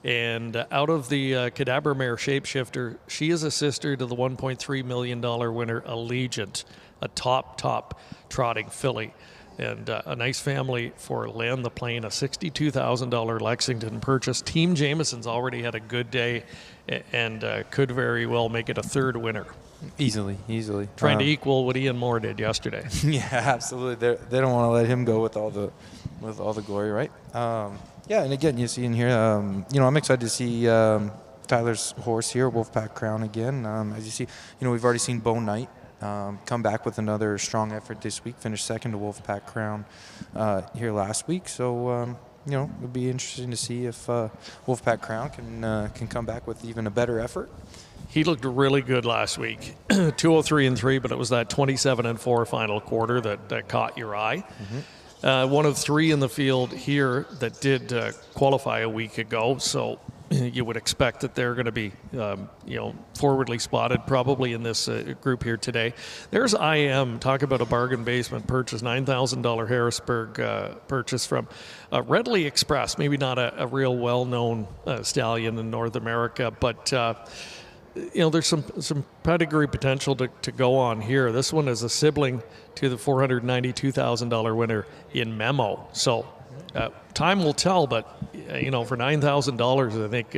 And out of the Cadabra Mare Shapeshifter, she is a sister to the $1.3 million winner Allegiant, a top trotting filly. And a nice family for Land the Plane, a $62,000 Lexington purchase. Team Jameson's already had a good day and could very well make it a third winner. Easily. Trying to equal what Ian Moore did yesterday. Yeah, absolutely. They don't want to let him go with all the glory, right? Yeah, and again, you see in here, I'm excited to see Tyler's horse here, Wolfpack Crown again. As you see, we've already seen Bo Knight come back with another strong effort this week. Finished second to Wolfpack Crown here last week. So it'll be interesting to see if Wolfpack Crown can come back with even a better effort. He looked really good last week. 203-3, but it was that 27-4 final quarter that caught your eye. Mm-hmm. One of 3 in the field here that did qualify a week ago, so you would expect that they're going to be, forwardly spotted probably in this group here today. There's IM. Talk about a bargain basement purchase, $9,000 Harrisburg purchase from Readily Express. Maybe not a real well-known stallion in North America, but there's some pedigree potential to go on here. This one is a sibling to the $492,000 winner in Memo. So time will tell, but for $9,000, I think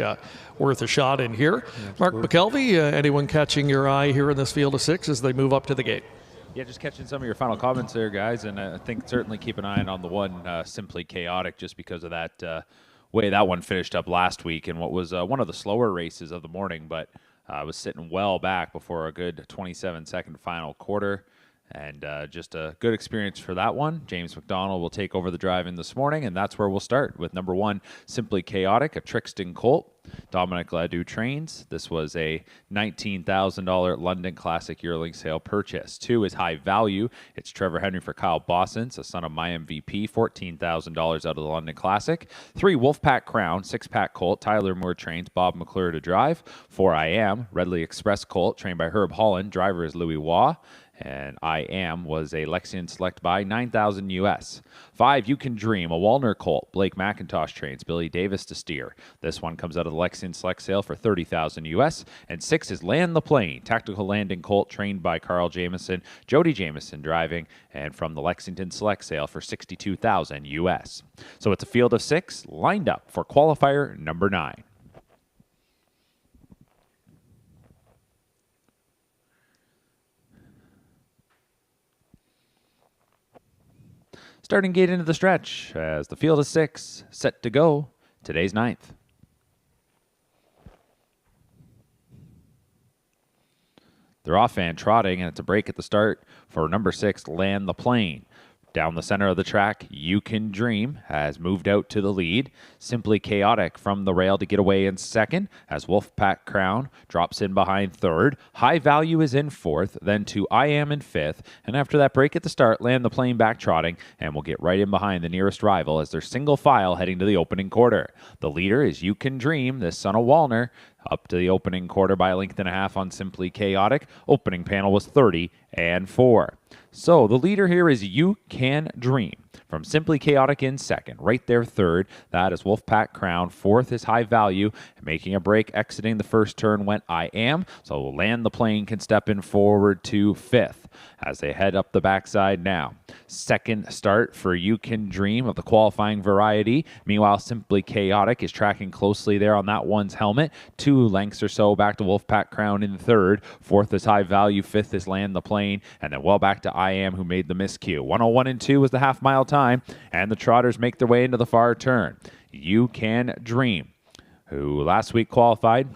worth a shot in here. Yeah, Mark McKelvey, anyone catching your eye here in this field of 6 as they move up to the gate? Yeah, just catching some of your final comments there, guys, and I think certainly keep an eye on the one Simply Chaotic, just because of that way that one finished up last week and what was one of the slower races of the morning, but was sitting well back before a good 27-second final quarter. And just a good experience for that one. James McDonald will take over the drive-in this morning, and that's where we'll start with number 1, Simply Chaotic, a Trixton colt. Dominic Ladew trains. This was a $19,000 London Classic yearling sale purchase. 2 is High Value. It's Trevor Henry for Kyle Bossens, a son of My MVP, $14,000 out of the London Classic. 3, Wolfpack Crown, 6-pack colt. Tyler Moore trains. Bob McClure to drive. 4, I Am, Readily Express colt, trained by Herb Holland. Driver is Louis Waugh. And I Am was a Lexington Select by $9,000 US. 5, You Can Dream, a Walner colt. Blake McIntosh trains. Billy Davis to steer. This one comes out of the Lexington Select sale for $30,000 US. And 6 is Land the Plane, tactical landing colt trained by Carl Jameson. Jody Jameson driving, and from the Lexington Select sale for $62,000 US. So it's a field of 6 lined up for qualifier number 9. Starting gate into the stretch as the field is 6, set to go, today's 9th. They're off and trotting, and it's a break at the start for number 6, Land the Plane. Down the center of the track, You Can Dream has moved out to the lead. Simply Chaotic from the rail to get away in second, as Wolfpack Crown drops in behind third. High Value is in fourth, then to I Am in fifth, and after that break at the start, Land the Plane back trotting, and will get right in behind the nearest rival as they're single file heading to the opening quarter. The leader is You Can Dream, this son of Wallner, up to the opening quarter by a length and a half on Simply Chaotic. Opening panel was 30-4. So the leader here is You Can Dream from Simply Chaotic in second. Right there third. That is Wolfpack Crown. Fourth is High Value. Making a break, exiting the first turn went I Am. So Land the Plane can step in forward to fifth as they head up the backside now. Second start for You Can Dream of the qualifying variety. Meanwhile, Simply Chaotic is tracking closely there on that one's helmet. 2 lengths or so back to Wolfpack Crown in third. Fourth is High Value. Fifth is Land the Plane. And then well back to I Am, who made the miscue. 1:01.2 was the half-mile time, and the Trotters make their way into the far turn. You Can Dream, who last week qualified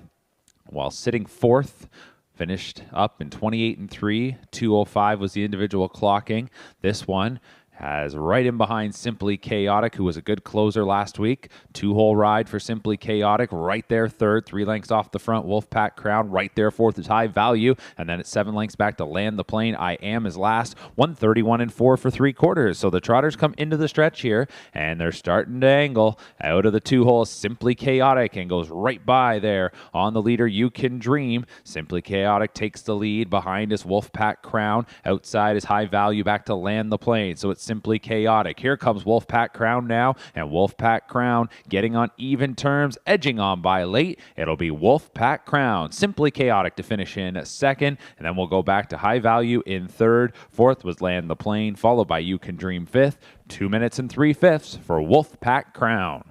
while sitting fourth, finished up in 28-3. 2:05 was the individual clocking. This one has right in behind Simply Chaotic, who was a good closer last week. 2-hole ride for Simply Chaotic, right there third, 3 lengths off the front. Wolfpack Crown, right there fourth is High Value, and then it's 7 lengths back to Land the Plane. I Am is last, 131-4 for 3/4. So the Trotters come into the stretch here, and they're starting to angle out of the 2-hole. Simply Chaotic, and goes right by there on the leader, You Can Dream. Simply Chaotic takes the lead. Behind is Wolfpack Crown. Outside is High Value back to Land the Plane. So it's Simply Chaotic. Here comes Wolfpack Crown now, and Wolfpack Crown getting on even terms, edging on by late. It'll be Wolfpack Crown. Simply Chaotic to finish in second, and then we'll go back to High Value in third. Fourth was Land the Plane, followed by You Can Dream fifth. 2 minutes and 3/5 for Wolfpack Crown.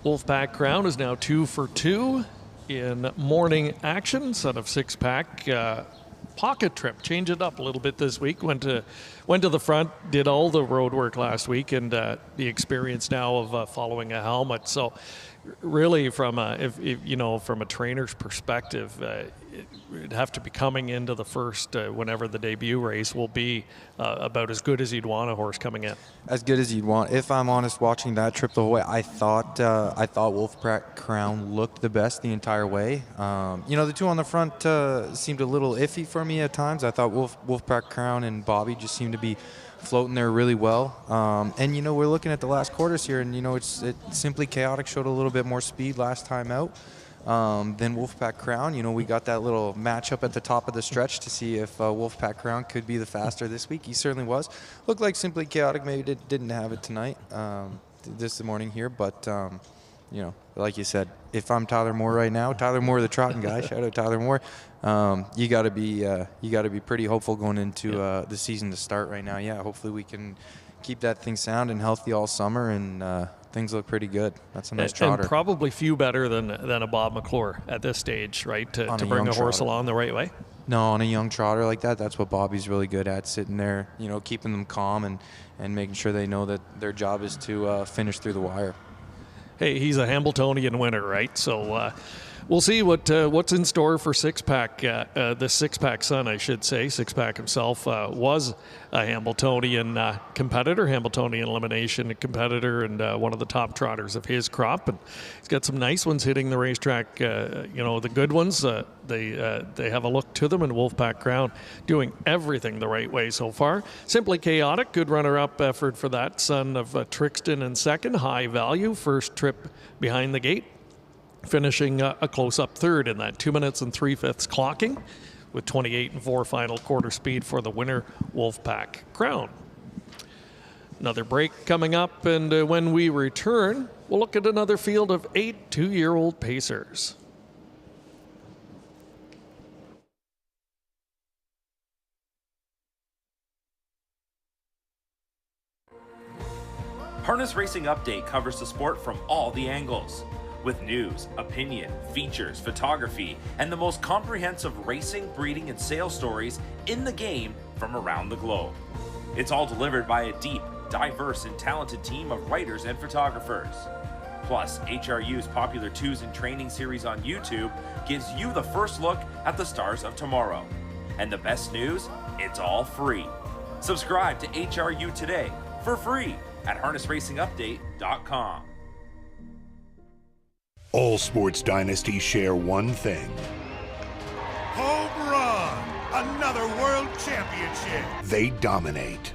Wolfpack Crown is now 2 for 2 in morning action. Son of six-pack pocket trip. Change it up a little bit this week. Went to the front, did all the road work last week, and the experience now of following a helmet. So really from a, from a trainer's perspective, it'd have to be coming into the first, whenever the debut race will be, about as good as you'd want a horse coming in. As good as you'd want. If I'm honest, watching that trip the whole way, I thought Wolfpack Crown looked the best the entire way. The two on the front seemed a little iffy for me at times. I thought Wolfpack Crown and Bobby just seemed to be floating there really well. And we're looking at the last quarters here, and it's Simply Chaotic showed a little bit more speed last time out than Wolfpack Crown. We got that little matchup at the top of the stretch to see if Wolfpack Crown could be the faster this week. He certainly was. Looked like Simply Chaotic maybe didn't have it tonight, this morning here, but like you said, if I'm Tyler Moore right now, Tyler Moore, the trotting guy, shout out Tyler Moore. You got to be pretty hopeful going into the season to start right now. Yeah, hopefully we can keep that thing sound and healthy all summer, and things look pretty good. That's a nice trotter. And probably few better than a Bob McClure at this stage, right? To bring a horse along the right way. No, on a young trotter like that, that's what Bobby's really good at, sitting there, keeping them calm and making sure they know that their job is to finish through the wire. Hey, he's a Hambletonian winner, right? So we'll see what's in store for Six-Pack. The Six-Pack son, I should say. Six-Pack himself was a Hambletonian competitor, Hambletonian elimination competitor, and one of the top trotters of his crop. And he's got some nice ones hitting the racetrack. The good ones, they have a look to them, and Wolfpack Crown doing everything the right way so far. Simply Chaotic, good runner-up effort for that. Son of Trixton in second. High Value, first trip behind the gate. Finishing a close-up third in that 2 minutes and 3/5 clocking with 28-4 final quarter speed for the winner, Wolfpack Crown. Another break coming up, and when we return, we'll look at another field of 8 two-year-old pacers. Harness Racing Update covers the sport from all the angles, with news, opinion, features, photography, and the most comprehensive racing, breeding, and sales stories in the game from around the globe. It's all delivered by a deep, diverse, and talented team of writers and photographers. Plus, HRU's popular Twos and Training series on YouTube gives you the first look at the stars of tomorrow. And the best news? It's all free. Subscribe to HRU today for free at harnessracingupdate.com. All sports dynasties share one thing. Home run! Another world championship! They dominate.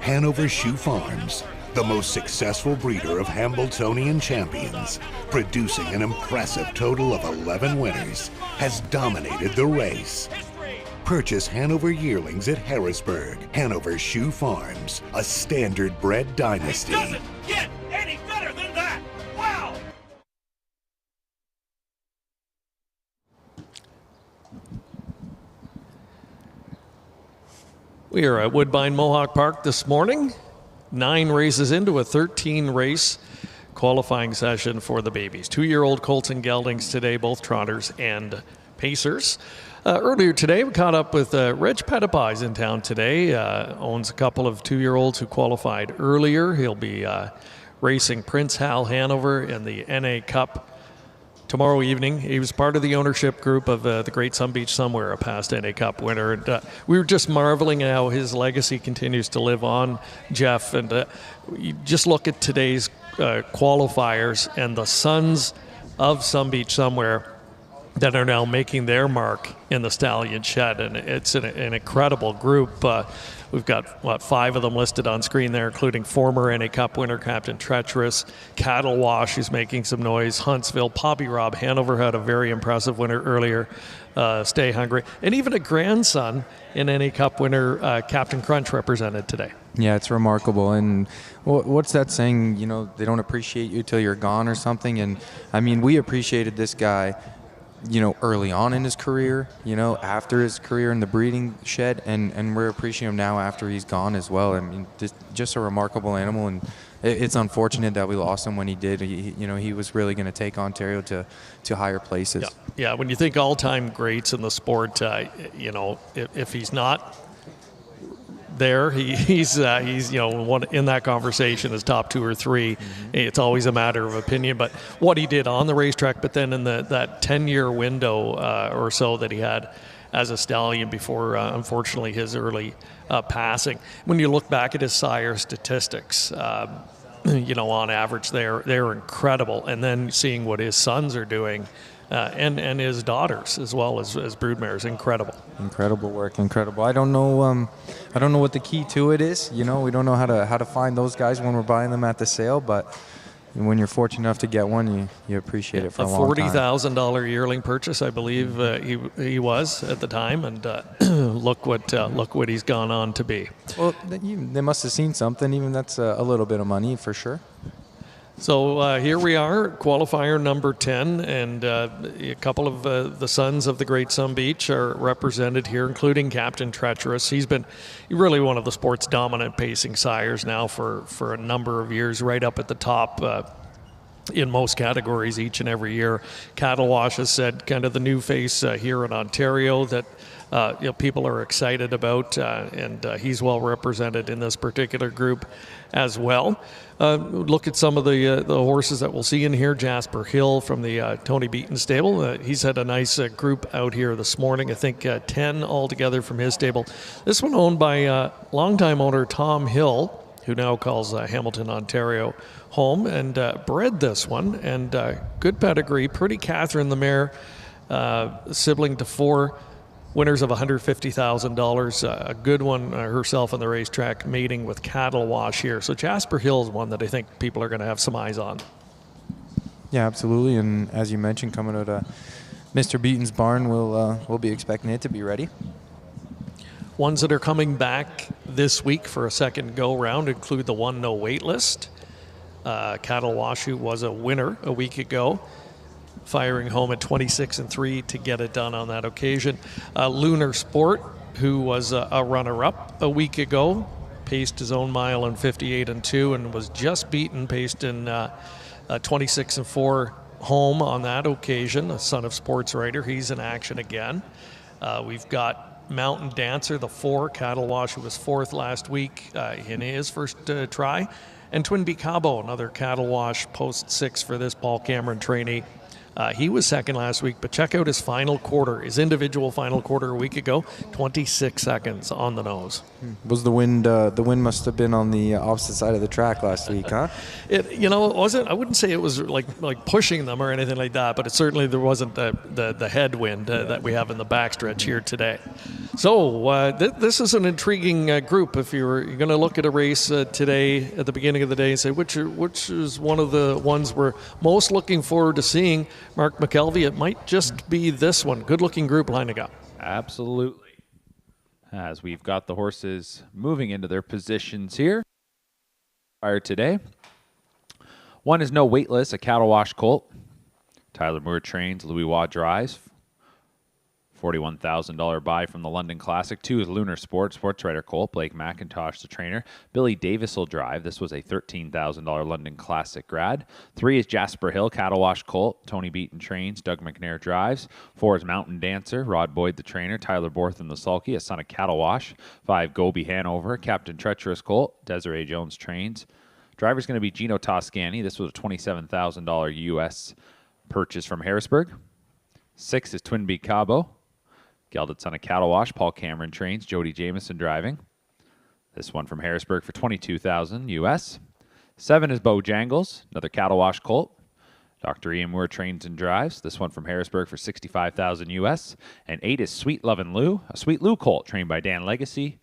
Hanover Shoe Farms, the most successful breeder of Hambletonian champions, producing an impressive total of 11 winners, has dominated the race. Purchase Hanover yearlings at Harrisburg. Hanover Shoe Farms, a standard bred dynasty. It doesn't get any better than that! Wow! We are at Woodbine Mohawk Park this morning. 9 races into a 13-race qualifying session for the babies. 2-year-old colts and geldings today, both trotters and pacers. Earlier today, we caught up with Reg Pettipies in town today. Owns a couple of 2-year-olds who qualified earlier. He'll be racing Prince Hal Hanover in the NA Cup tomorrow evening. He was part of the ownership group of the Great Sun Beach Somewhere, a past NA Cup winner. And we were just marveling at how his legacy continues to live on, Jeff. And you just look at today's qualifiers and the sons of Sun Beach Somewhere that are now making their mark in the Stallion Shed. And it's an incredible group. We've got, 5 of them listed on screen there, including former NA Cup winner Captain Treacherous, Cattle Wash, who's making some noise, Huntsville, Poppy Rob Hanover had a very impressive winner earlier, Stay Hungry, and even a grandson in NA Cup winner, Captain Crunch, represented today. Yeah, it's remarkable. And what's that saying, they don't appreciate you till you're gone or something? And, I mean, we appreciated this guy early on in his career, after his career in the breeding shed, and we're appreciating him now after he's gone as well. I mean, just a remarkable animal, and it's unfortunate that we lost him when he did. He was really going to take Ontario to higher places. Yeah, when you think all-time greats in the sport, if he's not there, he's one in that conversation is top 2 or 3. Mm-hmm. It's always a matter of opinion, but what he did on the racetrack, but then in that 10-year window or so that he had as a stallion before unfortunately his early passing. When you look back at his sire statistics, on average they're incredible, and then seeing what his sons are doing and his daughters as well as broodmares, incredible work. I don't know what the key to it is. We don't know how to find those guys when we're buying them at the sale, but when you're fortunate enough to get one, you appreciate it for a long time. $40,000 yearling purchase, I believe he was at the time, and look what he's gone on to be. Well, they must have seen something. Even that's a little bit of money for sure. So here we are, qualifier number 10, and a couple of the sons of the Great Sun Beach are represented here, including Captain Treacherous. He's been really one of the sport's dominant pacing sires now for a number of years, right up at the top in most categories each and every year. Cattle Wash has said kind of the new face here in Ontario that people are excited about, and he's well represented in this particular group as well. Look at some of the horses that we'll see in here. Jasper Hill from the Tony Beaton stable. He's had a nice group out here this morning. I think 10 altogether from his stable. This one owned by longtime owner Tom Hill, who now calls Hamilton, Ontario home, and bred this one. And good pedigree. Pretty Catherine the mare, sibling to 4 winners of $150,000. A good one herself on the racetrack, mating with Cattle Wash here. So Jasper Hill is one that I think people are going to have some eyes on. Yeah, absolutely. And as you mentioned, coming out of Mr. Beaton's barn, we'll be expecting it to be ready. Ones that are coming back this week for a second go-round include the one no wait list. Cattle Wash, who was a winner a week ago, firing home at 26-3 to get it done on that occasion. Lunar Sport, who was a runner-up a week ago, paced his own mile in 58-2 and was just beaten, paced in 26-4 home on that occasion. A son of sports writer, he's in action again. We've got Mountain Dancer, the 4, Cattle Wash, who was 4th last week in his first try. And Twin Bee Cabo, another Cattle Wash, post 6 for this Paul Cameron trainee. He was second last week, but check out his final quarter, his individual final quarter a week ago, 26 seconds on the nose. Was the wind? The wind must have been on the opposite side of the track last week, huh? It wasn't. I wouldn't say it was like pushing them or anything like that, but there wasn't the headwind that we have in the backstretch here today. So this is an intriguing group. If you're going to look at a race today at the beginning of the day and say which is one of the ones we're most looking forward to seeing, Mark McKelvey, it might just be this one. Good-looking group lining up. Absolutely. As we've got the horses moving into their positions here. Prior today. One is No Waitlist, a cattle wash colt. Tyler Moore trains, Louis Waugh drives. $41,000 buy from the London Classic. 2 is Lunar Sport, sports writer colt. Blake McIntosh, the trainer. Billy Davis will drive. This was a $13,000 London Classic grad. 3 is Jasper Hill, cattle wash colt. Tony Beaton trains. Doug McNair drives. 4 is Mountain Dancer. Rod Boyd, the trainer. Tyler Bortham, the sulky, a son of cattle wash. 5, Gobi Hanover. Captain Treacherous colt. Desiree Jones trains. Driver's going to be Gino Toscani. This was a $27,000 U.S. purchase from Harrisburg. 6 is Twin Beak Cabo. Gelded son of cattle wash. Paul Cameron trains. Jody Jameson driving. This one from Harrisburg for $22,000 U.S. 7 is Bojangles, another cattle wash colt. Dr. Ian Moore trains and drives. This one from Harrisburg for $65,000 U.S. And 8 is Sweet Lovin' Lou, a Sweet Lou colt trained by Dan Legacy.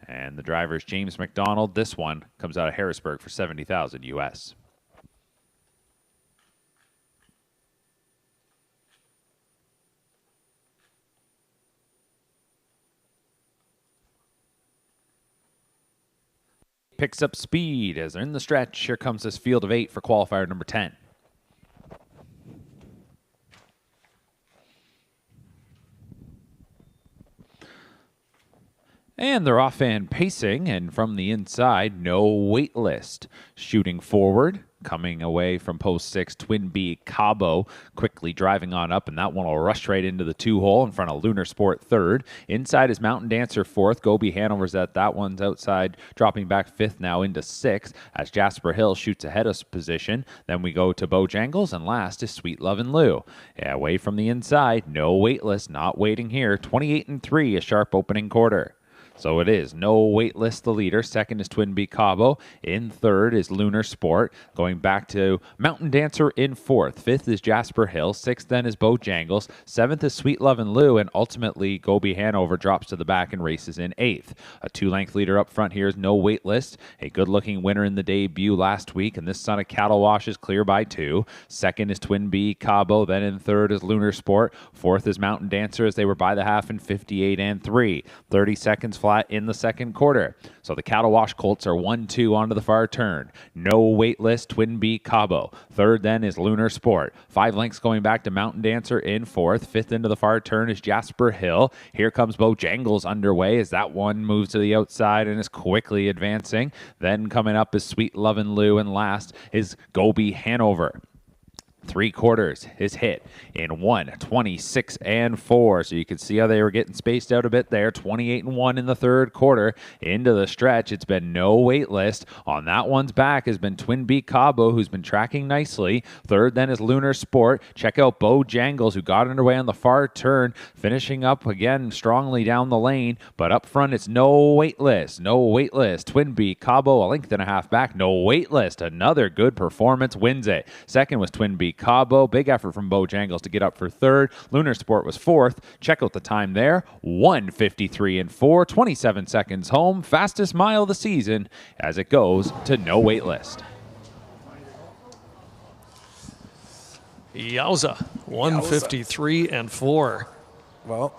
And the driver is James McDonald. This one comes out of Harrisburg for $70,000 U.S. Picks up speed as they're in the stretch. Here comes this field of 8 for qualifier number 10. And they're off and pacing, and from the inside, No Waitlist. Shooting forward, coming away from post 6, Twin B Cabo, quickly driving on up, and that one will rush right into the 2-hole in front of Lunar Sport 3rd. Inside is Mountain Dancer 4th. Gobi Hanover's at that one's outside, dropping back 5th now into 6th as Jasper Hill shoots ahead of position. Then we go to Bojangles, and last is Sweet Lovin' Lou. Away from the inside, No Waitlist, not waiting here. 28-3, a sharp opening quarter. So it is No Waitlist, the leader. 2nd is Twin B Cabo. In 3rd is Lunar Sport. Going back to Mountain Dancer in 4th. 5th is Jasper Hill. 6th then is Bojangles. 7th is Sweet Lovin' Lou. And ultimately, Gobi Hanover drops to the back and races in 8th. A 2-length leader up front here is No Waitlist. A good-looking winner in the debut last week. And this son of cattle wash is clear by 2. 2nd is Twin B Cabo. Then in 3rd is Lunar Sport. 4th is Mountain Dancer as they were by the half in 58-3. 30 seconds flat in the second quarter. So the cattle wash colts are 1-2 onto the far turn. No Waitlist, Twin B Cabo. 3rd then is Lunar Sport. 5 lengths going back to Mountain Dancer in 4th. 5th into the far turn is Jasper Hill. Here comes Bojangles underway as that one moves to the outside and is quickly advancing. Then coming up is Sweet Lovin' Lou, and last is Gobi Hanover. 3 quarters is hit in 1, 26-4. So you can see how they were getting spaced out a bit there. 28-1 in the 3rd quarter. Into the stretch, it's been No Waitlist. On that one's back has been Twin B Cabo, who's been tracking nicely. 3rd then is Lunar Sport. Check out Bojangles, who got underway on the far turn, finishing up again strongly down the lane. But up front, it's No Waitlist. No Waitlist. Twin B Cabo, a length and a half back. No Waitlist. Another good performance, wins it. 2nd was Twin B Cabo. Big effort from Bojangles to get up for 3rd. Lunar Sport was 4th. Check out the time there. 1:53-4. 27 seconds home. Fastest mile of the season as it goes to No Waitlist. Yowza. 1:53-4. Well,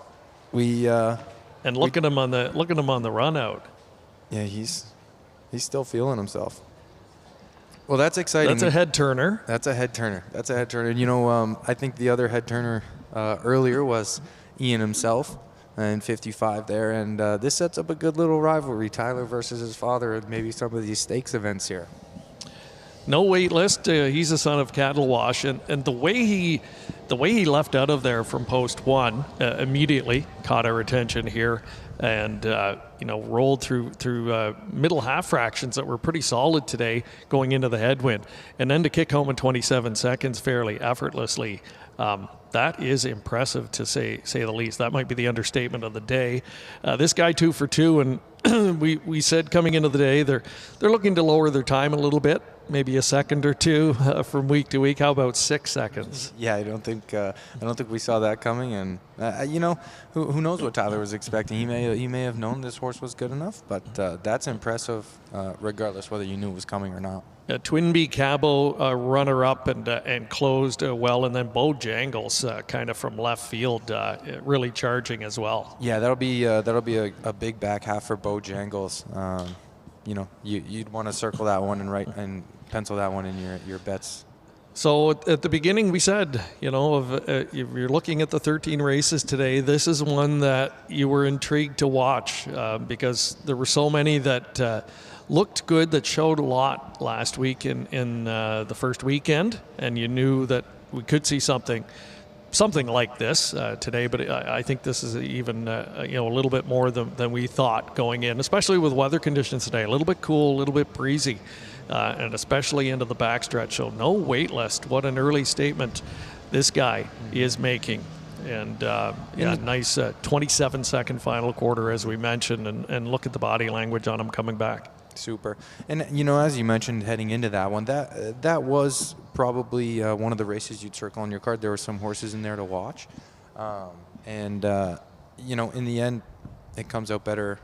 we and look at him on the run out. Yeah, he's still feeling himself. Well, that's exciting. That's a head turner. That's a head turner. And, you know, I think the other head turner earlier was Ian himself in 55 there. And this sets up a good little rivalry, Tyler versus his father, and maybe some of these stakes events here. No Waitlist. He's a son of cattle wash. And the way he left out of there from post 1 immediately caught our attention here. and rolled through middle half fractions that were pretty solid today going into the headwind, and then to kick home in 27 seconds fairly effortlessly. That is impressive, to say the least. That might be the understatement of the day. This guy 2 for 2, and we said coming into the day they're looking to lower their time a little bit, maybe a second or two from week to week. How about 6 seconds? Yeah, I don't think we saw that coming, and who knows what Tyler was expecting. He may have known this horse was good enough, but that's impressive, regardless whether you knew it was coming or not. Twinbee Cabo runner-up and closed well, and then Bojangles kind of from left field, really charging as well. Yeah, that'll be a big back half for Bojangles. You'd want to circle that one and pencil that one in your bets. So at the beginning we said, if you're looking at the 13 races today, this is one that you were intrigued to watch because there were so many that looked good, that showed a lot last week in the first weekend, and you knew that we could see something like this today. But I think this is even a little bit more than we thought going in, especially with weather conditions today. A little bit cool, a little bit breezy, and especially into the backstretch. So no wait list. What an early statement this guy is making. And nice 27-second final quarter, as we mentioned, and look at the body language on him coming back. Super. And, as you mentioned heading into that one, that was probably one of the races you'd circle on your card. There were some horses in there to watch. In the end, it comes out better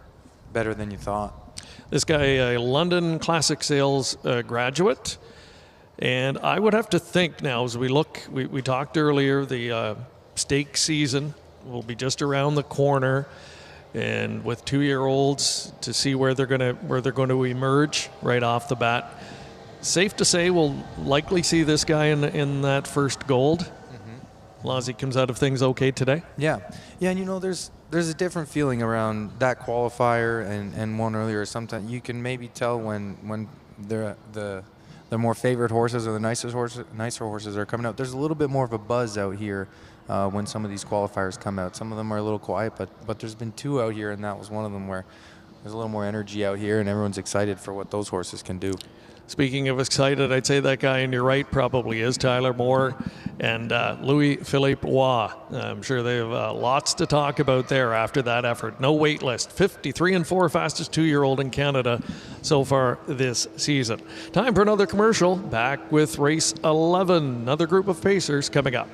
than you thought. This guy, a London Classic Sales graduate. And I would have to think now, as we look, we talked earlier, the stake season will be just around the corner. And with 2-year-olds, to see where they're going to emerge right off the bat, safe to say we'll likely see this guy in that first gold. As long as he comes out of things okay today. Yeah, and there's a different feeling around that qualifier and one earlier. Sometimes you can maybe tell when the more favorite horses or the nicer horses are coming out. There's a little bit more of a buzz out here. When some of these qualifiers come out. Some of them are a little quiet, but there's been 2 out here, and that was one of them where there's a little more energy out here, and everyone's excited for what those horses can do. Speaking of excited, I'd say that guy on your right probably is Tyler Moore and Louis-Philippe Roy. I'm sure they have lots to talk about there after that effort. No wait list. 53-4 fastest 2-year-old in Canada so far this season. Time for another commercial. Back with race 11. Another group of pacers coming up.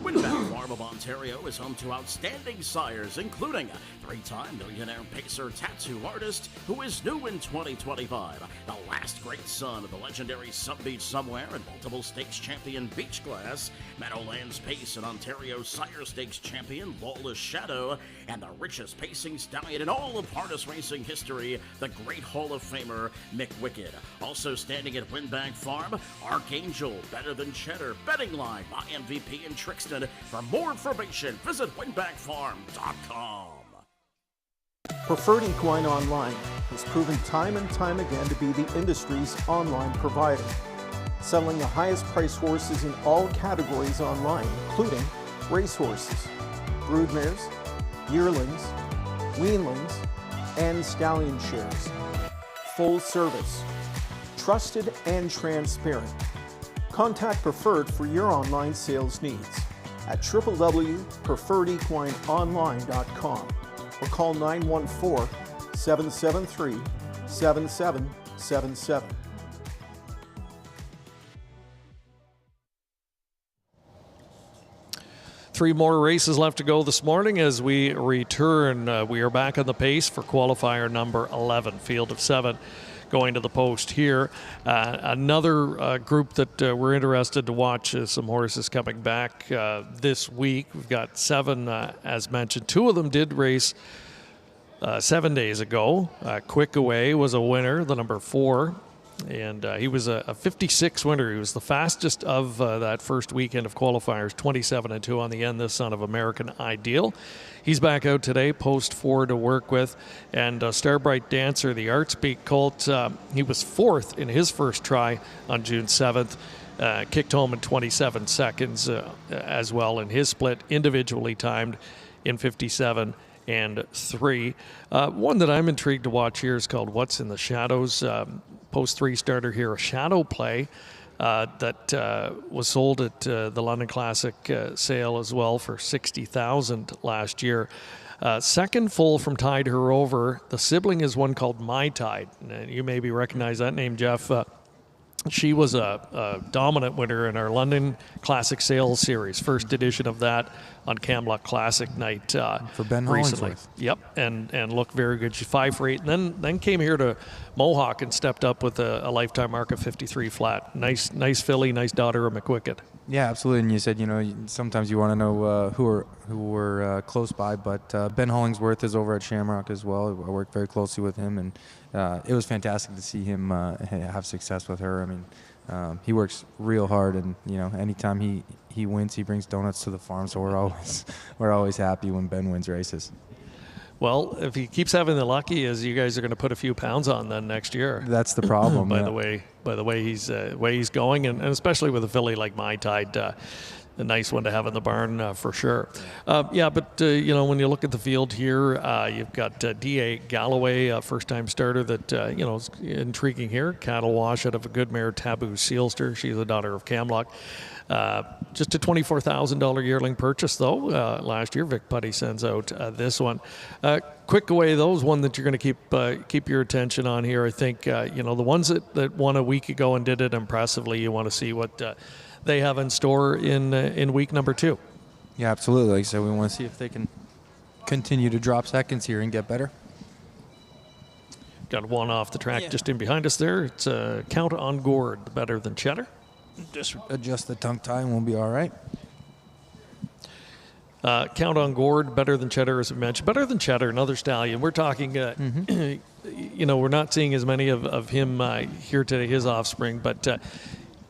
Winback Farm of Ontario is home to outstanding sires, including a 3-time millionaire pacer tattoo artist who is new in 2025, the last great son of the legendary Sub Beach Somewhere and multiple stakes champion Beachglass, Meadowlands Pace and Ontario Sire Stakes champion Lawless Shadow, and the richest pacing stallion in all of harness racing history, the great Hall of Famer Mick Wicked. Also standing at Winback Farm, Archangel, Better Than Cheddar, Betting Line, My MVP, and Trixton. For more information, visit winbackfarm.com. Preferred Equine Online has proven time and time again to be the industry's online provider, selling the highest priced horses in all categories online, including racehorses, broodmares, yearlings, weanlings, and stallion shares. Full service, trusted and transparent. Contact Preferred for your online sales needs at www.preferredequineonline.com or call 914-773-7777. Three more races left to go this morning as we return. We are back on the pace for qualifier number 11, field of 7. Going to the post here. Another group that we're interested to watch is some horses coming back this week. We've got 7, as mentioned. 2 of them did race 7 days ago. Quick Away was a winner, the number 4. And he was a 56 winner. He was the fastest of that first weekend of qualifiers, 27-2 on the end, this son of American Ideal. He's back out today, post 4 to work with. And Starbright Dancer, the Artspeak colt, he was 4th in his first try on June 7th. Kicked home in 27 seconds as well in his split, individually timed in 57 and 3. One that I'm intrigued to watch here is called What's in the Shadows. Post 3 starter here, a shadow play that was sold at the London Classic sale as well for $60,000 last year. Second full from Tide Her Over. The sibling is one called My Tide. You maybe recognize that name, Jeff. She was a dominant winner in our London Classic Sales Series, first edition of that on Camluck Classic night for Ben recently. Hollingsworth. Yep, and looked very good. She's 5 for 8, and then came here to Mohawk and stepped up with a lifetime mark of 53 flat. Nice filly, nice daughter of McWicked. Yeah, absolutely. And you said, sometimes you want to know who were close by, but Ben Hollingsworth is over at Shamrock as well. I worked very closely with him, and it was fantastic to see him have success with her. I mean, he works real hard, and anytime he wins, he brings donuts to the farm. So we're always happy when Ben wins races. Well, if he keeps having the luck he is, you guys are going to put a few pounds on then next year. That's the problem. by the way he's going, and especially with a filly like My Tide, a nice one to have in the barn for sure. But when you look at the field here, you've got D.A. Galloway, a first-time starter that is intriguing here. Cattle wash out of a good mare, Taboo Sealster. She's the daughter of Camlock. Just a $24,000 yearling purchase, though. Last year, Vic Putty sends out this one. Quick Away, though, is one that you're going to keep your attention on here. I think, the ones that won a week ago and did it impressively, you want to see what they have in store in week number 2. Yeah, absolutely. Like I said, we want to see if they can continue to drop seconds here and get better. Got one off the track just in behind us there. It's Count on Gourd, Better Than Cheddar. Just adjust the tongue tie and we'll be all right. Count on Gourd, Better Than Cheddar, as we mentioned. Better Than Cheddar, another stallion. We're talking, we're not seeing as many of him here today, his offspring, but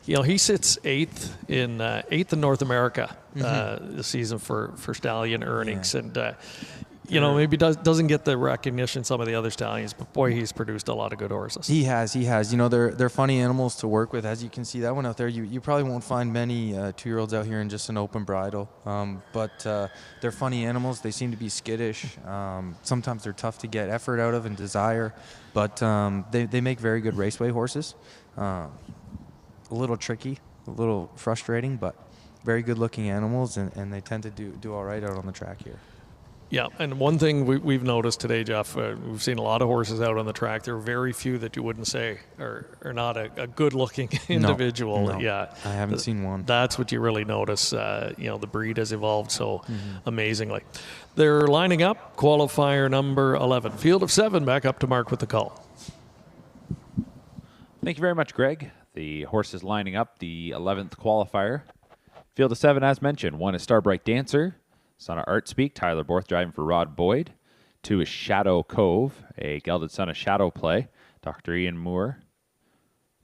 he sits eighth in North America this season for stallion earnings, and maybe doesn't get the recognition some of the other stallions, but boy, he's produced a lot of good horses. He has. They're funny animals to work with. As you can see, that one out there, you probably won't find many 2-year-olds out here in just an open bridle. But they're funny animals. They seem to be skittish. Sometimes they're tough to get effort out of and desire, but they make very good raceway horses. A little tricky, a little frustrating, but very good-looking animals, and they tend to do all right out on the track here. Yeah, and one thing we've noticed today, Jeff, we've seen a lot of horses out on the track. There are very few that you wouldn't say are not a good-looking individual. No, yeah, I haven't seen one. That's what you really notice. The breed has evolved so amazingly. They're lining up. Qualifier number 11. Field of 7, back up to Mark with the call. Thank you very much, Greg. The horses lining up, the 11th qualifier. Field of 7, as mentioned. 1 is Starbright Dancer. Son of Art Speak, Tyler Borth driving for Rod Boyd. 2 is Shadow Cove, a gelded son of Shadow Play. Dr. Ian Moore,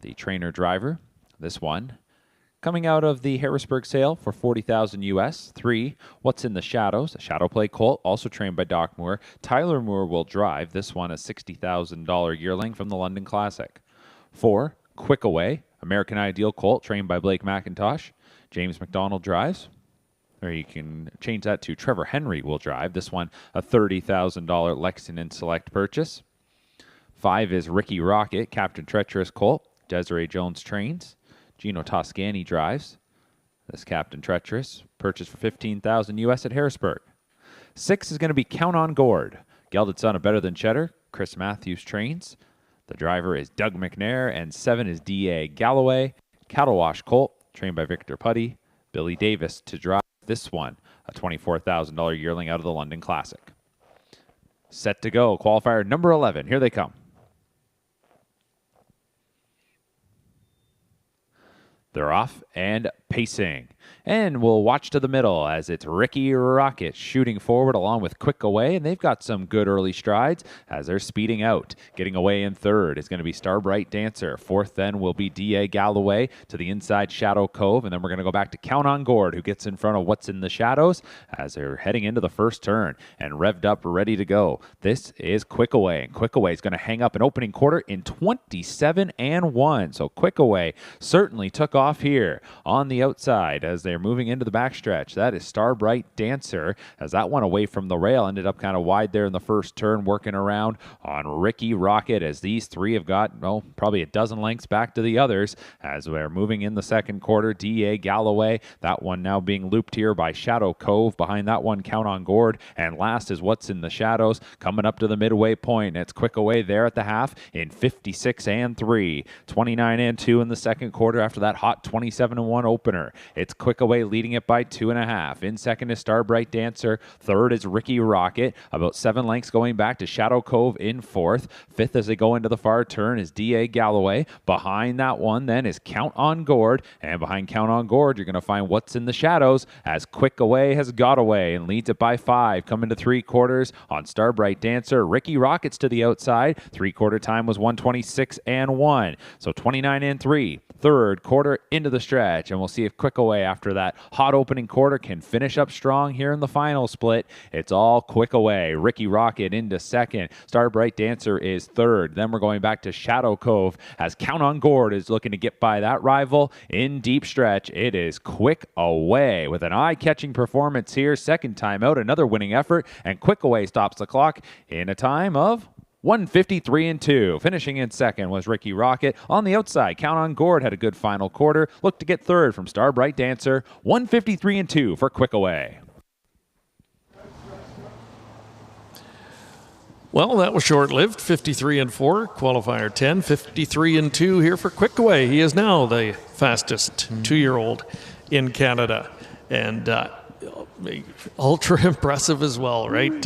the trainer driver. This one coming out of the Harrisburg sale for $40,000 US. 3, What's in the Shadows, a Shadow Play colt, also trained by Doc Moore. Tyler Moore will drive. This one, a $60,000 yearling from the London Classic. 4, Quick Away, American Ideal colt, trained by Blake McIntosh. James McDonald drives. Or you can change that to Trevor Henry will drive. This one, a $30,000 Lexington Select purchase. 5 is Ricky Rocket, Captain Treacherous colt. Desiree Jones trains. Gino Toscani drives. This Captain Treacherous, purchased for $15,000 US at Harrisburg. 6 is going to be Count on Gourd, gelded son of Better Than Cheddar. Chris Matthews trains. The driver is Doug McNair, and 7 is D.A. Galloway, Cattle Wash colt, trained by Victor Putty. Billy Davis to drive. This one, a $24,000 yearling out of the London Classic. Set to go. Qualifier number 11. Here they come. They're off and pacing. And we'll watch to the middle as it's Ricky Rocket shooting forward along with Quick Away. And they've got some good early strides as they're speeding out. Getting away in 3rd is going to be Starbright Dancer. 4th then will be D.A. Galloway to the inside Shadow Cove. And then we're going to go back to Count on Gourd, who gets in front of What's in the Shadows as they're heading into the first turn and revved up, ready to go. This is Quick Away. And Quick Away is going to hang up an opening quarter in 27 and 1. So Quick Away certainly took off here on the outside. as they're moving into the backstretch. That is Star Bright Dancer, as that one away from the rail ended up kind of wide there in the first turn, working around on Ricky Rocket, as these three have got, probably a dozen lengths back to the others as we're moving in the second quarter. D.A. Galloway, that one now being looped here by Shadow Cove. Behind that one, Count on Gourd, and last is What's in the Shadows, coming up to the midway point. It's Quick Away there at the half in 56-3, 29-2 in the second quarter after that hot 27-1 opener. It's Quick Away leading it by 2.5. In second is Star Bright Dancer. Third is Ricky Rocket, about 7 lengths going back to Shadow Cove in fourth. Fifth as they go into the far turn is D.A. Galloway. Behind that one then is Count on Gourd, and behind Count on Gourd you're going to find What's in the Shadows as Quick Away has got away and leads it by 5. Coming to 3/4 on Star Bright Dancer. Ricky Rockets to the outside. 3/4 time was 1:26-1. So 29-3. Third quarter into the stretch, and we'll see if Quick Away after that hot opening quarter can finish up strong here in the final split. It's all Quick Away. Ricky Rocket into second. Star Bright Dancer is third. Then we're going back to Shadow Cove as Count on Gourd is looking to get by that rival in deep stretch. It is Quick Away with an eye-catching performance here. Second time out, another winning effort, and Quick Away stops the clock in a time of 1:53-2. Finishing in second was Ricky Rocket. On the outside, Count on Gourd had a good final quarter. Looked to get third from Star Bright Dancer. 1:53-2 for Quick Away. Well, that was short-lived. 53-4, qualifier 10. 53-2 here for Quick Away. He is now the fastest 2-year-old in Canada. And ultra impressive as well, right?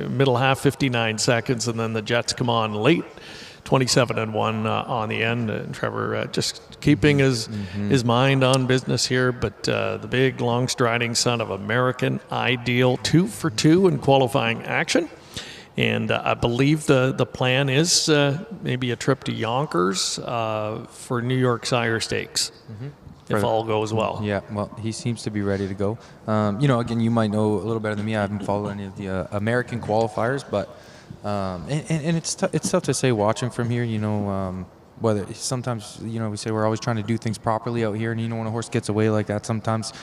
Middle half 59 seconds, and then the Jets come on late, 27-1 on the end. And Trevor just keeping his mind on business here, but the big long striding son of American Ideal, 2 for 2 in qualifying action. And I believe the plan is maybe a trip to Yonkers for New York Sire Stakes. If all goes well. Yeah, well, he seems to be ready to go. Again, you might know a little better than me. I haven't followed any of the American qualifiers, but and it's tough to say watching from here. Whether sometimes we say we're always trying to do things properly out here, and when a horse gets away like that, sometimes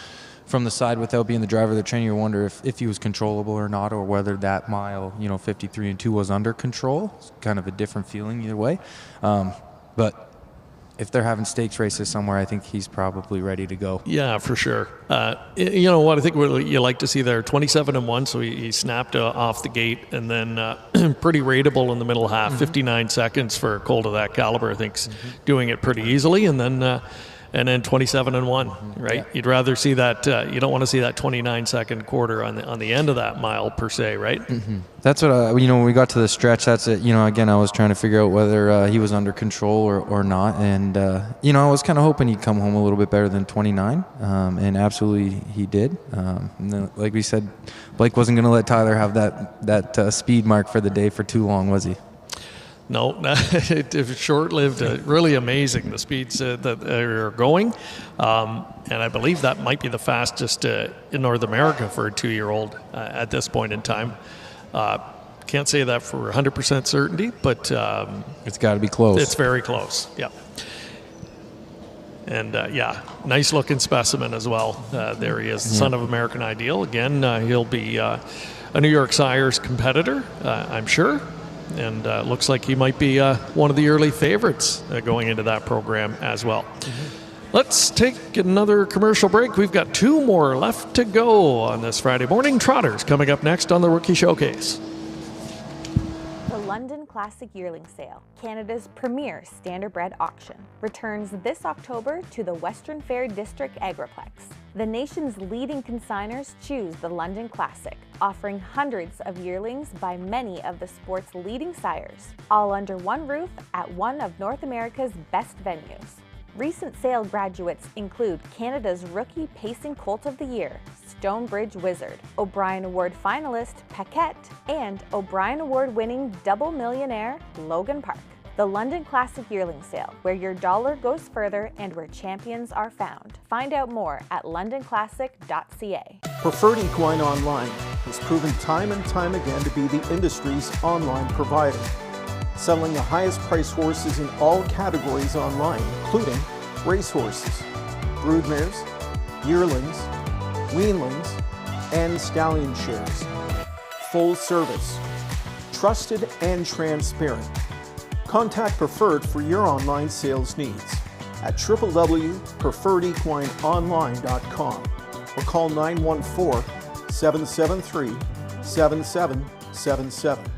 from the side without being the driver of the train, you wonder if he was controllable or not, or whether that mile 53-2 was under control. It's kind of a different feeling either way, but. If they're having stakes races somewhere, I think he's probably ready to go. Yeah, for sure. You know what? I think what you like to see there, 27-1, so he snapped off the gate, and then pretty rateable in the middle half. 59 seconds for a colt of that caliber. I think doing it pretty easily, and then 27-1, right? Yeah. You'd rather see that. You don't want to see that 29-second quarter on the end of that mile per se, right? That's what when we got to the stretch. That's it. Again, I was trying to figure out whether he was under control or not, and I was kind of hoping he'd come home a little bit better than 29, and absolutely he did. And then, like we said, Blake wasn't going to let Tyler have that speed mark for the day for too long, was he? No, it was short-lived. Really amazing, the speeds that they're going. And I believe that might be the fastest in North America for a 2-year-old at this point in time. Can't say that for 100% certainty, but it's got to be close. It's very close, yeah. And, nice-looking specimen as well. There he is, the son of American Ideal. Again, he'll be a New York Sires competitor, I'm sure. And looks like he might be one of the early favorites going into that program as well. Let's take another commercial break. We've got 2 more left to go on this Friday morning. Trotters coming up next on the Rookie Showcase. The London Classic Yearling Sale, Canada's premier standardbred auction, returns this October to the Western Fair District Agriplex. The nation's leading consigners choose the London Classic, offering hundreds of yearlings by many of the sport's leading sires, all under one roof at one of North America's best venues. Recent sale graduates include Canada's Rookie Pacing Colt of the Year, Stonebridge Wizard, O'Brien Award finalist Paquette, and O'Brien Award winning double millionaire Logan Park. The London Classic Yearling Sale, where your dollar goes further and where champions are found. Find out more at londonclassic.ca. Preferred Equine Online has proven time and time again to be the industry's online provider, selling the highest priced horses in all categories online, including racehorses, broodmares, yearlings, weanlings, and stallion shares. Full service, trusted and transparent. Contact Preferred for your online sales needs at www.preferredequineonline.com or call 914-773-7777.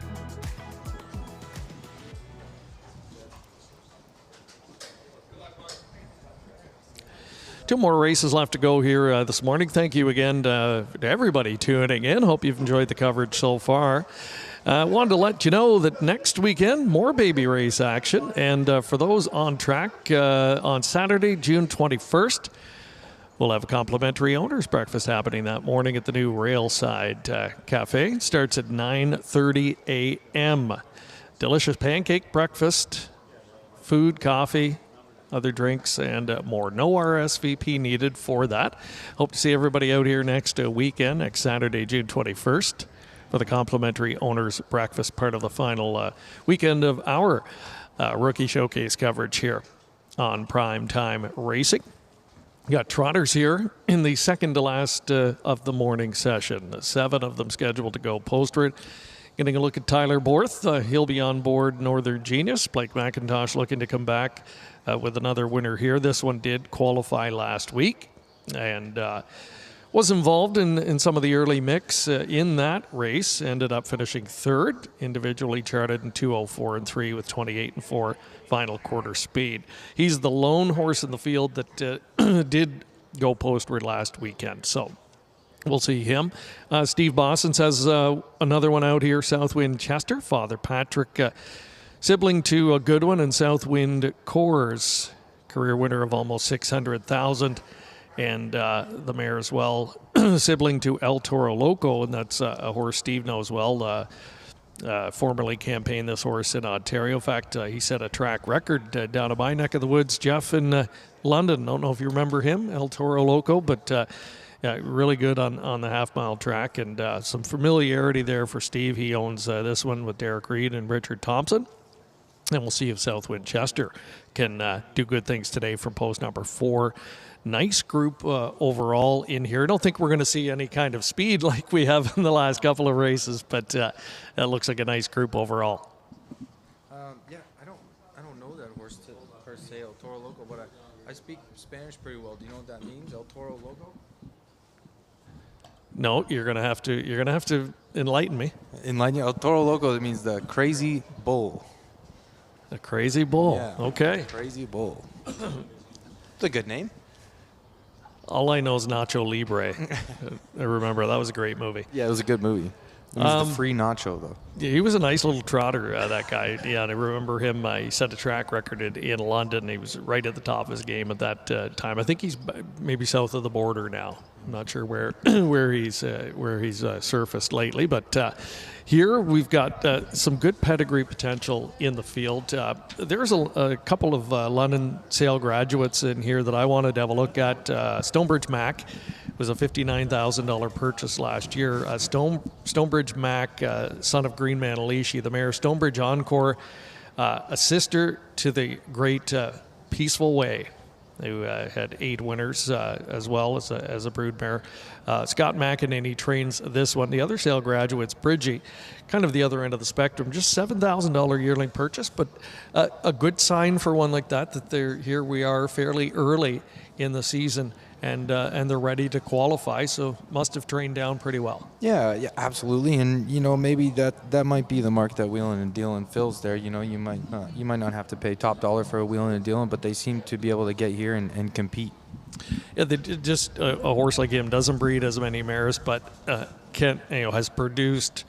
Two more races left to go here this morning. Thank you again to everybody tuning in. Hope you've enjoyed the coverage so far. Wanted to let you know that next weekend, more baby race action. And for those on track, on Saturday, June 21st, we'll have a complimentary owner's breakfast happening that morning at the new Railside Cafe. Starts at 9:30 a.m. Delicious pancake breakfast, food, coffee, other drinks, and more. No RSVP needed for that. Hope to see everybody out here next weekend, next Saturday, June 21st, for the complimentary owner's breakfast, part of the final weekend of our rookie showcase coverage here on PrimeTime Racing. We got trotters here in the second to last of the morning session. 7 of them scheduled to go post-route. Getting a look at Tyler Borth. He'll be on board Northern Genius. Blake McIntosh looking to come back with another winner here. This one did qualify last week and was involved in some of the early mix in that race. Ended up finishing third, individually charted in 2:04 and 3 with 28 and 4 final quarter speed. He's the lone horse in the field that did go postward last weekend. So we'll see him. Steve Bossens has another one out here, Southwind Chester. Father Patrick, sibling to a good one, and Southwind Coors, career winner of almost 600,000. And the mare as well, sibling to El Toro Loco, and that's a horse Steve knows well. Formerly campaigned this horse in Ontario. In fact, he set a track record down in my neck of the woods, Jeff, in London. Don't know if you remember him, El Toro Loco, but really good on the half-mile track, and some familiarity there for Steve. He owns this one with Derek Reed and Richard Thompson. And we'll see if Southwind Chester can do good things today from post number 4. Nice group overall in here. I don't think we're going to see any kind of speed like we have in the last couple of races, but it looks like a nice group overall. Yeah, I don't know that horse per se, El Toro Loco, but I speak Spanish pretty well. Do you know what that means, El Toro Loco? No, you're gonna have to enlighten me. Enlighten you. El Toro Loco, it means the crazy bull. The crazy bull. Yeah, okay. Crazy bull. It's a good name. All I know is Nacho Libre. I remember that was a great movie. Yeah, it was a good movie. It was the free nacho, though. Yeah, he was a nice little trotter, that guy. Yeah, and I remember him. He set a track record in London. He was right at the top of his game at that time. I think he's maybe south of the border now. I'm not sure where he's surfaced lately, but here we've got some good pedigree potential in the field. There's a couple of London Sale graduates in here that I wanted to have a look at. Stonebridge Mac was a $59,000 purchase last year. Stonebridge Mac, son of Green Man Alishi, the mare. Stonebridge Encore, a sister to the great Peaceful Way, who had 8 winners as well as a brood mare. Scott McEnany trains this one. The other Sale graduates, Bridgie, kind of the other end of the spectrum, just $7,000 yearling purchase, but a good sign for one like that here we are fairly early in the season, and they're ready to qualify, so must have trained down pretty well. Yeah, absolutely, and maybe that might be the mark that Wheelin' and Dealin' fills there. You might not have to pay top dollar for a Wheelin' and Dealin', but they seem to be able to get here and compete. Yeah, just a horse like him doesn't breed as many mares, but has produced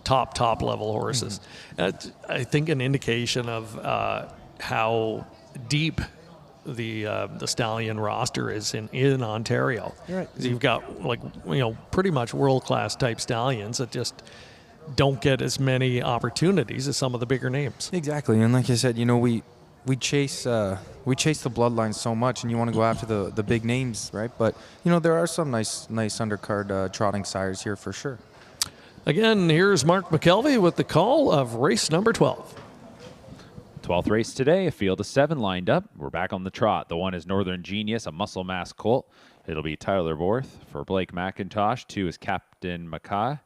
top level horses. Mm-hmm. I think an indication of how deep the stallion roster is in Ontario. Right. You've got pretty much world-class type stallions that just don't get as many opportunities as some of the bigger names. Exactly, and like I said, we chase the bloodline so much, and you want to go after the big names, right? But there are some nice undercard trotting sires here for sure. Again, here's Mark McKelvey with the call of race number 12. 12th race today, a field of 7 lined up. We're back on the trot. The 1 is Northern Genius, a muscle mass colt. It'll be Tyler Borth for Blake McIntosh. 2 is Captain Mackay.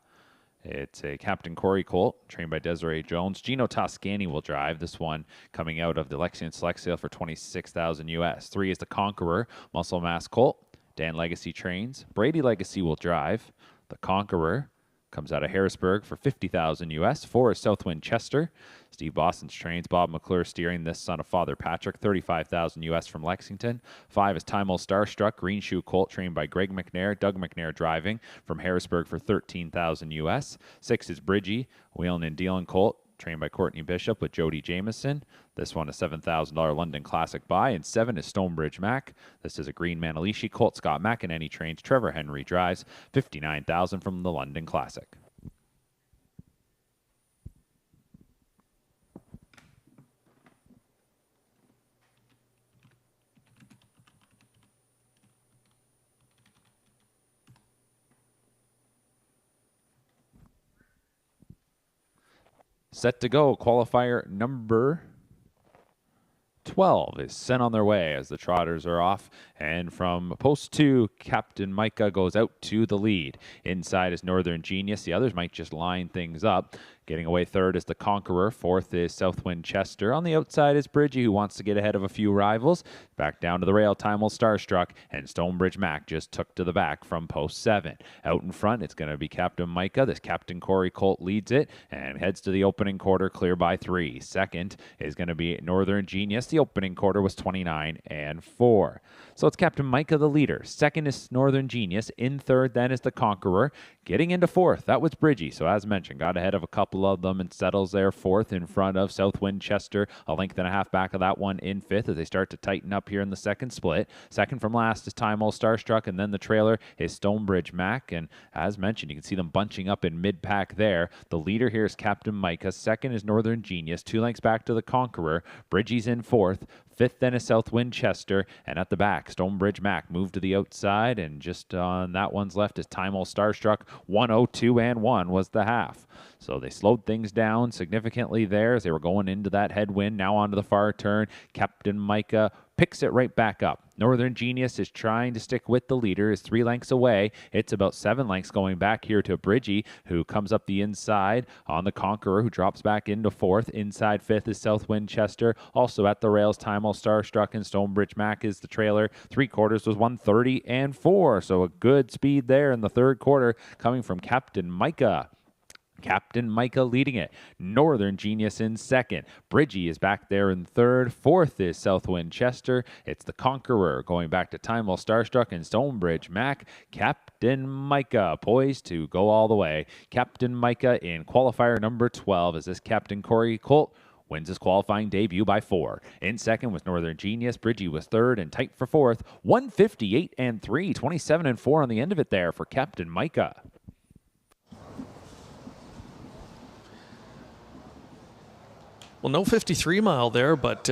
It's a Captain Corey colt, trained by Desiree Jones. Gino Toscani will drive this one, coming out of the Lexington Select Sale for $26,000 US. 3 is the Conqueror, muscle mass colt. Dan Legacy trains. Brady Legacy will drive. The Conqueror comes out of Harrisburg for $50,000 US. 4 is Southwind Chester. Steve Boston's trains. Bob McClure steering this son of Father Patrick, $35,000 US from Lexington. 5 is Time Will Starstruck, Green Shoe colt, trained by Greg McNair. Doug McNair driving from Harrisburg for $13,000 US. 6 is Bridgie, Wheelin' and Dealin' colt, trained by Courtney Bishop with Jody Jameson. This one a $7,000 London Classic buy. And 7 is Stonebridge Mac. This is a Green Manalishi colt. Scott McEnany trains. Trevor Henry drives. $59,000 from the London Classic. Set to go. Qualifier number 12 is sent on their way as the trotters are off. And from post 2, Captain Micah goes out to the lead. Inside is Northern Genius. The others might just line things up. Getting away 3rd is the Conqueror. 4th is Southwind Chester. On the outside is Bridgie, who wants to get ahead of a few rivals. Back down to the rail, Time Will Starstruck, and Stonebridge Mac just took to the back from post 7. Out in front, it's going to be Captain Micah. This Captain Corey colt leads it and heads to the opening quarter, clear by 3. Second is going to be Northern Genius. The opening quarter was 29-4. So it's Captain Micah, the leader. Second is Northern Genius. In third, then, is the Conqueror. Getting into 4th, that was Bridgie. So as mentioned, got ahead of a couple of them and settles there 4th in front of Southwind Chester. A length and a half back of that one in 5th as they start to tighten up here in the second split. Second from last is Time Will Starstruck, and then the trailer is Stonebridge Mac. And as mentioned, you can see them bunching up in mid-pack there. The leader here is Captain Micah. Second is Northern Genius. 2 lengths back to the Conqueror. Bridgie's in 4th. 5th then is Southwind Chester, and at the back, Stonebridge Mac moved to the outside, and just on that one's left is Time Will Starstruck. 102-1 was the half. So they slowed things down significantly there as they were going into that headwind. Now onto the far turn. Captain Micah picks it right back up. Northern Genius is trying to stick with the leader, is 3 lengths away. It's about 7 lengths going back here to Bridgie, who comes up the inside on the Conqueror, who drops back into 4th. Inside 5th is Southwind Chester. Also at the rails, Time Will Starstruck, and Stonebridge Mac is the trailer. 3/4 was 130-4. So a good speed there in the third quarter coming from Captain Micah. Captain Micah leading it. Northern Genius in second. Bridgie is back there in third. 4th is Southwind Chester. It's the Conqueror going back to Time Will Starstruck and Stonebridge Mac. Captain Micah poised to go all the way. Captain Micah in qualifier number 12 as this Captain Corey colt wins his qualifying debut by 4. In second was Northern Genius. Bridgie was third and tight for 4th. 158-3, 27-4 on the end of it there for Captain Micah. Well, no 53 mile there, but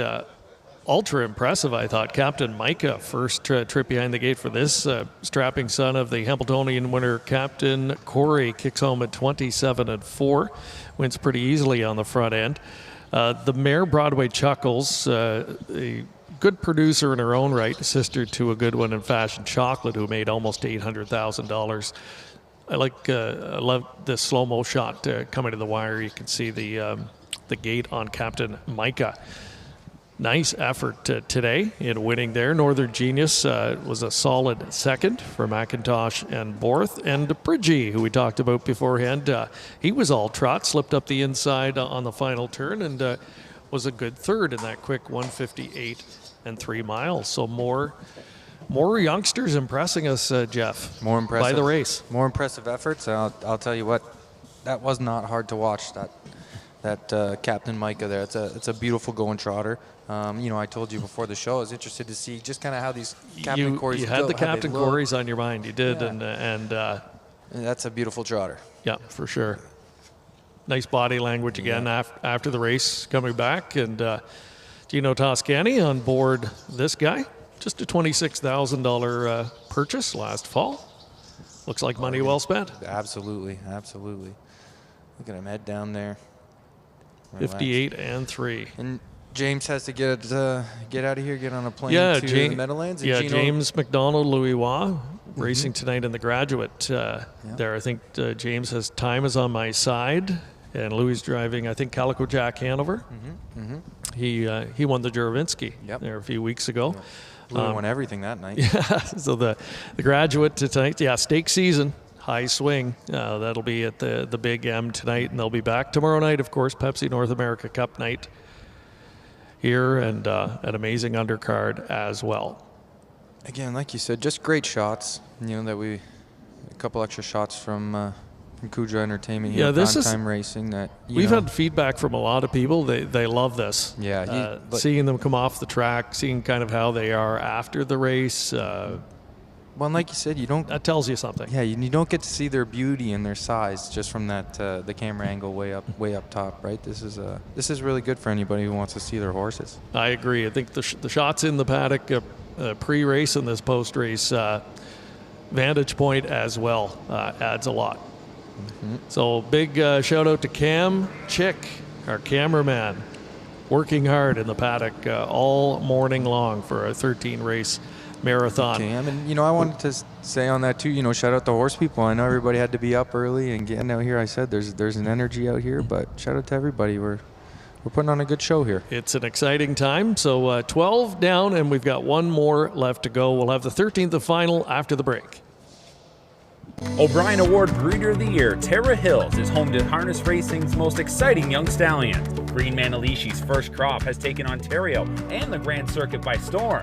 ultra impressive, I thought. Captain Micah, first trip behind the gate for this strapping son of the Hambletonian winner, Captain Corey, kicks home at 27-4. Wins pretty easily on the front end. The mare, Broadway Chuckles, a good producer in her own right, sister to a good one in Fashion Chocolate, who made almost $800,000. I love the slow-mo shot coming to the wire. You can see the gate on Captain Micah. Nice effort today in winning there. Northern Genius was a solid second for McIntosh and Borth. And Bridgie, who we talked about beforehand, he was all trot, slipped up the inside on the final turn, and was a good third in that quick 158-3 miles. So more youngsters impressing us, Jeff. More impressive by the race. More impressive efforts. I'll tell you what, that was not hard to watch. That Captain Micah there. It's a beautiful going trotter. I told you before the show, I was interested to see just kind of how these Captain Corys. You had the Captain Corys on your mind. You did, yeah. and that's a beautiful trotter. Yeah, for sure. Nice body language again after the race coming back, and Gino Toscani on board this guy. Just a $26,000 purchase last fall. Looks like money well spent. Absolutely. Look at him head down there. 58-3. And James has to get out of here, get on a plane Yeah, to the Meadowlands. And Gino, James McDonald Louis Waugh racing tonight in the Graduate there. I think James has time is on my side, and Louis driving, I think, Calico Jack Hanover. He won the Juravinsky there a few weeks ago. Louis won everything that night. Yeah, so the Graduate tonight, stake season, high swing. That'll be at the Big M tonight, and they'll be back tomorrow night, of course, Pepsi North America Cup night here, and an amazing undercard as well. Again, like you said, just great shots. A couple extra shots from Cujo Entertainment here. This is PrimeTime Racing. That we've had feedback from a lot of people. They love this. Yeah, seeing them come off the track, seeing kind of how they are after the race. Well, and like you said, that tells you something. Yeah, you don't get to see their beauty and their size just from that the camera angle way up top, right? This is really good for anybody who wants to see their horses. I agree. I think the shots in the paddock pre-race and this post-race vantage point as well adds a lot. So big shout out to Cam Chick, our cameraman, working hard in the paddock all morning long for a 13-race marathon. Cam, and I wanted to say on that too, shout out the horse people. I know everybody had to be up early and getting out here. I said there's an energy out here, but shout out to everybody. We're putting on a good show here. It's an exciting time. So 12 down, and we've got one more left to go. We'll have the 13th and final after the break. O'Brien Award Breeder of the Year, Tara Hills, is home to harness racing's most exciting young stallion. Green Manalishi's first crop has taken Ontario and the Grand Circuit by storm.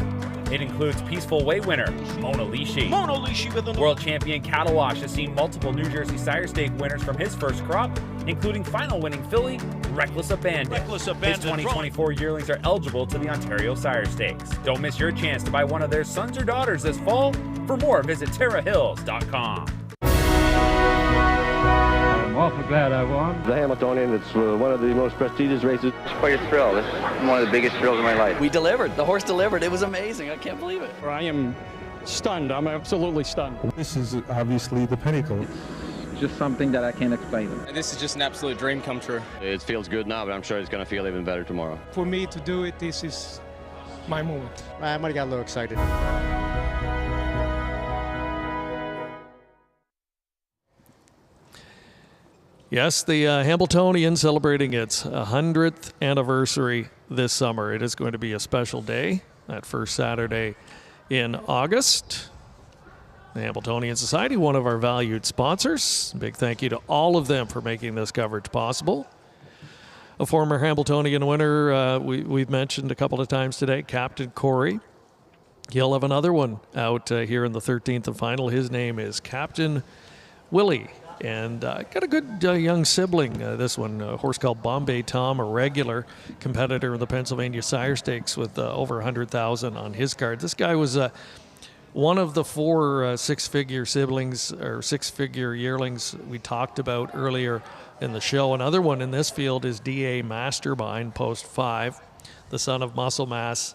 It includes Peaceful Way winner Mona Lishi with World Champion Cattle Wash has seen multiple New Jersey Sire Stake winners from his first crop, including final winning filly Reckless Abandon. His 2024 yearlings are eligible to the Ontario Sire Stakes. Don't miss your chance to buy one of their sons or daughters this fall. For more, visit TaraHills.com. I'm awfully glad I won. The Hamiltonian, it's one of the most prestigious races. It's quite a thrill. It's one of the biggest thrills of my life. We delivered. The horse delivered. It was amazing. I can't believe it. I am stunned. I'm absolutely stunned. This is obviously the pinnacle. Just something that I can't explain. This is just an absolute dream come true. It feels good now, but I'm sure it's going to feel even better tomorrow. For me to do it, this is my moment. I might have got a little excited. Yes, the Hambletonian celebrating its 100th anniversary this summer. It is going to be a special day, that first Saturday in August. The Hambletonian Society, one of our valued sponsors. Big thank you to all of them for making this coverage possible. A former Hambletonian winner we've mentioned a couple of times today, Captain Corey. He'll have another one out here in the 13th and final. His name is Captain Willie. And got a good young sibling, this one, a horse called Bombay Tom, a regular competitor in the Pennsylvania Sire Stakes with over 100,000 on his card. This guy was one of the four six-figure siblings or six-figure yearlings we talked about earlier in the show. Another one in this field is D.A. Mastermind, post 5, the son of Muscle Mass,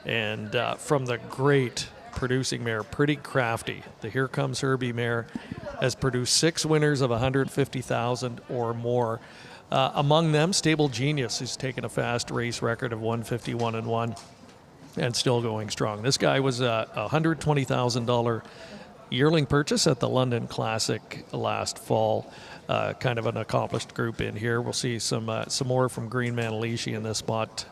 and from the great producing mare, Pretty Crafty. The Here Comes Herbie mare has produced 6 winners of 150,000 or more. Among them, Stable Genius, who's taken a fast race record of 151-1 and still going strong. This guy was a $120,000 yearling purchase at the London Classic last fall. Kind of an accomplished group in here. We'll see some more from Green Manalishi in this spot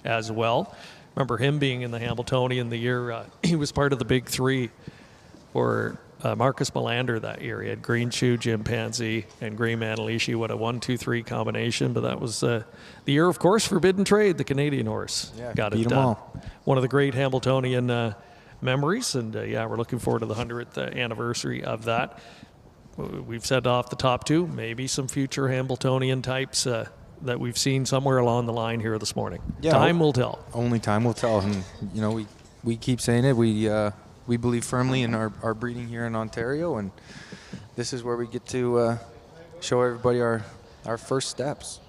as well. Remember him being in the Hambletonian the year he was part of the Big Three for Marcus Melander that year. He had Green Shoe, Jim Pansy, and Green Manalishi. What a 1-2-3 combination. But that was the year, of course, Forbidden Trade, the Canadian horse. Yeah, got it beat 'em done. all. One of the great Hambletonian memories. And we're looking forward to the 100th anniversary of that. We've said off the top two, maybe some future Hambletonian types that we've seen somewhere along the line here this morning. Yeah, Time will tell. Only time will tell. And, we keep saying it. We believe firmly in our breeding here in Ontario, and this is where we get to show everybody our first steps.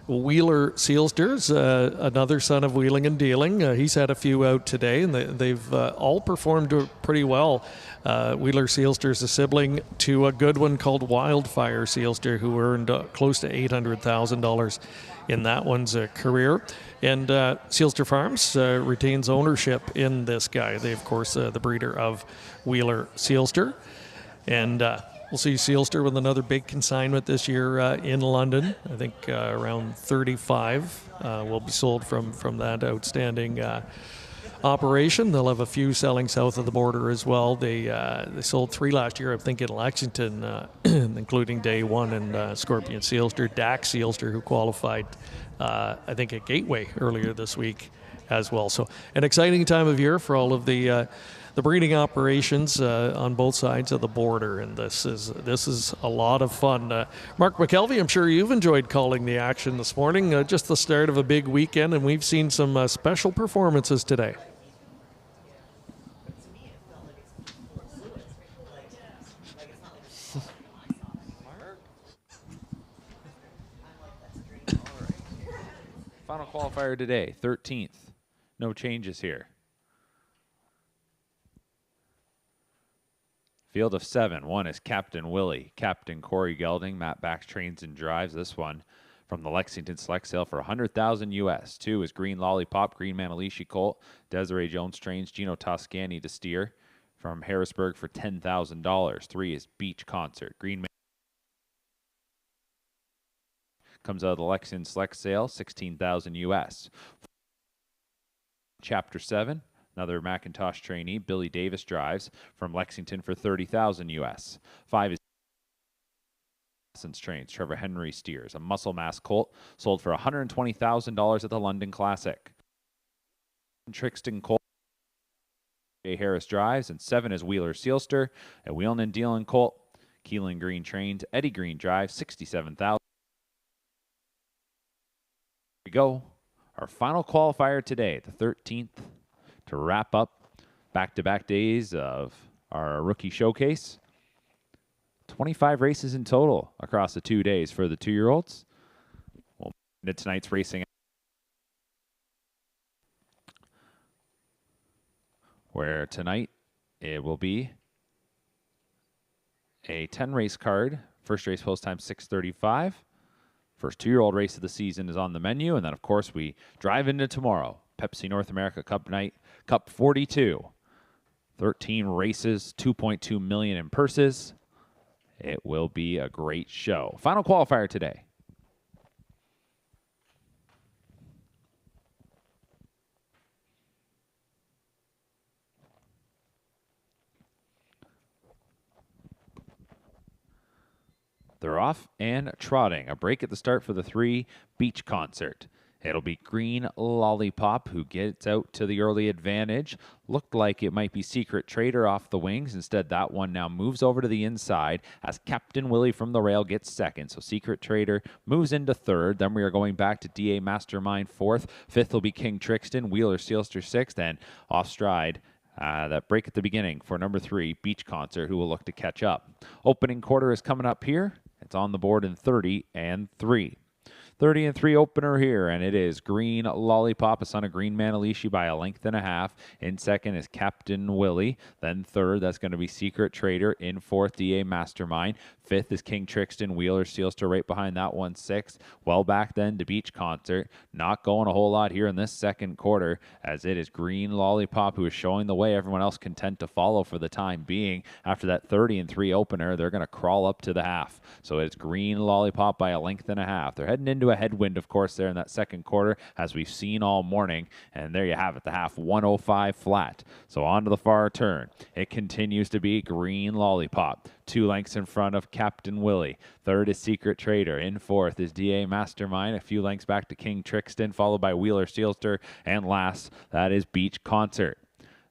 Wheeler Sealster's another son of Wheeling and Dealing. He's had a few out today, and they've all performed pretty well. Wheeler Sealster's a sibling to a good one called Wildfire Sealster, who earned close to $800,000 in that one's career. And Sealster Farms retains ownership in this guy. They, of course, the breeder of Wheeler Sealster. And we'll see Sealster with another big consignment this year in London. I think around 35 will be sold from that outstanding operation. They'll have a few selling south of the border as well. They sold 3 last year, I think, in Lexington, including Day One and Scorpion Sealster, Dax Sealster, who qualified, I think, at Gateway earlier this week as well. So an exciting time of year for all of the breeding operations on both sides of the border, and this is a lot of fun. Mark McKelvey, I'm sure you've enjoyed calling the action this morning. Just the start of a big weekend, and we've seen some special performances today. Final qualifier today, 13th. No changes here. Field of 7. 1 is Captain Willie, Captain Corey Gelding. Matt Bax trains and drives this one from the Lexington Select Sale for $100,000 US. 2 is Green Lollipop, Green Manalishi Colt. Desiree Jones trains Gino Toscani to steer from Harrisburg for $10,000. 3 is Beach Concert, Green comes out of the Lexington Select Sale, $16,000 US. Chapter 7. Another Macintosh trainee, Billy Davis drives from Lexington for $30,000 US. 5 is trains, Trevor Henry steers, a muscle mass colt sold for $120,000 at the London Classic. Trixton Colt, Jay Harris drives, and 7 is Wheeler Sealster, a Wheelin' and Dealin' colt. Keelan Green trains, Eddie Green drives, $67,000. Here we go. Our final qualifier today, the 13th. To wrap up back-to-back days of our rookie showcase. 25 races in total across the 2 days for the 2-year-olds. We'll move into tonight's racing, where tonight it will be a 10-race card. First race post time 6:35. First 2-year-old race of the season is on the menu, and then, of course, we drive into tomorrow. Pepsi North America Cup Night, Cup 42. 13 races, $2.2 million in purses. It will be a great show. Final qualifier today. They're off and trotting. A break at the start for the 3 Beach Concert. It'll be Green Lollipop who gets out to the early advantage. Looked like it might be Secret Trader off the wings. Instead, that one now moves over to the inside as Captain Willie from the rail gets second. So Secret Trader moves into third. Then we are going back to DA Mastermind fourth. Fifth will be King Trixton, Wheeler Sealster sixth, and off stride. That break at the beginning for number 3, Beach Concert, who will look to catch up. Opening quarter is coming up here. It's on the board in 30 and 3. 30 and 3 opener here, and it is Green Lollipop, a son of Green Manalishi by a length and a half. In second is Captain Willie. Then third, that's going to be Secret Trader. In fourth, DA Mastermind. Fifth is King Trixton, Wheeler Sealster right behind that one, sixth. Well back then to Beach Concert. Not going a whole lot here in this second quarter, as it is Green Lollipop who is showing the way. Everyone else content to follow for the time being. After that 30 and 3 opener, they're going to crawl up to the half. So it's Green Lollipop by a length and a half. They're heading into a headwind, of course, there in that second quarter, as we've seen all morning. And there you have it, the half, 105 flat. So on to the far turn. It continues to be Green Lollipop. 2 lengths in front of Captain Willie. Third is Secret Trader. In fourth is DA Mastermind. A few lengths back to King Trixton, followed by Wheeler Sealster. And last, that is Beach Concert.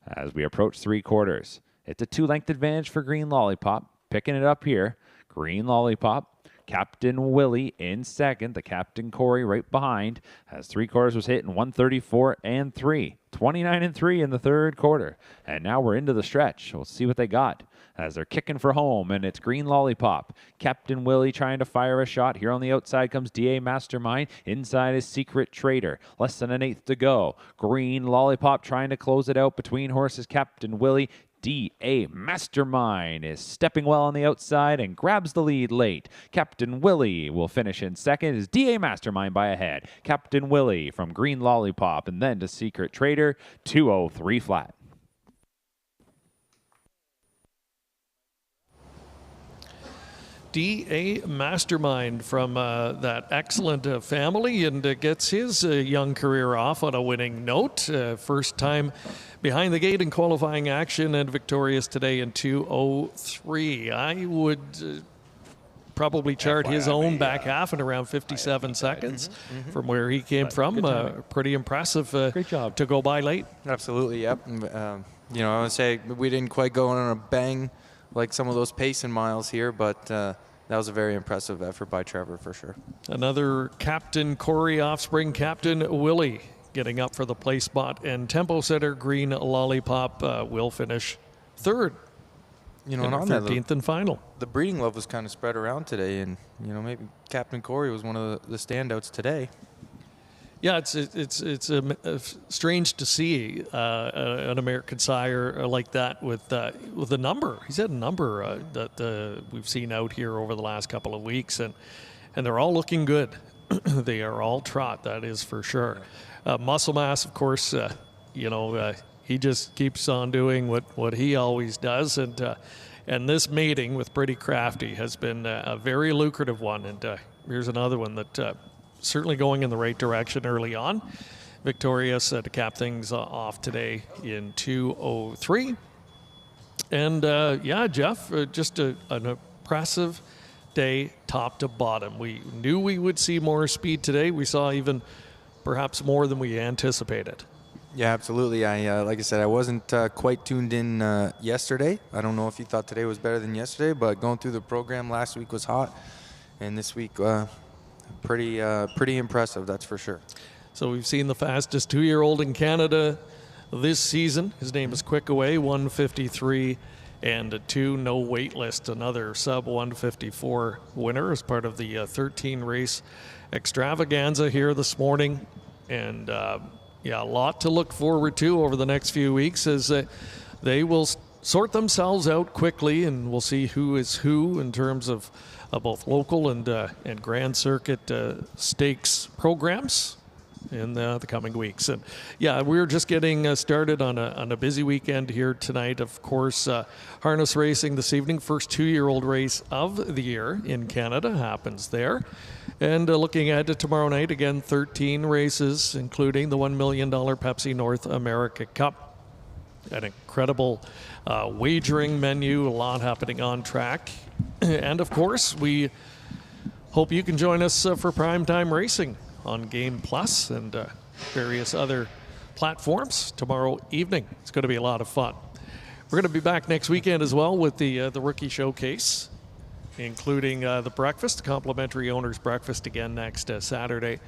As we approach 3 quarters, it's a 2-length advantage for Green Lollipop. Picking it up here. Green Lollipop. Captain Willie in second. The Captain Corey right behind. As 3 quarters was hit in 134 and 3. 29 and 3 in the third quarter. And now we're into the stretch. We'll see what they got as they're kicking for home, and it's Green Lollipop. Captain Willie trying to fire a shot. Here on the outside comes DA Mastermind. Inside is Secret Trader. Less than an eighth to go. Green Lollipop trying to close it out between horses. Captain Willie D.A. Mastermind is stepping well on the outside and grabs the lead late. Captain Willie will finish in second as D.A. Mastermind by a head. Captain Willie from Green Lollipop and then to Secret Trader, 2:03 flat. D.A. Mastermind from that excellent family and gets his young career off on a winning note. First time behind the gate in qualifying action and victorious today in 2:03. I would probably chart his own back half in around 57 seconds from where he came from. Pretty impressive. Great job. To go by late. Absolutely, yep. I would say we didn't quite go on a bang like some of those pacing miles here, but that was a very impressive effort by Trevor for sure. Another Captain Corey offspring, Captain Willie, getting up for the place spot, and tempo setter Green Lollipop will finish third. And on on 13th and final. The breeding love was kind of spread around today, and maybe Captain Corey was one of the standouts today. Yeah, it's strange to see an American sire like that with a number. He's had a number that we've seen out here over the last couple of weeks, and they're all looking good. They are all trot, that is for sure. Muscle mass, of course, he just keeps on doing what he always does, and this mating with Pretty Crafty has been a very lucrative one. And here's another one that. Certainly going in the right direction early on. Victorious to cap things off today in 2:03. And Jeff, just an impressive day top to bottom. We knew we would see more speed today. We saw even perhaps more than we anticipated. Yeah, absolutely. Like I said, I wasn't quite tuned in yesterday. I don't know if you thought today was better than yesterday, but going through the program last week was hot, and this week pretty impressive, that's for sure. So we've seen the fastest 2-year-old in Canada this season. His name is Quick Away, 153 and a 2, no wait list. Another sub 154 winner as part of the 13 race extravaganza here this morning. And a lot to look forward to over the next few weeks as they will sort themselves out quickly, and we'll see who is who in terms of both local and Grand Circuit stakes programs in the coming weeks. And we're just getting started on a busy weekend here tonight. Of course, harness racing this evening, first 2-year-old race of the year in Canada happens there. And looking ahead to tomorrow night, again, 13 races, including the $1 million Pepsi North America Cup. An incredible wagering menu, a lot happening on track. And of course, we hope you can join us for PrimeTime Racing on Game Plus and various other platforms tomorrow evening. It's going to be a lot of fun. We're going to be back next weekend as well with the Rookie Showcase, including the breakfast, complimentary owner's breakfast again next Saturday,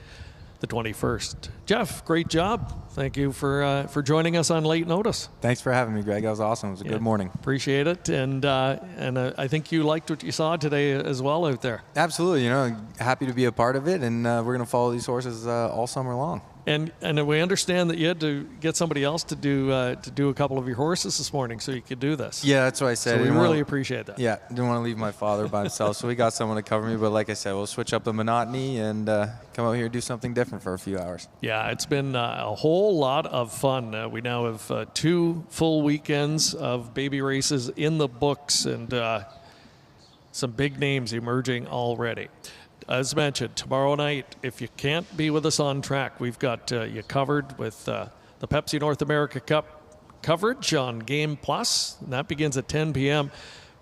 the 21st. Jeff, great job. Thank you for joining us on late notice. Thanks for having me, Greg. That was awesome. It was a good morning. Appreciate it. And I think you liked what you saw today as well out there. Absolutely. Happy to be a part of it, and we're going to follow these horses all summer long. And we understand that you had to get somebody else to do a couple of your horses this morning so you could do this. Yeah, that's what I said. So we really appreciate that. Yeah, didn't want to leave my father by himself, so we got someone to cover me. But like I said, we'll switch up the monotony and come out here and do something different for a few hours. Yeah, it's been a whole lot of fun. We now have 2 full weekends of baby races in the books, and some big names emerging already. As mentioned, tomorrow night, if you can't be with us on track, we've got you covered with the Pepsi North America Cup coverage on Game Plus, and that begins at 10 p.m.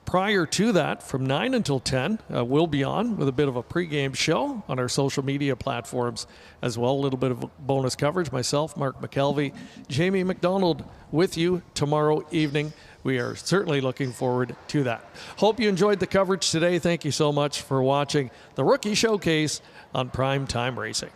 Prior to that, from 9 until 10, we'll be on with a bit of a pregame show on our social media platforms as well. A little bit of bonus coverage. Myself, Mark McKelvey, Jamie McDonald with you tomorrow evening. We are certainly looking forward to that. Hope you enjoyed the coverage today. Thank you so much for watching the Rookie Showcase on PrimeTime Racing.